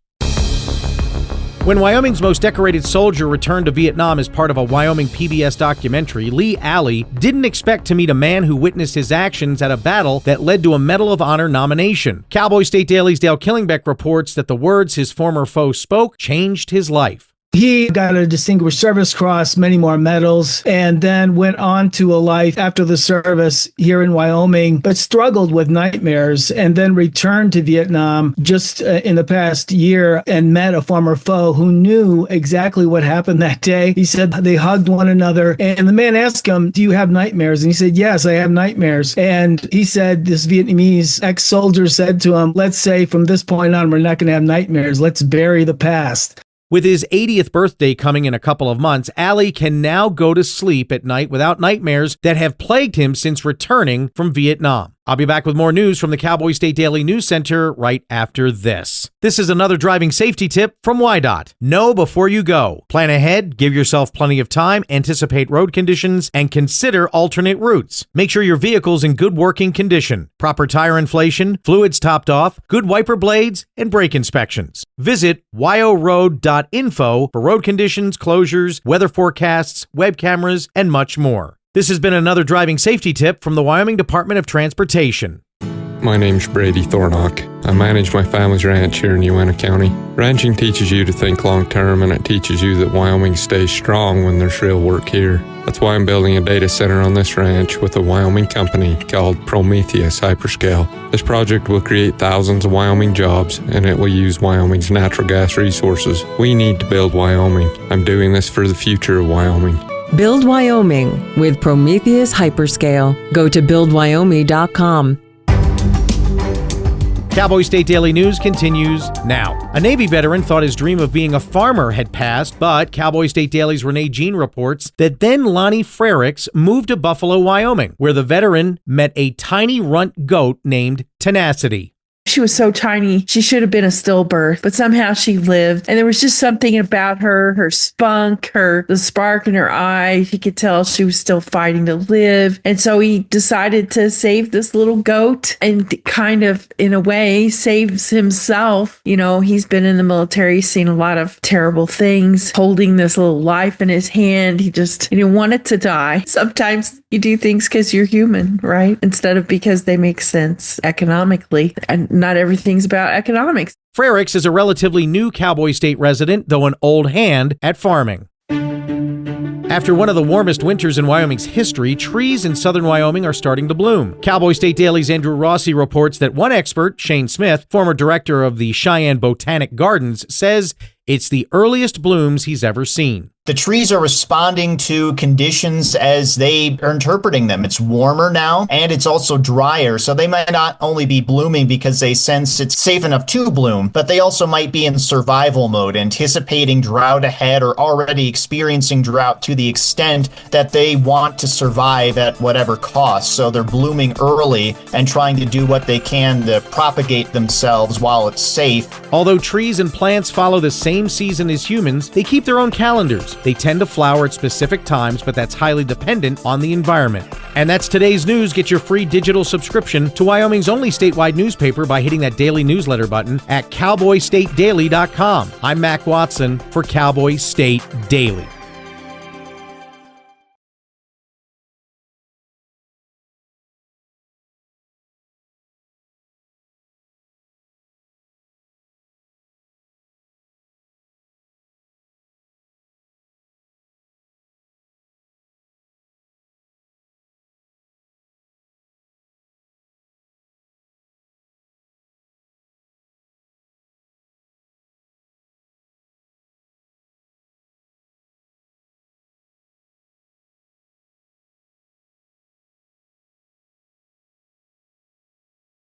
When Wyoming's most decorated soldier returned to Vietnam as part of a Wyoming PBS documentary, Lee Alley didn't expect to meet a man who witnessed his actions at a battle that led to a Medal of Honor nomination. Cowboy State Daily's Dale Killingbeck reports that the words his former foe spoke changed his life. He got a Distinguished Service Cross, many more medals, and then went on to a life after the service here in Wyoming, but struggled with nightmares, and then returned to Vietnam just in the past year and met a former foe who knew exactly what happened that day. He said they hugged one another, and the man asked him, "Do you have nightmares?" And he said, "Yes, I have nightmares." And he said, this Vietnamese ex-soldier said to him, "Let's say from this point on, we're not going to have nightmares. Let's bury the past." With his 80th birthday coming in a couple of months, Alley can now go to sleep at night without nightmares that have plagued him since returning from Vietnam. I'll be back with more news from the Cowboy State Daily News Center right after this. This is another driving safety tip from WYDOT. Know before you go. Plan ahead, give yourself plenty of time, anticipate road conditions, and consider alternate routes. Make sure your vehicle's in good working condition. Proper tire inflation, fluids topped off, good wiper blades, and brake inspections. Visit yoroad.info for road conditions, closures, weather forecasts, web cameras, and much more. This has been another driving safety tip from the Wyoming Department of Transportation. My name's Brady Thornock. I manage my family's ranch here in Uena County. Ranching teaches you to think long term, and it teaches you that Wyoming stays strong when there's real work here. That's why I'm building a data center on this ranch with a Wyoming company called Prometheus Hyperscale. This project will create thousands of Wyoming jobs, and it will use Wyoming's natural gas resources. We need to build Wyoming. I'm doing this for the future of Wyoming. Build Wyoming with Prometheus Hyperscale. Go to buildwyoming.com. Cowboy State Daily News continues now. A Navy veteran thought his dream of being a farmer had passed, but Cowboy State Daily's Renee Jean reports that then Lonnie Frericks moved to Buffalo, Wyoming, where the veteran met a tiny runt goat named Tenacity. She was so tiny, she should have been a stillbirth, but somehow she lived. And there was just something about her spunk, the spark in her eye. He could tell she was still fighting to live. And so he decided to save this little goat and kind of, in a way, saves himself. You know, he's been in the military, seen a lot of terrible things, holding this little life in his hand. He didn't want it to die. Sometimes you do things because you're human, right? Instead of because they make sense economically. And not everything's about economics. Frericks is a relatively new Cowboy State resident, though an old hand at farming. After one of the warmest winters in Wyoming's history, trees in southern Wyoming are starting to bloom. Cowboy State Daily's Andrew Rossi reports that one expert, Shane Smith, former director of the Cheyenne Botanic Gardens, says it's the earliest blooms he's ever seen. The trees are responding to conditions as they are interpreting them. It's warmer now, and it's also drier, so they might not only be blooming because they sense it's safe enough to bloom, but they also might be in survival mode, anticipating drought ahead or already experiencing drought to the extent that they want to survive at whatever cost. So they're blooming early and trying to do what they can to propagate themselves while it's safe. Although trees and plants follow the same season as humans, they keep their own calendars. They tend to flower at specific times, but that's highly dependent on the environment. And that's today's news. Get your free digital subscription to Wyoming's only statewide newspaper by hitting that daily newsletter button at cowboystatedaily.com. I'm Mac Watson for Cowboy State Daily.